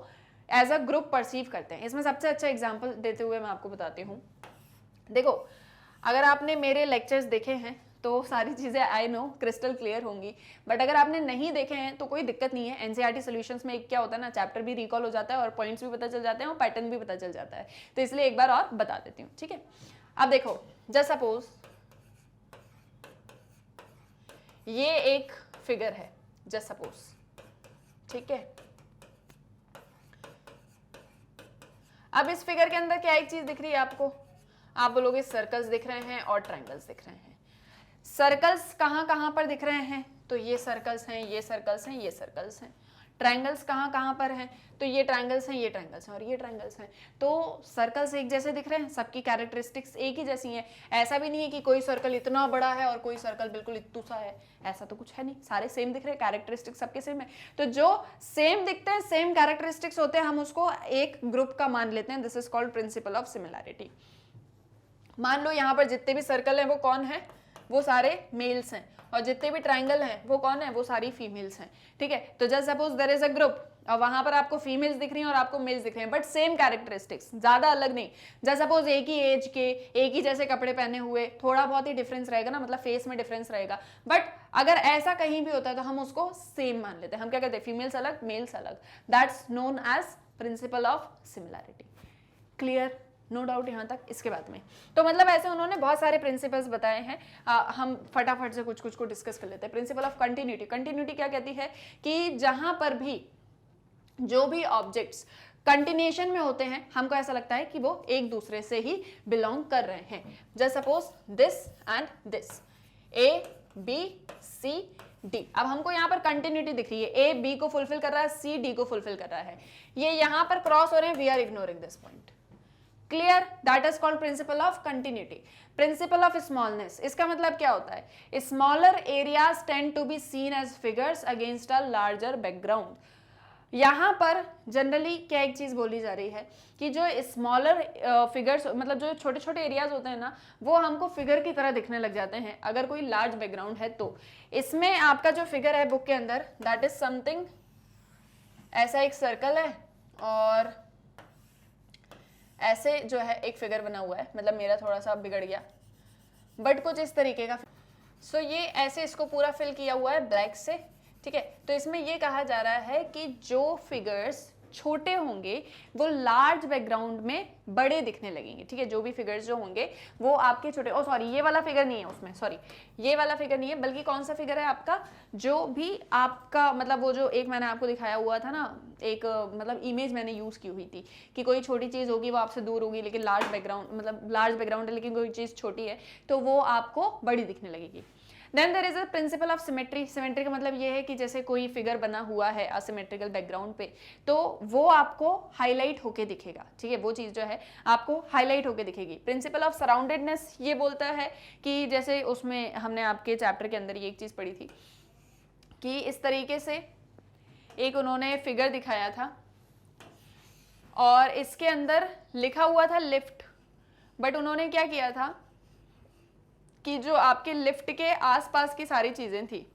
S1: एज अ ग्रुप परसीव करते हैं। इसमें सबसे अच्छा एग्जांपल देते हुए मैं आपको बताती हूँ। देखो, अगर आपने मेरे लेक्चर्स देखे हैं तो सारी चीज़ें आई नो क्रिस्टल क्लियर होंगी, बट अगर आपने नहीं देखे हैं तो कोई दिक्कत नहीं है। एनसीईआरटी सॉल्यूशंस में एक क्या होता है ना, चैप्टर भी रिकॉल हो जाता है और पॉइंट्स भी पता चल जाते हैं और पैटर्न भी पता चल जाता है, तो इसलिए एक बार और बता देती हूँ, ठीक है। अब देखो, जस्ट सपोज ये एक फिगर है, जस्ट सपोज, ठीक है। अब इस फिगर के अंदर क्या एक चीज दिख रही है आपको? आप बोलोगे सर्कल्स दिख रहे हैं और ट्रायंगल्स दिख रहे हैं। सर्कल्स कहाँ कहाँ पर दिख रहे हैं? तो ये सर्कल्स हैं, ये सर्कल्स हैं, ये सर्कल्स हैं। ट्रायंगल्स कहाँ कहाँ पर हैं? तो ये ट्रायंगल्स हैं, ये ट्रायंगल्स हैं और ये ट्रायंगल्स हैं। तो सर्कल्स एक जैसे दिख रहे हैं, सबकी कैरेक्टरिस्टिक्स एक ही जैसी हैं। ऐसा भी नहीं है कि कोई सर्कल इतना बड़ा है और कोई सर्कल बिल्कुल इतू सा है, ऐसा तो कुछ है नहीं, सारे सेम दिख रहे हैं, कैरेक्टरिस्टिक्स सबके सेम है। तो जो सेम दिखते हैं, सेम कैरेक्टरिस्टिक्स होते हैं, हम उसको एक ग्रुप का मान लेते हैं। This is called principle of similarity. मान लो यहाँ पर जितने भी सर्कल हैं वो कौन है? वो सारे मेल्स हैं, और जितने भी ट्रायंगल हैं वो कौन है? वो सारी फीमेल्स हैं, ठीक है। तो just suppose there is a group और वहां पर आपको फीमेल्स दिख रही हैं और आपको मेल्स दिख रहे हैं, बट सेम कैरेक्टरिस्टिक्स, ज्यादा अलग नहीं। जस्ट सपोज एक ही एज के, एक ही जैसे कपड़े पहने हुए, थोड़ा बहुत ही डिफरेंस रहेगा ना, मतलब फेस में डिफरेंस रहेगा, बट अगर ऐसा कहीं भी होता है तो हम उसको सेम मान लेते हैं। हम क्या कहते हैं? फीमेल्स अलग, मेल्स अलग। That's known as principle of similarity. Clear? No doubt यहाँ तक। इसके बाद में तो मतलब ऐसे उन्होंने बहुत सारे प्रिंसिपल्स बताए हैं। हम फटाफट से कुछ कुछ को डिस्कस कर लेते हैं। Principal of continuity. कंटिन्यूटी क्या कहती है कि जहां पर भी जो भी ऑब्जेक्ट्स कंटिन्यूएशन में होते हैं, हमको ऐसा लगता है कि वो एक दूसरे से ही बिलोंग कर रहे हैं। Just suppose this and this, A B C D. अब हमको यहाँ पर कंटिन्यूटी दिख रही है, ए बी को फुलफिल कर रहा है, सी डी को फुलफिल कर रहा है, ये यहाँ पर क्रॉस हो रहे हैं, we are ignoring this point. Clear? That is called principle of continuity. Principle of smallness, इसका मतलब क्या होता है? Smaller areas tend to be seen as figures against a larger background. यहाँ पर जनरली क्या एक चीज बोली जा रही है कि जो स्मॉलर फिगर्स, मतलब जो छोटे छोटे एरियाज होते हैं ना, वो हमको फिगर की तरह दिखने लग जाते हैं अगर कोई लार्ज बैकग्राउंड है तो। इसमें आपका जो फिगर है बुक के अंदर, दैट इज समथिंग ऐसा एक सर्कल है और ऐसे जो है एक फिगर बना हुआ है, मतलब मेरा थोड़ा सा बिगड़ गया बट कुछ इस तरीके का। सो ये ऐसे इसको पूरा फिल किया हुआ है ब्लैक से, ठीक है। तो इसमें ये कहा जा रहा है कि जो फिगर्स छोटे होंगे वो लार्ज बैकग्राउंड में बड़े दिखने लगेंगे, ठीक है। जो भी फिगर्स जो होंगे वो आपके छोटे, ओ सॉरी ये वाला फिगर नहीं है उसमें, सॉरी ये वाला फिगर नहीं है, बल्कि कौन सा फिगर है आपका? जो भी आपका मतलब वो जो एक मैंने आपको दिखाया हुआ था ना, एक मतलब इमेज मैंने यूज की हुई थी कि कोई छोटी चीज होगी वो आपसे दूर होगी, लेकिन लार्ज बैकग्राउंड, मतलब लार्ज बैकग्राउंड है लेकिन कोई चीज छोटी है तो वो आपको बड़ी दिखने लगेगी। Then there is a principle of symmetry. Symmetry का मतलब ये है कि जैसे कोई फिगर बना हुआ है असिमेट्रिकल बैकग्राउंड पे तो वो आपको हाईलाइट होके दिखेगा, ठीक है। वो चीज जो है आपको हाईलाइट होके दिखेगी। प्रिंसिपल ऑफ सराउंडेडनेस ये बोलता है कि जैसे उसमें हमने आपके चैप्टर के अंदर ये एक चीज पढ़ी थी कि इस तरीके से एक उन्होंने फिगर दिखाया था और इसके अंदर लिखा हुआ था लिफ्ट, बट उन्होंने क्या किया था कि जो आपके लिफ्ट के आसपास की सारी चीजें थी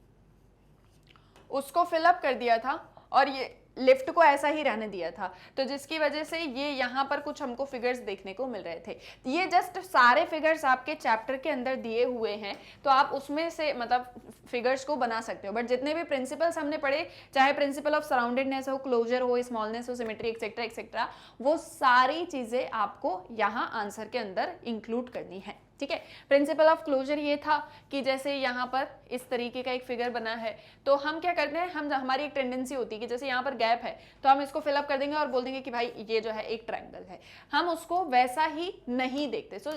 S1: उसको फिलअप कर दिया था और ये लिफ्ट को ऐसा ही रहने दिया था, तो जिसकी वजह से ये यहाँ पर कुछ हमको फिगर्स देखने को मिल रहे थे। ये जस्ट सारे फिगर्स आपके चैप्टर के अंदर दिए हुए हैं तो आप उसमें से मतलब फिगर्स को बना सकते हो, बट जितने भी प्रिंसिपल्स हमने पढ़े, चाहे प्रिंसिपल ऑफ सराउंडेडनेस हो, क्लोजर हो, स्मॉलनेस हो, सिमेट्री एक्सेट्रा एक्सेट्रा, वो सारी चीजें आपको यहाँ आंसर के अंदर इंक्लूड करनी है, ठीक है। प्रिंसिपल ऑफ क्लोजर ये था कि जैसे यहाँ पर इस तरीके का एक फिगर बना है तो हम क्या करते हैं, हम हमारी एक टेंडेंसी होती है कि जैसे यहाँ पर गैप है तो हम इसको फिलअप कर देंगे और बोल देंगे कि भाई ये जो है एक ट्रायंगल है, हम उसको वैसा ही नहीं देखते। So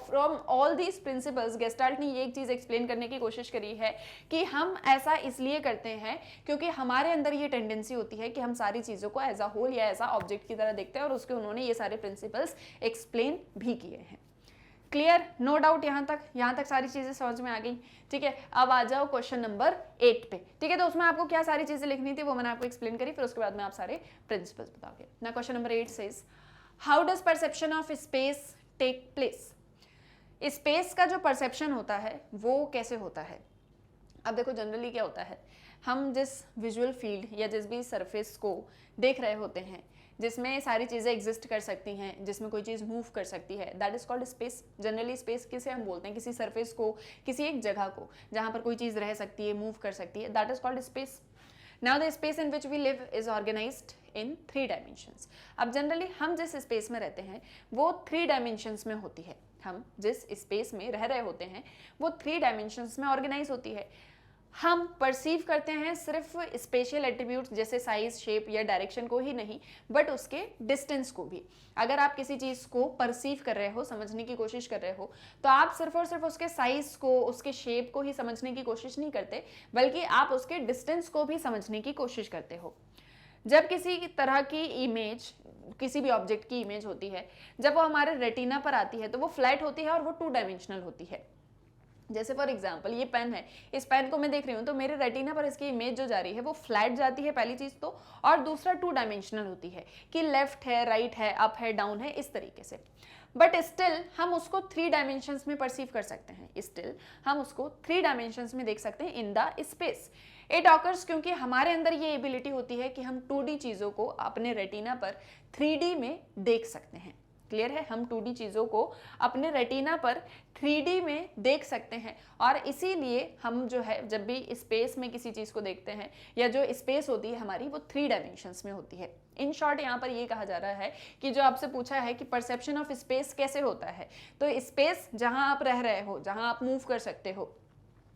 S1: from all these principles gestalt ने ये एक चीज एक्सप्लेन करने की कोशिश करी है कि हम ऐसा इसलिए करते हैं क्योंकि हमारे अंदर ये टेंडेंसी होती है कि हम सारी चीजों को एज अ होल या एज अ ऑब्जेक्ट की तरह देखते हैं, और उसके उन्होंने ये सारे प्रिंसिपल्स एक्सप्लेन भी किए हैं। क्लियर, नो डाउट, यहाँ तक सारी चीजें समझ में आ गई। ठीक है, अब आ जाओ क्वेश्चन नंबर 8 पे। ठीक है, तो उसमें आपको क्या सारी चीजें लिखनी थी वो मैंने आपको एक्सप्लेन करी, फिर उसके बाद में आप सारे प्रिंसिपल्स बताओगे ना। Question number 8 says how does perception of space tech place. Space का जो परसेप्शन होता है वो कैसे होता है। अब देखो जनरली क्या होता है, हम जिस विजुअल फील्ड या जिस भी सरफेस को देख रहे होते हैं, जिसमें सारी चीज़ें एग्जिस्ट कर सकती हैं, जिसमें कोई चीज़ मूव कर सकती है, that is called space. Generally space किसे हम बोलते हैं, किसी सरफेस को, किसी एक जगह को जहाँ पर कोई चीज़ रह सकती है, मूव कर सकती है, that is called space. Now the space in which we live is organized in 3 dimensions. अब जनरली हम जिस स्पेस में रहते हैं वो 3 डायमेंशंस में होती है। हम जिस स्पेस में रह रहे होते हैं वो 3 डायमेंशंस में ऑर्गेनाइज होती है। हम परसीव करते हैं सिर्फ स्पेशल एट्रीब्यूट्स जैसे साइज, शेप या डायरेक्शन को ही नहीं, बट उसके डिस्टेंस को भी। अगर आप किसी चीज़ को परसीव कर रहे हो, समझने की कोशिश कर रहे हो, तो आप सिर्फ और सिर्फ उसके साइज को, उसके शेप को ही समझने की कोशिश नहीं करते, बल्कि आप उसके डिस्टेंस को भी समझने की कोशिश करते हो। जब किसी तरह की इमेज, किसी भी ऑब्जेक्ट की इमेज होती है, जब वो हमारे रेटिना पर आती है तो वो फ्लैट होती है और वो 2 डायमेंशनल होती है। जैसे फॉर एग्जाम्पल ये पेन है, इस पेन को मैं देख रही हूँ तो मेरे रेटिना पर इसकी इमेज जो जा रही है वो फ्लैट जाती है पहली चीज तो, और दूसरा 2 डायमेंशनल होती है कि लेफ्ट है, राइट है, अप है, डाउन है, इस तरीके से। बट स्टिल हम उसको 3 डायमेंशंस में परसीव कर सकते हैं, स्टिल हम उसको 3 डायमेंशंस में देख सकते हैं in the space. It occurs क्योंकि हमारे अंदर ये एबिलिटी होती है कि हम 2D चीज़ों को अपने रेटिना पर 3D में देख सकते हैं। क्लियर है, हम 2D चीज़ों को अपने रेटिना पर 3D में देख सकते हैं, और इसीलिए हम जो है जब भी स्पेस में किसी चीज़ को देखते हैं, या जो स्पेस होती है हमारी वो 3 डायमेंशंस में होती है। इन शॉर्ट यहाँ पर ये कहा जा रहा है कि जो आपसे पूछा है कि परसेप्शन ऑफ स्पेस कैसे होता है, तो स्पेस जहाँ आप रह रहे हो, जहाँ आप मूव कर सकते हो,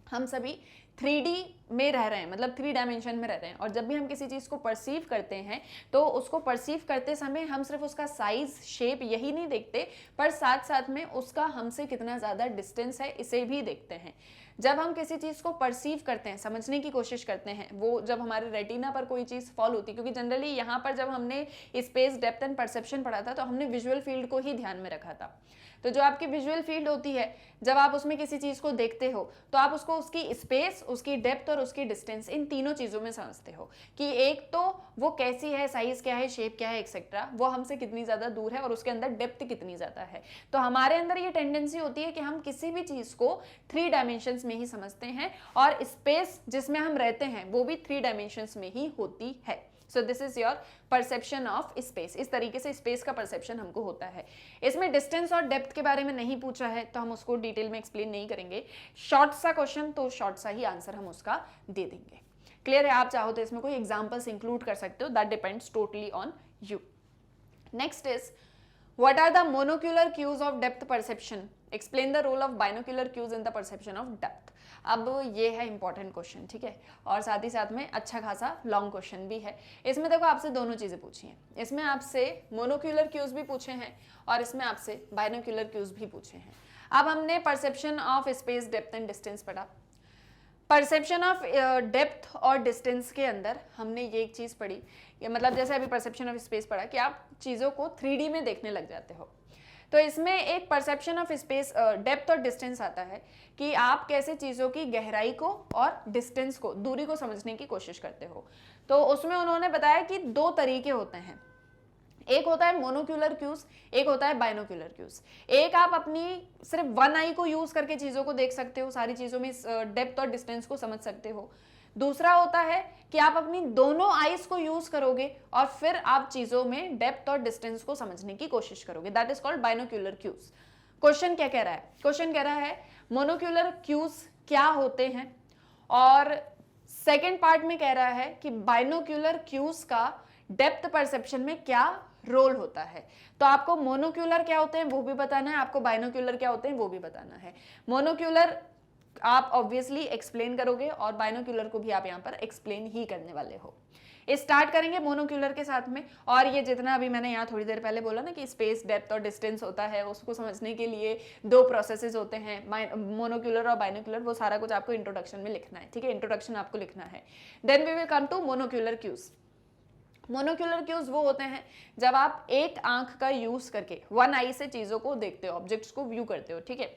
S1: हम सभी 3D में रह रहे हैं, मतलब 3 डायमेंशन में रह रहे हैं। और जब भी हम किसी चीज़ को परसीव करते हैं तो उसको परसीव करते समय हम सिर्फ उसका साइज, शेप यही नहीं देखते, पर साथ साथ में उसका हमसे कितना ज़्यादा डिस्टेंस है इसे भी देखते हैं। जब हम किसी चीज़ को परसीव करते हैं, समझने की कोशिश करते हैं, वो जब हमारे रेटिना पर कोई चीज़ फॉल होती है, क्योंकि जनरली यहाँ पर जब हमने स्पेस, डेप्थ एंड परसेप्शन पढ़ा था तो हमने विजुअल फील्ड को ही ध्यान में रखा था। तो जो आपकी विजुअल फील्ड होती है, जब आप उसमें किसी चीज़ को देखते हो तो आप उसको उसकी स्पेस, उसकी डेप्थ और उसकी डिस्टेंस, इन तीनों चीज़ों में समझते हो कि एक तो वो कैसी है, साइज क्या है, शेप क्या है, एक्सेट्रा, वो हमसे कितनी ज़्यादा दूर है और उसके अंदर डेप्थ कितनी ज़्यादा है। तो हमारे अंदर ये टेंडेंसी होती है कि हम किसी भी चीज़ को 3 डायमेंशंस में ही समझते हैं, और स्पेस जिसमें हम रहते हैं वो भी 3 डायमेंशंस में ही होती है। So this is your perception of space. इस तरीके से स्पेस का परसेप्शन हमको होता है। इसमें डिस्टेंस और डेप्थ के बारे में नहीं पूछा है तो हम उसको डिटेल में एक्सप्लेन नहीं करेंगे। शॉर्ट सा क्वेश्चन तो शॉर्ट सा ही आंसर हम उसका दे देंगे। क्लियर है, आप चाहो तो इसमें कोई एग्जाम्पल्स इंक्लूड कर सकते हो, that depends totally on you. Next is what are the monocular cues of depth perception, explain the role of binocular cues in the perception of depth. अब ये है इंपॉर्टेंट क्वेश्चन, ठीक है, और साथ ही साथ में अच्छा खासा लॉन्ग क्वेश्चन भी है। इसमें देखो आपसे दोनों चीज़ें पूछी हैं, इसमें आपसे मोनोक्यूलर क्यूज भी पूछे हैं और इसमें आपसे बाइनोक्यूलर क्यूज भी पूछे हैं। अब हमने perception of space, depth and distance पढ़ा। परसेप्शन ऑफ डेप्थ और डिस्टेंस के अंदर हमने ये एक चीज़ पढ़ी, मतलब जैसे अभी परसेप्शन ऑफ स्पेस पढ़ा कि आप चीज़ों को 3D में देखने लग जाते हो, तो इसमें एक परसेप्शन ऑफ स्पेस, डेप्थ और डिस्टेंस आता है कि आप कैसे चीज़ों की गहराई को और डिस्टेंस को, दूरी को समझने की कोशिश करते हो। तो उसमें उन्होंने बताया कि 2 तरीके होते हैं, एक होता है मोनोक्यूलर क्यूज, एक होता है बाइनोक्यूलर क्यूज। एक आप अपनी सिर्फ 1 आई को यूज करके चीज़ों को देख सकते हो, सारी चीज़ों में डेप्थ और डिस्टेंस को समझ सकते हो। दूसरा होता है कि आप अपनी दोनों आईज को यूज करोगे और फिर आप चीजों में डेप्थ और डिस्टेंस को समझने की कोशिश करोगे, that is called binocular cues. Question क्या कह रहा है, क्वेश्चन कह रहा है मोनोक्यूलर क्यूज क्या होते हैं, और सेकेंड पार्ट में कह रहा है कि बाइनोक्यूलर क्यूज का डेप्थ परसेप्शन में क्या रोल होता है। तो आपको मोनोक्यूलर क्या होते हैं वो भी बताना है, आपको बाइनोक्यूलर क्या होते हैं वो भी बताना है। मोनोक्यूलर आप ऑब्वियसली एक्सप्लेन करोगे और बाइनोक्यूलर को भी आप यहाँ पर एक्सप्लेन ही करने वाले हो। स्टार्ट करेंगे मोनोक्यूलर के साथ में, और ये जितना अभी मैंने यहाँ थोड़ी देर पहले बोला ना कि स्पेस, डेप्थ और डिस्टेंस होता है, उसको समझने के लिए 2 प्रोसेसेस होते हैं, मोनोक्यूलर और बाइनोक्यूलर, वो सारा कुछ आपको इंट्रोडक्शन में लिखना है, ठीक है, इंट्रोडक्शन आपको लिखना है। Then we will come to monocular cues. Monocular cues वो होते हैं जब आप एक आंख का यूज करके वन आई से चीजों को देखते हो, ऑब्जेक्ट्स को व्यू करते हो, ठीक है।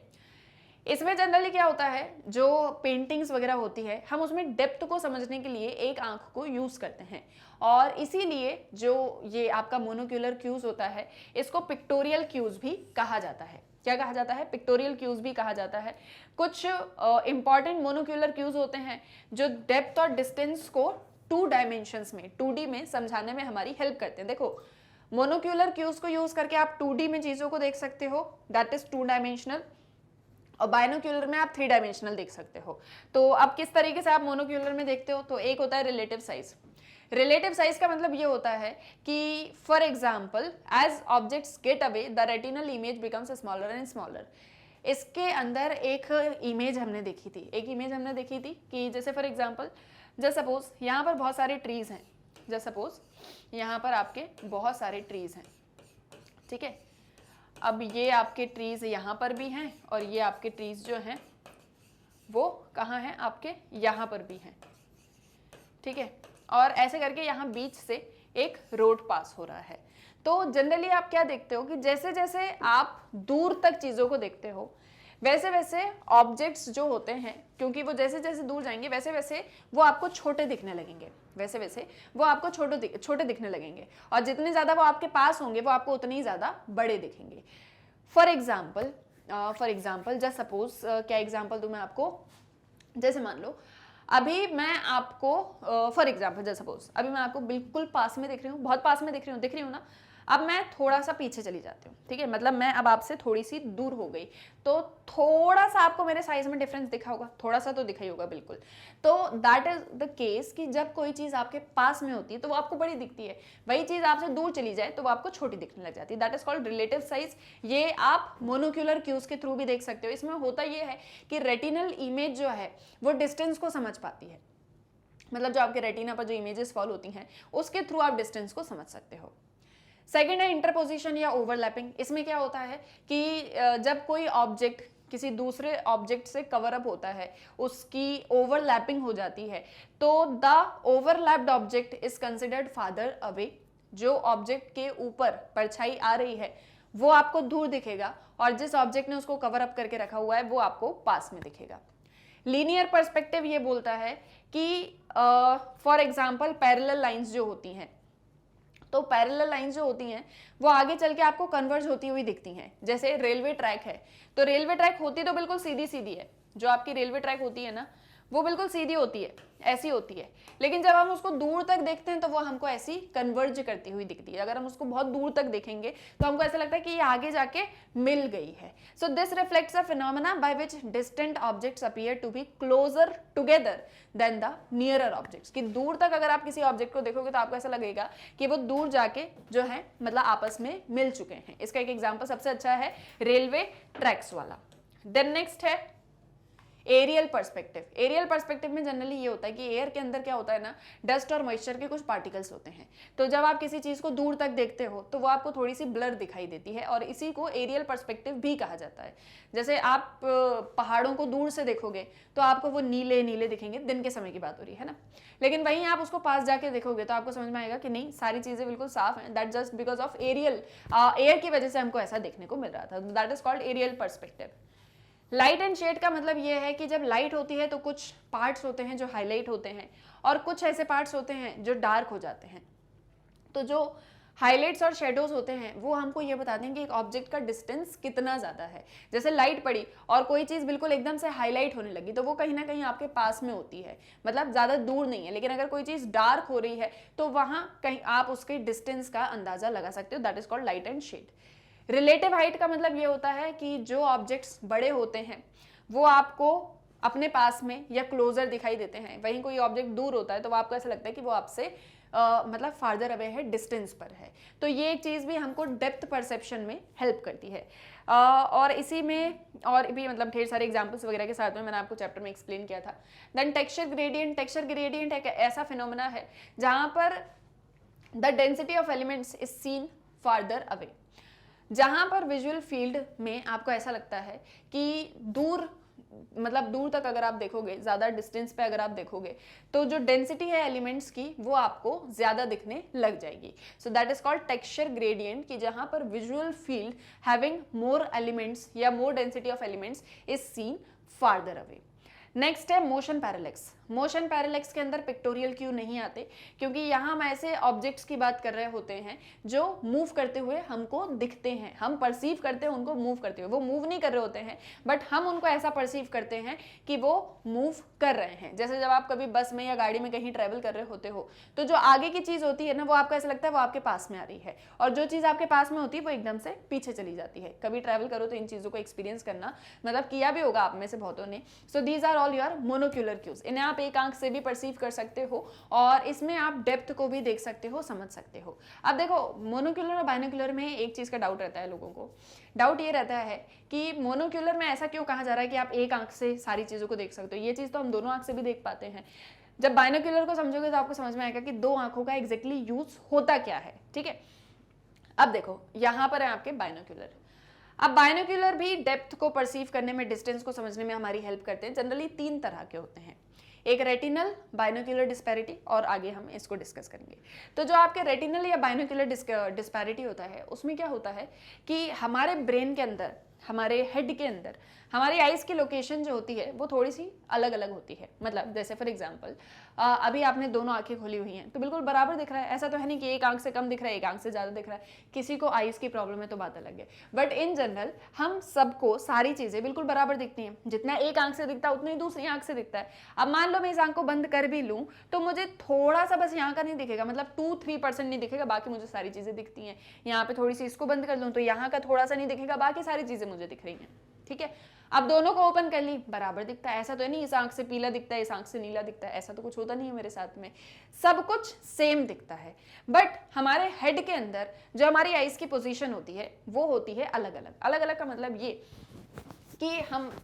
S1: इसमें जनरली क्या होता है, जो पेंटिंग्स वगैरह होती है हम उसमें डेप्थ को समझने के लिए एक आंख को यूज करते हैं, और इसीलिए जो ये आपका मोनोक्यूलर क्यूज होता है इसको पिक्टोरियल क्यूज भी कहा जाता है। क्या कहा जाता है? पिक्टोरियल क्यूज भी कहा जाता है। कुछ इंपॉर्टेंट मोनोक्यूलर क्यूज होते हैं जो डेप्थ और डिस्टेंस को 2 डायमेंशंस में 2D में समझाने में हमारी हेल्प करते हैं। देखो, मोनोक्यूलर क्यूज को यूज करके आप 2D में चीजों को देख सकते हो, दैट इज 2 डायमेंशनल, और बायनोक्यूलर में आप 3 डायमेंशनल देख सकते हो। तो अब किस तरीके से आप मोनोक्यूलर में देखते हो, तो एक होता है रिलेटिव साइज। रिलेटिव साइज का मतलब ये होता है कि for example as objects get away the retinal image becomes smaller and smaller. इसके अंदर एक इमेज हमने देखी थी कि जैसे फॉर एग्जाम्पल जस्ट सपोज यहाँ पर बहुत सारे ट्रीज हैं, जस्ट सपोज यहाँ पर आपके बहुत सारे ट्रीज हैं, ठीक है। अब ये आपके ट्रीज यहाँ पर भी हैं और ये आपके ट्रीज जो हैं वो कहाँ हैं, आपके यहाँ पर भी हैं, ठीक है। और ऐसे करके यहाँ बीच से एक रोड पास हो रहा है। तो जनरली आप क्या देखते हो कि जैसे जैसे आप दूर तक चीज़ों को देखते हो वैसे वैसे ऑब्जेक्ट्स जो होते हैं, क्योंकि वो जैसे जैसे दूर जाएंगे वैसे वैसे वो आपको छोटे दिखने लगेंगे, छोटे दिखने लगेंगे, और जितने ज़्यादा वो आपके पास होंगे वो आपको उतने ही ज़्यादा बड़े दिखेंगे। फॉर एग्जाम्पल जस्ट सपोज क्या एग्जाम्पल दूँ मैं आपको, जैसे मान लो अभी मैं आपको फॉर एग्जाम्पल जस्ट सपोज अभी मैं आपको बिल्कुल पास में दिख रही हूँ, बहुत पास में दिख रही हूँ ना। अब मैं थोड़ा सा पीछे चली जाती हूँ, ठीक है, मतलब मैं अब आपसे थोड़ी सी दूर हो गई, तो थोड़ा सा आपको मेरे साइज में डिफरेंस दिखा होगा, थोड़ा सा तो दिखा ही होगा बिल्कुल। तो दैट इज द केस कि जब कोई चीज़ आपके पास में होती है तो वो आपको बड़ी दिखती है, वही चीज़ आपसे दूर चली जाए तो वो आपको छोटी दिखने लग जाती है। That is called relative size. ये आप मोनोक्यूलर क्यूज के थ्रू भी देख सकते हो। इसमें होता ये है कि रेटिनल इमेज जो है वो डिस्टेंस को समझ पाती है, मतलब जो आपके रेटिना पर जो इमेजेस फॉल होती हैं उसके थ्रू आप डिस्टेंस को समझ सकते हो। सेकेंड है इंटरपोजिशन या ओवरलैपिंग। इसमें क्या होता है कि जब कोई ऑब्जेक्ट किसी दूसरे ऑब्जेक्ट से कवर अप होता है, उसकी ओवरलैपिंग हो जाती है, तो the overlapped object is considered farther away. जो ऑब्जेक्ट के ऊपर परछाई आ रही है वो आपको दूर दिखेगा, और जिस ऑब्जेक्ट ने उसको कवर अप करके रखा हुआ है वो आपको पास में दिखेगा। लीनियर पर्सपेक्टिव ये बोलता है कि फॉर एग्जाम्पल पैरेलल लाइंस जो होती हैं, तो पैरेलल लाइंस जो होती हैं वो आगे चल के आपको कन्वर्ज होती हुई दिखती हैं। जैसे रेलवे ट्रैक है, तो रेलवे ट्रैक होती तो बिल्कुल सीधी सीधी है, जो आपकी रेलवे ट्रैक होती है ना वो बिल्कुल सीधी होती है, ऐसी होती है, लेकिन जब हम उसको दूर तक देखते हैं तो वो हमको ऐसी कन्वर्ज करती हुई दिखती है। अगर हम उसको बहुत दूर तक देखेंगे तो हमको ऐसा लगता है कि ये आगे जाके मिल गई है। So this reflects a phenomena by which distant objects appear to be closer together than the nearer objects. कि दूर तक अगर आप किसी ऑब्जेक्ट को देखोगे तो आपको ऐसा लगेगा कि वो दूर जाके जो है मतलब आपस में मिल चुके हैं। इसका एक एग्जाम्पल सबसे अच्छा है रेलवे ट्रैक्स वाला। देन नेक्स्ट है एरियल पर्सपेक्टिव। एरियल पर्सपेक्टिव में जनरली ये होता है कि एयर के अंदर क्या होता है ना, डस्ट और मॉइस्चर के कुछ पार्टिकल्स होते हैं, तो जब आप किसी चीज को दूर तक देखते हो तो वो आपको थोड़ी सी ब्लर दिखाई देती है, और इसी को एरियल पर्सपेक्टिव भी कहा जाता है। जैसे आप पहाड़ों को दूर से देखोगे तो आपको वो नीले नीले दिखेंगे, दिन के समय की बात हो रही है ना, लेकिन वहीं आप उसको पास जाके देखोगे तो आपको समझ में आएगा कि नहीं, सारी चीजें बिल्कुल साफ हैं। That just because of aerial air की वजह से हमको ऐसा देखने को मिल रहा था। That is called aerial perspective. Light and shade का मतलब ये है कि जब लाइट होती है तो कुछ पार्ट्स होते हैं जो हाईलाइट होते हैं, और कुछ ऐसे पार्ट्स होते हैं जो डार्क हो जाते हैं। तो जो हाईलाइट्स और शेडोज होते हैं वो हमको ये बताते हैं कि एक ऑब्जेक्ट का डिस्टेंस कितना ज़्यादा है। जैसे लाइट पड़ी और कोई चीज़ बिल्कुल एकदम से हाईलाइट होने लगी तो वो कहीं ना कहीं आपके पास में होती है, मतलब ज़्यादा दूर नहीं है। लेकिन अगर कोई चीज़ डार्क हो रही है तो वहाँ कहीं आप उसके डिस्टेंस का अंदाज़ा लगा सकते हो। That is called light and shade. Relative height का मतलब ये होता है कि जो ऑब्जेक्ट्स बड़े होते हैं वो आपको अपने पास में या क्लोजर दिखाई देते हैं, वहीं कोई ऑब्जेक्ट दूर होता है तो वो आपको ऐसा लगता है कि वो आपसे मतलब फार्दर अवे है, डिस्टेंस पर है। तो ये एक चीज़ भी हमको डेप्थ परसेप्शन में हेल्प करती है। और इसी में और भी मतलब ढेर सारे एग्जांपल्स वगैरह के साथ में मैंने आपको चैप्टर में एक्सप्लेन किया था। Then texture gradient. Texture gradient एक ऐसा फिनोमेना है जहाँ पर the density of elements is seen farther away, जहाँ पर विजुअल फील्ड में आपको ऐसा लगता है कि दूर मतलब दूर तक अगर आप देखोगे, ज़्यादा डिस्टेंस पे अगर आप देखोगे, तो जो डेंसिटी है एलिमेंट्स की वो आपको ज़्यादा दिखने लग जाएगी. So that is called texture gradient, कि जहाँ पर visual field having more elements या more density of elements is seen farther away. Next है मोशन पैरालेक्स. मोशन पैरालेक्स के अंदर पिक्टोरियल क्यू नहीं आते, क्योंकि यहाँ हम ऐसे ऑब्जेक्ट्स की बात कर रहे होते हैं जो मूव करते हुए हमको दिखते हैं, हम परसीव करते हैं उनको मूव करते हुए. वो मूव नहीं कर रहे होते हैं बट हम उनको ऐसा परसीव करते हैं कि वो मूव कर रहे हैं. जैसे जब आप कभी बस में या गाड़ी में कहीं ट्रैवल कर रहे होते हो, तो जो आगे की चीज़ होती है ना, वो आपको ऐसा लगता है वो आपके पास में आ रही है, और जो चीज़ आपके पास में होती है वो एकदम से पीछे चली जाती है. कभी ट्रैवल करो तो इन चीज़ों को एक्सपीरियंस करना, मतलब किया भी होगा आप में से बहुतों ने. So these are all your monocular cues. इन्हें आप एक आंख से भी परसीव कर सकते हो, और इसमें आप डेप्थ को भी देख सकते हो, समझ सकते हो. अब देखो, मोनोक्यूलर और बाइनोक्यूलर में एक चीज़ का डाउट रहता है लोगों को. डाउट ये रहता है कि मोनोक्यूलर में ऐसा क्यों कहा जा रहा है कि आप एक आंख से सारी चीज़ों को देख सकते हो. ये चीज़ तो हम दोनों आंख से भी देख पाते हैं. जब बाइनोक्यूलर को समझोगे तो आपको समझ में आएगा कि दो आंखों का एग्जैक्टली यूज होता क्या है. ठीक है, अब देखो यहाँ पर है आपके बाइनोक्यूलर. अब बाइनोक्यूलर भी डेप्थ को परसीव करने में, डिस्टेंस को समझने में हमारी हेल्प करते हैं. जनरली 3 तरह के होते हैं. एक रेटिनल बाइनोक्यूलर डिस्पैरिटी, और आगे हम इसको डिस्कस करेंगे. तो जो आपके रेटिनल या बाइनोक्यूलर डिस्पैरिटी होता है, उसमें क्या होता है कि हमारे ब्रेन के अंदर, हमारे हेड के अंदर हमारी आइज़ की लोकेशन जो होती है वो थोड़ी सी अलग अलग होती है. मतलब जैसे फॉर एग्जांपल अभी आपने दोनों आंखें खोली हुई हैं तो बिल्कुल बराबर दिख रहा है. ऐसा तो है नहीं कि एक आंख से कम दिख रहा है, एक आंख से ज़्यादा दिख रहा है. किसी को आइज़ की प्रॉब्लम है तो बात अलग है, बट इन जनरल हम सबको सारी चीज़ें बिल्कुल बराबर दिखती हैं. जितना एक आंख से दिखता है उतना ही दूसरी आंख से दिखता है. अब मान लो मैं इस आंख को बंद कर भी लूँ तो मुझे थोड़ा सा बस यहाँ का नहीं दिखेगा, मतलब 2-3% नहीं दिखेगा, बाकी मुझे सारी चीज़ें दिखती हैं. यहाँ पे थोड़ी सी इसको बंद कर लूँ तो यहाँ का थोड़ा सा नहीं दिखेगा, बाकी सारी चीज़ें मुझे दिख रही हैं. ठीक है, अब दोनों को ओपन कर ली, बराबर दिखता है. ऐसा तो है नहीं इस आंख से पीला दिखता है, इस आंख से नीला दिखता है, ऐसा तो कुछ होता नहीं है मेरे साथ में. सब कुछ सेम दिखता है, बट हमारे हेड के अंदर जो हमारी आइज की पोजीशन होती है वो होती है अलग अलग. अलग अलग का मतलब ये कि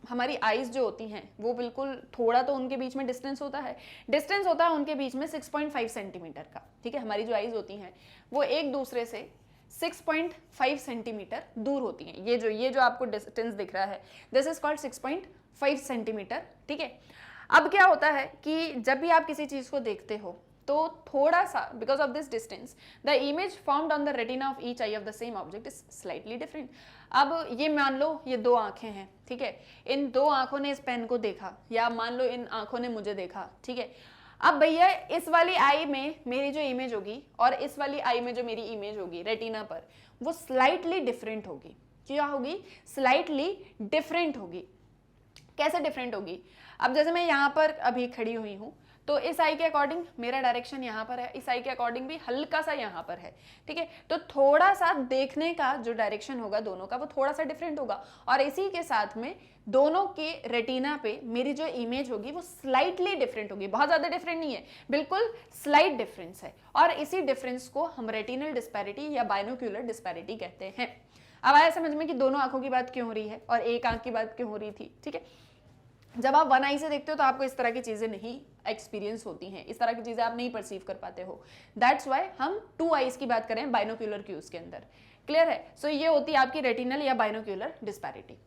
S1: हमारी आइज जो होती हैं वो बिल्कुल, थोड़ा तो उनके बीच में डिस्टेंस होता है. डिस्टेंस होता है उनके बीच में 6.5 सेंटीमीटर का. ठीक है, हमारी जो आइज होती हैं वो एक दूसरे से 6.5 सेंटीमीटर दूर होती हैं. ये जो आपको डिस्टेंस दिख रहा है, दिस इज कॉल्ड 6.5 सेंटीमीटर. ठीक है, अब क्या होता है कि जब भी आप किसी चीज़ को देखते हो तो थोड़ा सा, because of this distance, the image formed on the retina of each I of the same object is slightly different. अब ये मान लो ये 2 आंखें हैं. ठीक है, इन 2 आंखों ने इस पेन को देखा, या मान लो इन आंखों ने मुझे देखा. ठीक है, अब भैया इस वाली आई में मेरी जो इमेज होगी और इस वाली आई में जो मेरी इमेज होगी रेटिना पर, वो स्लाइटली डिफरेंट होगी. क्या होगी? स्लाइटली डिफरेंट होगी. कैसे डिफरेंट होगी? अब जैसे मैं यहाँ पर अभी खड़ी हुई हूँ तो इस आई के अकॉर्डिंग मेरा डायरेक्शन यहाँ पर है, इस आई के अकॉर्डिंग भी हल्का सा यहाँ पर है. ठीक है, तो थोड़ा सा देखने का जो डायरेक्शन होगा दोनों का वो थोड़ा सा डिफरेंट होगा, और इसी के साथ में दोनों के रेटिना पे मेरी जो इमेज होगी वो स्लाइटली डिफरेंट होगी. बहुत ज़्यादा डिफरेंट नहीं है, बिल्कुल स्लाइट डिफरेंस है, और इसी डिफरेंस को हम रेटिनल डिस्पैरिटी या बाइनोक्यूलर डिस्पैरिटी कहते हैं. अब आया समझ में कि दोनों आंखों की बात क्यों हो रही है और एक आंख की बात क्यों हो रही थी. ठीक है, जब आप 1 आई से देखते हो तो आपको इस तरह की चीज़ें नहीं एक्सपीरियंस होती हैं, इस तरह की चीज़ें आप नहीं परसीव कर पाते हो. दैट्स वाई हम 2 आईज की बात करें बाइनोक्यूलर क्यूज के अंदर. क्लियर है? सो ये होती है आपकी रेटिनल या बाइनोक्यूलर डिस्पैरिटी.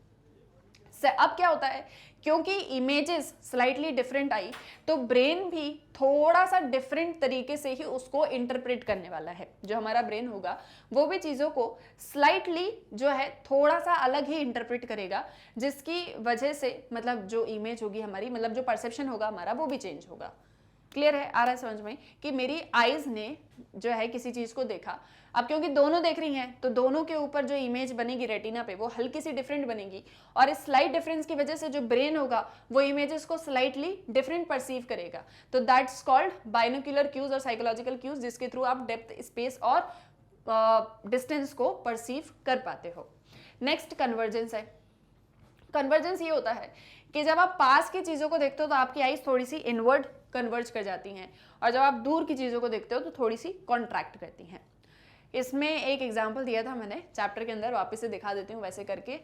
S1: अब क्या होता है, क्योंकि इमेजेस स्लाइटली डिफरेंट आई तो ब्रेन भी थोड़ा सा डिफरेंट तरीके से ही उसको इंटरप्रेट करने वाला है. जो हमारा ब्रेन होगा वो भी चीज़ों को स्लाइटली जो है थोड़ा सा अलग ही इंटरप्रेट करेगा, जिसकी वजह से मतलब जो इमेज होगी हमारी, मतलब जो परसेप्शन होगा हमारा वो भी चेंज होगा. क्लियर है? आ रहा है समझ में कि मेरी आइज ने जो है किसी चीज़ को देखा. अब क्योंकि दोनों देख रही हैं तो दोनों के ऊपर जो इमेज बनेगी रेटिना पे वो हल्की सी डिफरेंट बनेगी, और इस स्लाइट डिफरेंस की वजह से जो ब्रेन होगा वो इमेजेस को स्लाइटली डिफरेंट परसीव करेगा. तो दैट्स कॉल्ड बाइनोक्यूलर क्यूज और साइकोलॉजिकल क्यूज, जिसके थ्रू आप डेप्थ, स्पेस और डिस्टेंस को परसीव कर पाते हो. नेक्स्ट कन्वर्जेंस है. कन्वर्जेंस ये होता है कि जब आप पास की चीज़ों को देखते हो तो आपकी आइज थोड़ी सी इनवर्ड कन्वर्ज कर जाती हैं, और जब आप दूर की चीज़ों को देखते हो तो थोड़ी सी कॉन्ट्रैक्ट करती हैं. इसमें एक एग्जाम्पल दिया था मैंने चैप्टर के अंदर, वापस से दिखा देती हूँ वैसे करके.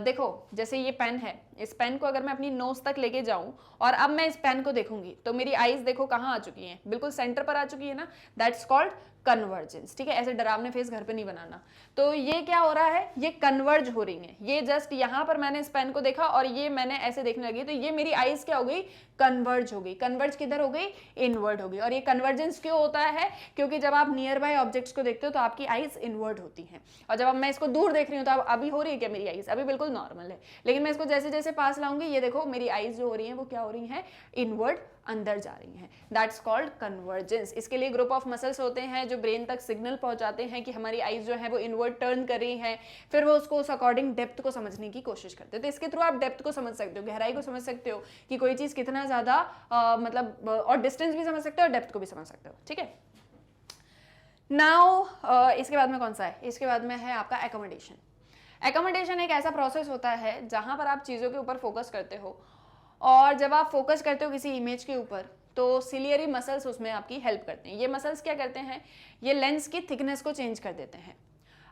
S1: देखो जैसे ये पेन है, इस पेन को अगर मैं अपनी नोज तक लेके जाऊँ और अब मैं इस पेन को देखूंगी तो मेरी आइज देखो कहाँ आ चुकी हैं, बिल्कुल सेंटर पर आ चुकी है ना. दैट्स कॉल्ड कन्वर्जेंस, ठीक है। ऐसे डरावने फेस घर पे नहीं बनाना। तो ये क्या हो रहा है, ये कन्वर्ज हो रही है। ये जस्ट यहां पर मैंने इस पेन को देखा और ये मैंने ऐसे देखने लगी, तो ये मेरी आईज क्या हो गई, कन्वर्ज हो गई। कन्वर्ज किधर हो गई, इनवर्ड हो गई। और ये कन्वर्जेंस क्यों होता है, क्योंकि जब आप नियर बाय ऑब्जेक्ट्स को देखते हो तो आपकी आईज इनवर्ड होती हैं, और जब अब मैं इसको दूर देख रही हूँ तो अब अभी हो रही है क्या मेरी आईज, अभी बिल्कुल नॉर्मल है। लेकिन मैं इसको जैसे जैसे पास लाऊंगी, ये देखो मेरी आईज जो हो रही है वो क्या हो रही है, इनवर्ड, अंदर जा रही हैं। That's called convergence. इसके लिए ग्रुप ऑफ मसल्स होते हैं जो ब्रेन तक सिग्नल पहुंचाते हैं कि हमारी आईज जो है वो इनवर्ड टर्न कर रही हैं, फिर वो उसको उस अकॉर्डिंग डेप्थ को समझने की कोशिश करते हैं। तो इसके थ्रू आप डेप्थ को समझ सकते हो, गहराई को समझ सकते हो कि कोई चीज कितना ज्यादा मतलब, और डिस्टेंस भी समझ सकते हो और डेप्थ को भी समझ सकते हो, ठीक है। नाउ इसके बाद में कौन सा है, इसके बाद में है आपका एकोमोडेशन। एकोमोडेशन एक ऐसा प्रोसेस होता है जहां पर आप चीजों के ऊपर फोकस करते हो, और जब आप फोकस करते हो किसी इमेज के ऊपर तो सिलियरी मसल्स उसमें आपकी हेल्प करते हैं। ये मसल्स क्या करते हैं, ये लेंस की थिकनेस को चेंज कर देते हैं।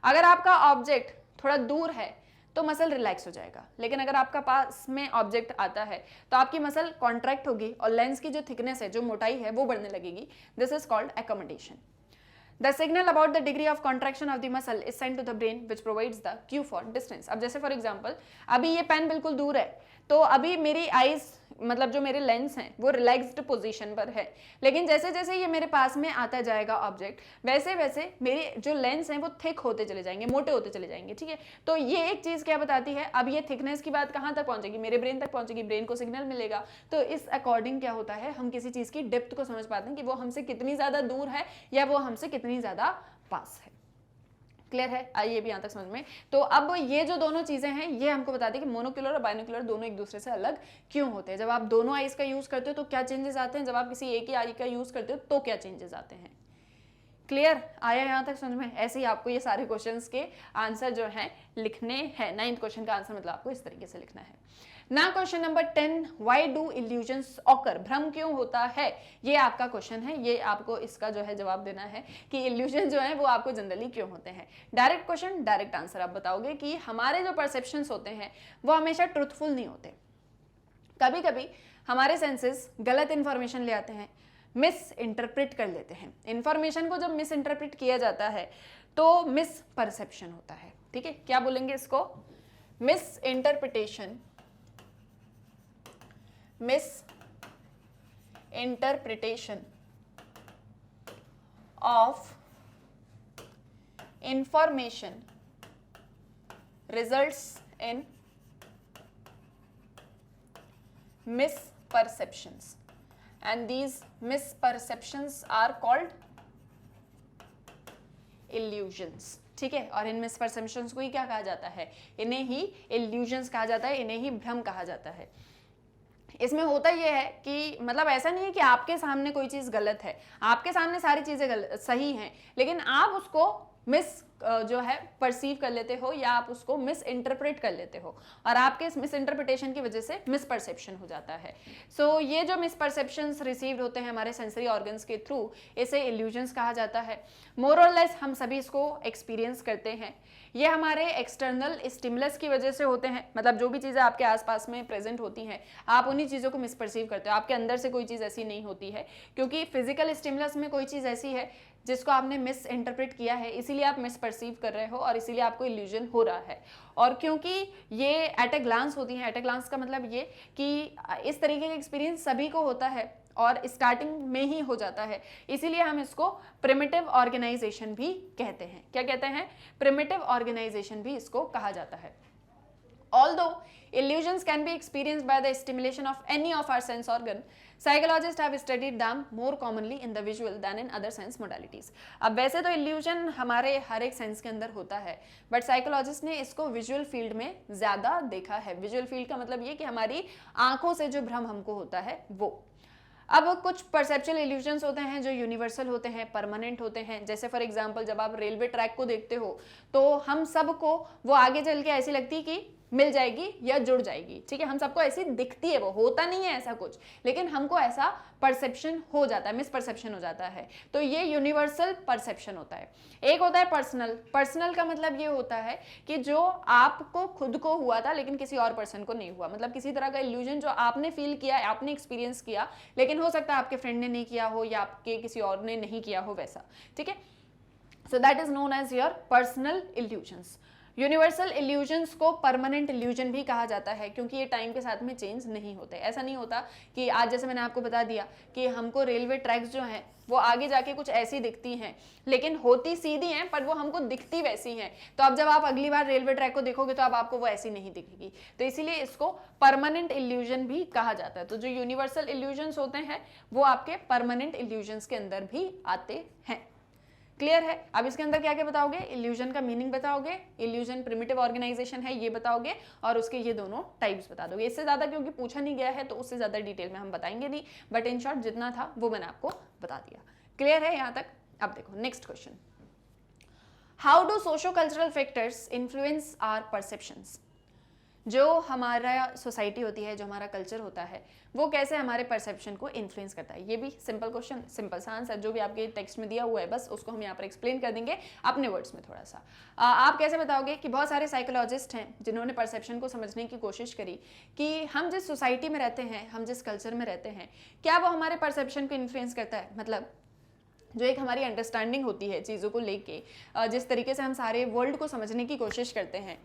S1: अगर आपका ऑब्जेक्ट थोड़ा दूर है तो मसल रिलैक्स हो जाएगा, लेकिन अगर आपका पास में ऑब्जेक्ट आता है तो आपकी मसल कॉन्ट्रैक्ट होगी और लेंस की जो थिकनेस है, जो मोटाई है, वो बढ़ने लगेगी। This is called accommodation. The signal about the degree of contraction of the muscle is sent to the brain which provides the cue for distance. अब जैसे फॉर एग्जांपल अभी ये पेन बिल्कुल दूर है, तो अभी मेरी आईज मतलब जो मेरे लेंस हैं वो रिलैक्स्ड पोजीशन पर है, लेकिन जैसे जैसे ये मेरे पास में आता जाएगा ऑब्जेक्ट, वैसे वैसे मेरे जो लेंस हैं वो थिक होते चले जाएंगे, मोटे होते चले जाएंगे, ठीक है। तो ये एक चीज क्या बताती है, अब ये थिकनेस की बात कहाँ तक पहुंचेगी, मेरे ब्रेन तक पहुंचेगी, ब्रेन को सिग्नल मिलेगा। तो इस अकॉर्डिंग क्या होता है, हम किसी चीज की डेप्थ को समझ पाते हैं कि वो हमसे कितनी ज्यादा दूर है या वो हमसे कितनी ज्यादा पास है। क्लियर है, आइए भी यहाँ तक समझ में। तो अब ये जो दोनों चीजें हैं ये हमको बताती है कि मोनोक्यूलर और बाइनोक्यूलर दोनों एक दूसरे से अलग क्यों होते हैं। जब आप दोनों आईज का यूज करते हो तो क्या चेंजेस आते हैं, जब आप किसी एक ही आई का यूज करते हो तो क्या चेंजेस आते हैं। क्लियर आया यहाँ तक समझ में। ऐसे ही आपको ये सारे क्वेश्चंस के आंसर जो हैं लिखने हैं। 9th क्वेश्चन का आंसर मतलब आपको इस तरीके से लिखना है। ना question number 10, why do illusions occur, भ्रम क्यों होता है, ये आपका क्वेश्चन है। ये आपको इसका जो है जवाब देना है कि इल्यूजन जो है वो आपको जनरली क्यों होते हैं। डायरेक्ट क्वेश्चन, डायरेक्ट आंसर आप बताओगे कि हमारे जो परसेप्शंस होते हैं वो हमेशा ट्रुथफुल नहीं होते। कभी कभी हमारे सेंसेस गलत इंफॉर्मेशन ले आते हैं, मिस इंटरप्रेट कर लेते हैं। इंफॉर्मेशन को जब मिस इंटरप्रेट किया जाता है तो मिस परसेप्शन होता है, ठीक है। क्या बोलेंगे इसको, miss interpretation, miss interpretation of information results in misperceptions, and these misperceptions are called illusions, ठीक है। और इन misperceptions को ही क्या कहा जाता है, इन्हें ही illusions कहा जाता है, इन्हें ही भ्रम कहा जाता है। इसमें होता यह है कि मतलब ऐसा नहीं है कि आपके सामने कोई चीज गलत है, आपके सामने सारी चीजें सही हैं, लेकिन आप उसको मिस जो है परसीव कर लेते हो या आप उसको मिस इंटरप्रेट कर लेते हो, और आपके इस मिस इंटरप्रिटेशन की वजह से मिस परसेप्शन हो जाता है। सो ये जो मिस परसेप्शंस रिसीव्ड होते हैं हमारे सेंसरी ऑर्गन्स के थ्रू, इसे इल्यूजन्स कहा जाता है। मोर और लेस हम सभी इसको एक्सपीरियंस करते हैं। ये हमारे एक्सटर्नल स्टिमुलस की वजह से होते हैं, मतलब जो भी चीज़ें आपके आसपास में प्रेजेंट होती हैं आप उन्हीं चीज़ों को मिसपर्सीव करते हो। आपके अंदर से कोई चीज़ ऐसी नहीं होती है, क्योंकि फिजिकल स्टिमुलस में कोई चीज़ ऐसी है जिसको आपने मिस इंटरप्रेट किया है, इसीलिए आप मिस परसीव कर रहे हो और इसीलिए आपको इल्यूजन हो रहा है। और क्योंकि ये एट ए ग्लांस होती हैं, एट ए ग्लांस का मतलब ये कि इस तरीके का एक्सपीरियंस सभी को होता है और स्टार्टिंग में ही हो जाता है, इसीलिए हम इसको प्रिमिटिव ऑर्गेनाइजेशन भी कहते हैं। क्या कहते हैं, प्रिमिटिव ऑर्गेनाइजेशन भी इसको कहा जाता है। Although illusions can be experienced by the stimulation of any of our sense organ, psychologists have studied them more commonly in the visual than in other sense modalities. अब वैसे तो illusion हमारे हर एक सेंस के अंदर होता है, बट साइकोलॉजिस्ट ने इसको विजुअल फील्ड में ज्यादा देखा है। विजुअल फील्ड का मतलब ये कि हमारी आंखों से जो भ्रम हमको होता है वो। अब कुछ परसेप्चुअल इल्यूजन्स होते हैं जो यूनिवर्सल होते हैं, परमानेंट होते हैं। जैसे फॉर एग्जांपल जब आप रेलवे ट्रैक को देखते हो तो हम सबको वो आगे चल के ऐसी लगती है कि मिल जाएगी या जुड़ जाएगी, ठीक है। हम सबको ऐसी दिखती है, वो होता नहीं है ऐसा कुछ, लेकिन हमको ऐसा परसेप्शन हो जाता है, मिसपरसेप्शन हो जाता है। तो ये यूनिवर्सल परसेप्शन होता है। एक होता है पर्सनल। पर्सनल का मतलब ये होता है कि जो आपको खुद को हुआ था लेकिन किसी और पर्सन को नहीं हुआ, मतलब किसी तरह का इल्यूजन जो आपने फील किया, आपने एक्सपीरियंस किया, लेकिन हो सकता है आपके फ्रेंड ने नहीं किया हो या आपके किसी और ने नहीं किया हो, वैसा, ठीक है। So that is known as your personal illusions. Universal illusions को परमानेंट इल्यूजन भी कहा जाता है, क्योंकि ये टाइम के साथ में चेंज नहीं होते। ऐसा नहीं होता कि आज जैसे मैंने आपको बता दिया कि हमको रेलवे ट्रैक्स जो हैं वो आगे जाके कुछ ऐसी दिखती हैं, लेकिन होती सीधी हैं पर वो हमको दिखती वैसी हैं। तो अब जब आप अगली बार रेलवे ट्रैक को देखोगे तो अब आपको वो ऐसी नहीं दिखेगी। तो इसीलिए इसको परमानेंट इल्यूजन भी कहा जाता है। तो जो यूनिवर्सल इल्यूजन्स होते हैं वो आपके परमानेंट इल्यूजन्स के अंदर भी आते हैं। क्लियर है? अब इसके अंदर क्या क्या बताओगे? इल्यूजन का मीनिंग बताओगे, इल्यूजन प्रिमिटिव ऑर्गेनाइजेशन है ये बताओगे, और उसके ये दोनों टाइप्स बता दोगे। इससे ज्यादा क्योंकि पूछा नहीं गया है तो उससे ज्यादा डिटेल में हम बताएंगे नहीं, बट इन शॉर्ट जितना था वो मैंने आपको बता दिया। क्लियर है यहाँ तक? अब देखो next question, how do socio cultural factors influence our perceptions. जो हमारा सोसाइटी होती है, जो हमारा कल्चर होता है, वो कैसे हमारे परसेप्शन को इन्फ्लुएंस करता है। ये भी सिंपल क्वेश्चन, सिंपल सा आंसर जो भी आपके टेक्स्ट में दिया हुआ है बस उसको हम यहाँ पर एक्सप्लेन कर देंगे अपने वर्ड्स में थोड़ा सा। आप कैसे बताओगे कि बहुत सारे साइकोलॉजिस्ट हैं जिन्होंने परसेप्शन को समझने की कोशिश करी कि हम जिस सोसाइटी में रहते हैं, हम जिस कल्चर में रहते हैं, क्या वो हमारे परसेप्शन को इन्फ्लुएंस करता है। मतलब जो एक हमारी अंडरस्टैंडिंग होती है चीज़ों को लेके, जिस तरीके से हम सारे वर्ल्ड को समझने की कोशिश करते हैं,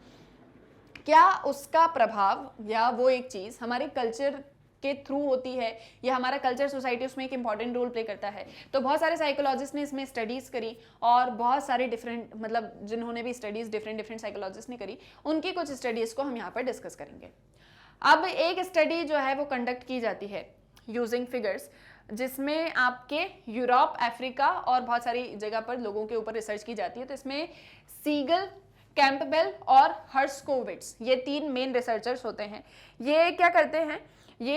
S1: क्या उसका प्रभाव या वो एक चीज़ हमारे कल्चर के थ्रू होती है, या हमारा कल्चर सोसाइटी उसमें एक इंपॉर्टेंट रोल प्ले करता है। तो बहुत सारे साइकोलॉजिस्ट ने इसमें स्टडीज़ करी, और बहुत सारे डिफरेंट मतलब जिन्होंने भी स्टडीज़ डिफरेंट साइकोलॉजिस्ट ने करी, उनकी कुछ स्टडीज़ को हम यहाँ पर डिस्कस करेंगे। अब एक स्टडी जो है वो कंडक्ट की जाती है यूजिंग फिगर्स, जिसमें आपके यूरोप, अफ्रीका और बहुत सारी जगह पर लोगों के ऊपर रिसर्च की जाती है। तो इसमें सीगल, कैंपबेल और हर्स्कोविट्स, ये 3 मेन रिसर्चर्स होते हैं। ये क्या करते हैं, ये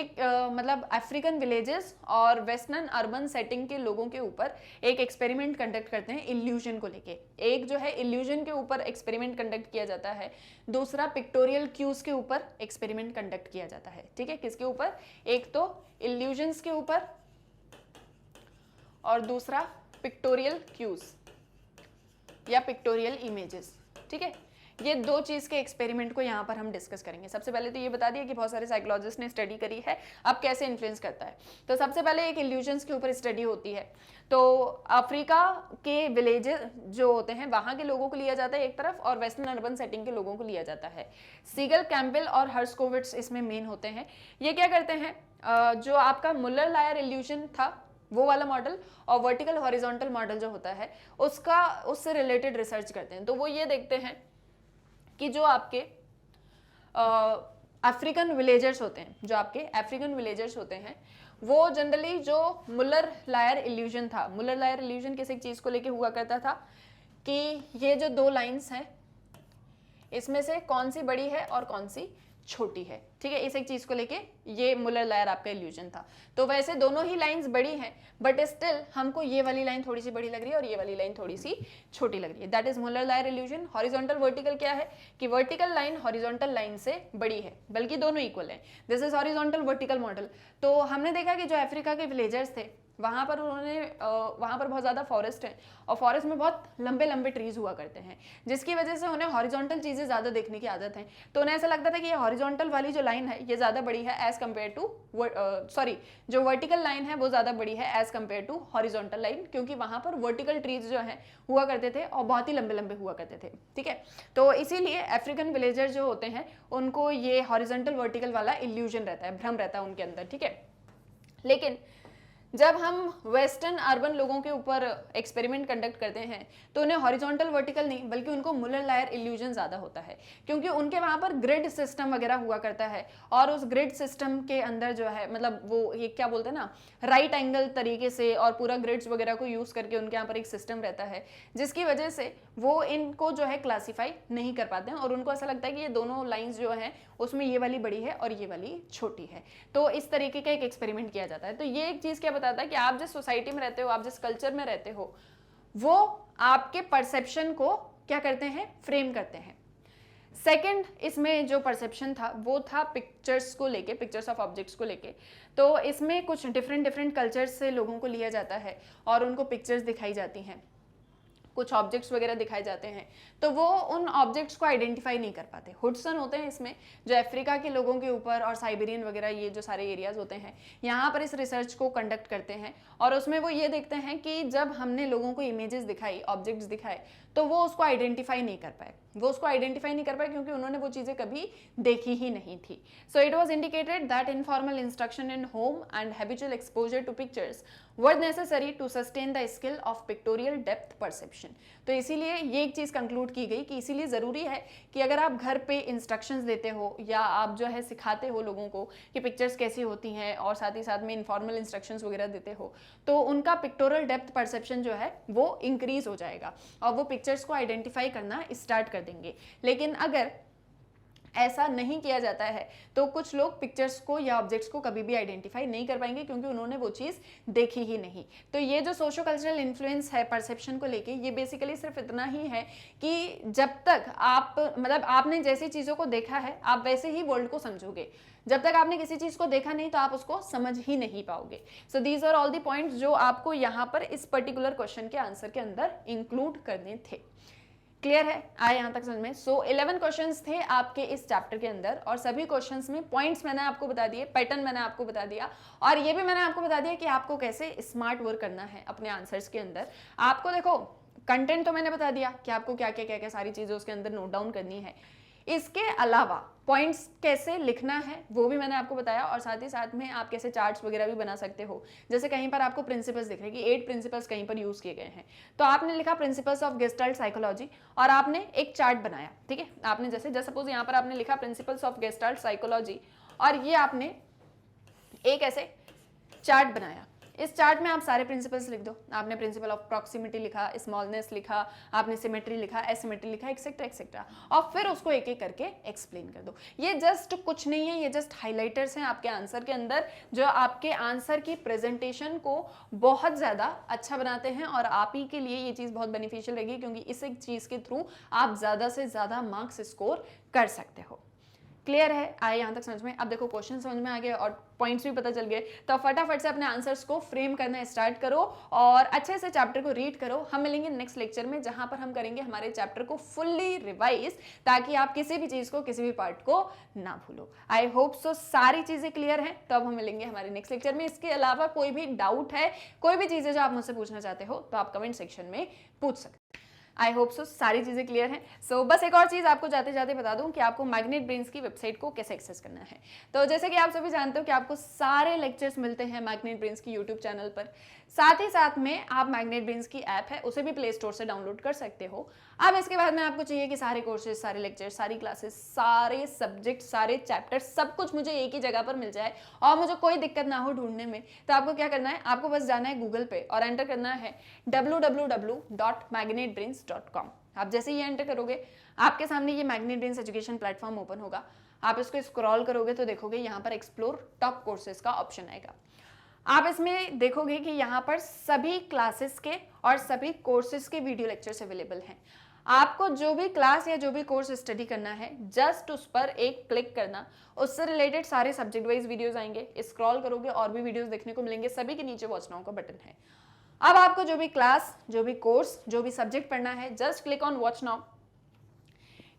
S1: मतलब अफ्रीकन विलेजेस और वेस्टर्न अर्बन सेटिंग के लोगों के ऊपर एक एक्सपेरिमेंट कंडक्ट करते हैं इल्यूजन को लेके। एक जो है इल्यूजन के ऊपर एक्सपेरिमेंट कंडक्ट किया जाता है, दूसरा पिक्टोरियल क्यूज के ऊपर एक्सपेरिमेंट कंडक्ट किया जाता है। ठीक है, किसके ऊपर? एक तो इल्यूजन्स के ऊपर और दूसरा पिक्टोरियल क्यूज या पिक्टोरियल इमेजेस। ठीक है, ये 2 चीज के एक्सपेरिमेंट को यहाँ पर हम डिस्कस करेंगे। सबसे पहले तो ये बता दिया कि बहुत सारे साइकोलॉजिस्ट ने स्टडी करी है, अब कैसे इन्फ्लुएंस करता है। तो सबसे पहले एक इल्यूजन्स के ऊपर स्टडी होती है। तो अफ्रीका के विलेजेस जो होते हैं वहाँ के लोगों को लिया जाता है एक तरफ, और वेस्टर्न अर्बन सेटिंग के लोगों को लिया जाता है। सीगल, कैंपबेल और हर्स्कोविट्स इसमें मेन होते हैं। ये क्या करते हैं, जो आपका मुलर लायर इल्यूजन था वो वाला मॉडल, और वर्टिकल हॉरिजॉन्टल मॉडल जो होता है उससे रिलेटेड रिसर्च करते हैं। तो वो ये देखते हैं कि जो आपके अफ्रीकन विलेजर्स होते हैं, जो आपके अफ्रीकन विलेजर्स होते हैं, वो जनरली जो मुलर लायर इल्यूजन था, मुलर लायर इल्यूजन किसी चीज को लेके हुआ करता था कि ये जो 2 लाइंस हैं इसमें से कौन सी बड़ी है और कौन सी छोटी है। ठीक है, इस एक चीज को लेके ये मुलर लायर आपका इल्यूजन था। तो वैसे दोनों ही लाइंस बड़ी हैं, बट स्टिल हमको ये वाली लाइन थोड़ी सी बड़ी लग रही है और ये वाली लाइन थोड़ी सी छोटी लग रही है। That is Muller Lyer illusion. Horizontal vertical क्या है कि वर्टिकल लाइन हॉरिजॉन्टल लाइन से बड़ी है, बल्कि दोनों इक्वल है। This is horizontal vertical model. तो हमने देखा कि जो अफ्रीका के विलेजर्स थे वहाँ पर बहुत ज़्यादा फॉरेस्ट है, और फॉरेस्ट में बहुत लंबे लंबे ट्रीज हुआ करते हैं, जिसकी वजह से उन्हें हॉरिजॉन्टल चीज़ें ज़्यादा देखने की आदत है। तो उन्हें ऐसा लगता था कि ये हॉरिजॉन्टल वाली जो लाइन है ये ज़्यादा बड़ी है एज कम्पेयर टू जो वर्टिकल लाइन है वो ज़्यादा बड़ी है as compare to horizontal line, क्योंकि वहाँ पर वर्टिकल ट्रीज जो है हुआ करते थे और बहुत ही लंबे लंबे हुआ करते थे। ठीक है, तो इसीलिए अफ्रीकन विलेजर्स जो होते हैं उनको ये हॉरिजॉन्टल वर्टिकल वाला इल्यूजन रहता है, भ्रम रहता है उनके अंदर। ठीक है, लेकिन जब हम वेस्टर्न अर्बन लोगों के ऊपर एक्सपेरिमेंट कंडक्ट करते हैं तो उन्हें हॉरिजॉन्टल वर्टिकल नहीं बल्कि उनको मुलर लायर इल्यूजन ज़्यादा होता है, क्योंकि उनके वहाँ पर ग्रिड सिस्टम वगैरह हुआ करता है, और उस ग्रिड सिस्टम के अंदर जो है मतलब वो ये क्या बोलते हैं ना, राइट एंगल तरीके से और पूरा ग्रिड्स वगैरह को यूज़ करके उनके यहाँ पर एक सिस्टम रहता है, जिसकी वजह से वो इनको जो है क्लासीफाई नहीं कर पाते हैं, और उनको ऐसा लगता है कि ये दोनों लाइन्स जो हैं उसमें ये वाली बड़ी है और ये वाली छोटी है। तो इस तरीके का एक एक्सपेरिमेंट किया जाता है। तो ये एक चीज़ क्या बताता है कि आप जिस सोसाइटी में रहते हो, आप जिस कल्चर में रहते हो, वो आपके परसेप्शन को क्या करते हैं, फ्रेम करते हैं। सेकंड इसमें जो परसेप्शन था वो था पिक्चर्स को लेके, पिक्चर्स ऑफ ऑब्जेक्ट्स को लेके। तो इसमें कुछ डिफरेंट कल्चर्स से लोगों को लिया जाता है और उनको पिक्चर्स दिखाई जाती हैं। कुछ ऑब्जेक्ट्स वगैरह दिखाए जाते हैं तो वो उन ऑब्जेक्ट्स को आइडेंटिफाई नहीं कर पाते। हुडसन होते हैं इसमें, जो अफ्रीका के लोगों के ऊपर और साइबेरियन वगैरह ये जो सारे एरियाज होते हैं यहाँ पर इस रिसर्च को कंडक्ट करते हैं और उसमें वो ये देखते हैं कि जब हमने लोगों को इमेजेस दिखाई, ऑब्जेक्ट्स दिखाए, तो वो उसको आइडेंटिफाई नहीं कर पाए। वो उसको आइडेंटिफाई नहीं कर पाए क्योंकि उन्होंने वो चीज़ें कभी देखी ही नहीं थी। So it was indicated that informal instruction in home and habitual exposure to pictures were necessary to sustain the skill of pictorial depth perception. तो इसीलिए ये एक चीज़ कंक्लूड की गई कि इसीलिए ज़रूरी है कि अगर आप घर पे इंस्ट्रक्शंस देते हो या आप जो है सिखाते हो लोगों को कि पिक्चर्स कैसी होती हैं और साथ ही साथ में इनफॉर्मल इंस्ट्रक्शंस वगैरह देते हो, तो उनका पिक्टोरियल डेप्थ परसेप्शन जो है वो इंक्रीज हो जाएगा और वो पिक्चर्स को आइडेंटिफाई करना स्टार्ट कर देंगे। लेकिन अगर ऐसा नहीं किया जाता है तो कुछ लोग पिक्चर्स को या ऑब्जेक्ट्स को कभी भी आइडेंटिफाई नहीं कर पाएंगे क्योंकि उन्होंने वो चीज़ देखी ही नहीं। तो ये जो सोशो कल्चरल इन्फ्लुएंस है परसेप्शन को लेके, ये बेसिकली सिर्फ इतना ही है कि जब तक आप मतलब आपने जैसी चीज़ों को देखा है आप वैसे ही वर्ल्ड को समझोगे। जब तक आपने किसी चीज़ को देखा नहीं तो आप उसको समझ ही नहीं पाओगे। So these are all the points जो आपको यहाँ पर इस पर्टिकुलर क्वेश्चन के आंसर के अंदर इंक्लूड करने थे। क्लियर है? आए यहाँ तक समझ में? सो 11 क्वेश्चंस थे आपके इस चैप्टर के अंदर और सभी क्वेश्चंस में पॉइंट्स मैंने आपको बता दिए, पैटर्न मैंने आपको बता दिया और ये भी मैंने आपको बता दिया कि आपको कैसे स्मार्ट वर्क करना है अपने आंसर्स के अंदर। आपको देखो कंटेंट तो मैंने बता दिया कि आपको क्या क्या क्या क्या सारी चीज़ें उसके अंदर नोट डाउन करनी है। इसके अलावा पॉइंट्स कैसे लिखना है वो भी मैंने आपको बताया और साथ ही साथ में आप कैसे चार्ट्स वगैरह भी बना सकते हो। जैसे कहीं पर आपको प्रिंसिपल्स दिख रहे हैं कि 8 प्रिंसिपल्स कहीं पर यूज किए गए हैं, तो आपने लिखा प्रिंसिपल्स ऑफ गेस्टाल्ट साइकोलॉजी और आपने एक चार्ट बनाया। ठीक है, आपने जैसे सपोज यहाँ पर आपने लिखा प्रिंसिपल्स ऑफ गेस्टाल्ट साइकोलॉजी और ये आपने एक ऐसे चार्ट बनाया। इस चार्ट में आप सारे प्रिंसिपल्स लिख दो। आपने प्रिंसिपल ऑफ प्रॉक्सिमिटी लिखा, स्मॉलनेस लिखा, आपने सिमेट्री लिखा, एसिमेट्री लिखा, एक्सेट्रा एक्सेट्रा और फिर उसको एक एक करके एक्सप्लेन कर दो। ये जस्ट कुछ नहीं है, ये जस्ट हाइलाइटर्स हैं आपके आंसर के अंदर जो आपके आंसर की प्रेजेंटेशन को बहुत ज़्यादा अच्छा बनाते हैं और आप ही के लिए ये चीज़ बहुत बेनिफिशियल रहेगी क्योंकि इस एक चीज़ के थ्रू आप ज़्यादा से ज़्यादा मार्क्स स्कोर कर सकते हो। क्लियर है? आए यहाँ तक समझ में? अब देखो क्वेश्चन समझ में आ गए और पॉइंट्स भी पता चल गए, तो फटाफट से अपने आंसर्स को फ्रेम करना स्टार्ट करो और अच्छे से चैप्टर को रीड करो। हम मिलेंगे नेक्स्ट लेक्चर में जहां पर हम करेंगे हमारे चैप्टर को फुल्ली रिवाइज ताकि आप किसी भी चीज को, किसी भी पार्ट को ना भूलो। आई होप सो सारी चीजें क्लियर हैं। तो अब हम मिलेंगे हमारे नेक्स्ट लेक्चर में। इसके अलावा कोई भी डाउट है, कोई भी चीजें जो आप मुझसे पूछना चाहते हो तो आप कमेंट सेक्शन में पूछ सकते हैं। आई होप सो सारी चीज़ें क्लियर हैं। सो बस एक और चीज़ आपको जाते जाते बता दूं कि आपको मैग्नेट ब्रेन्स की वेबसाइट को कैसे एक्सेस करना है। तो जैसे कि आप सभी जानते हो कि आपको सारे लेक्चर्स मिलते हैं मैग्नेट ब्रेन्स की यूट्यूब चैनल पर। साथ ही साथ में आप मैग्नेट ब्रेन्स की ऐप है उसे भी प्ले स्टोर से डाउनलोड कर सकते हो। अब इसके बाद में आपको चाहिए कि सारे कोर्सेज, सारे लेक्चर्स, सारी क्लासेस, सारे सब्जेक्ट, सारे चैप्टर्स, सब कुछ मुझे एक ही जगह पर मिल जाए और मुझे कोई दिक्कत ना हो ढूंढने में। तो आपको क्या करना है, आपको बस जाना है गूगल पे और एंटर करना है www.magnetbrains.com। आप जैसे ये एंटर करोगे आपके सामने ये magnet brains education platform open होगा। आप इसको स्क्रॉल करोगे तो देखोगे यहाँ पर एक्सप्लोर टॉप कोर्सेज का ऑप्शन आएगा। आप इसमें देखोगे कि यहाँ पर सभी क्लासेस के और सभी कोर्सेज के वीडियो लेक्चर्स अवेलेबल हैं। आपको जो भी क्लास या जो भी कोर्स स्टडी करना है जस्ट उस पर एक क्लिक करना, उससे रिलेटेड सारे सब्जेक्ट वाइज वीडियोस आएंगे, स्क्रॉल करोगे और भी वीडियोस देखने को मिलेंगे। सभी के नीचे वॉच नाउ का बटन है। अब आपको जो भी क्लास, जो भी कोर्स, जो भी सब्जेक्ट पढ़ना है just click on watch now.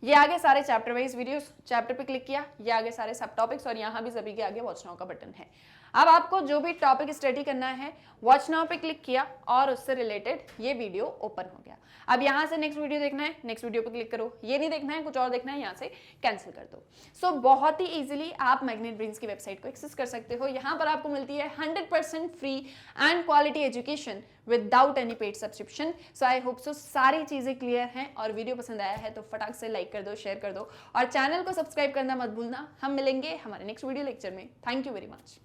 S1: ये आगे सारे चैप्टर वाइज वीडियोस, चैप्टर पे क्लिक किया, ये आगे सारे सब टॉपिक्स और यहाँ भी सभी के आगे वॉच नाउ का बटन है। अब आपको जो भी टॉपिक स्टडी करना है वॉच नाउ पे क्लिक किया और उससे रिलेटेड ये वीडियो ओपन हो गया। अब यहाँ से नेक्स्ट वीडियो देखना है, नेक्स्ट वीडियो पे क्लिक करो। ये नहीं देखना है, कुछ और देखना है, यहाँ से कैंसिल कर दो। सो बहुत ही इजीली आप मैग्नेट ब्रेन्स की वेबसाइट को एक्सेस कर सकते हो। यहाँ पर आपको मिलती है 100% free and quality education without any paid subscription. So I hope so सारी चीज़ें क्लियर हैं और वीडियो पसंद आया है तो फटाक से लाइक कर दो, शेयर कर दो और चैनल को सब्सक्राइब करना मत भूलना। हम मिलेंगे हमारे नेक्स्ट वीडियो लेक्चर में। Thank you very much.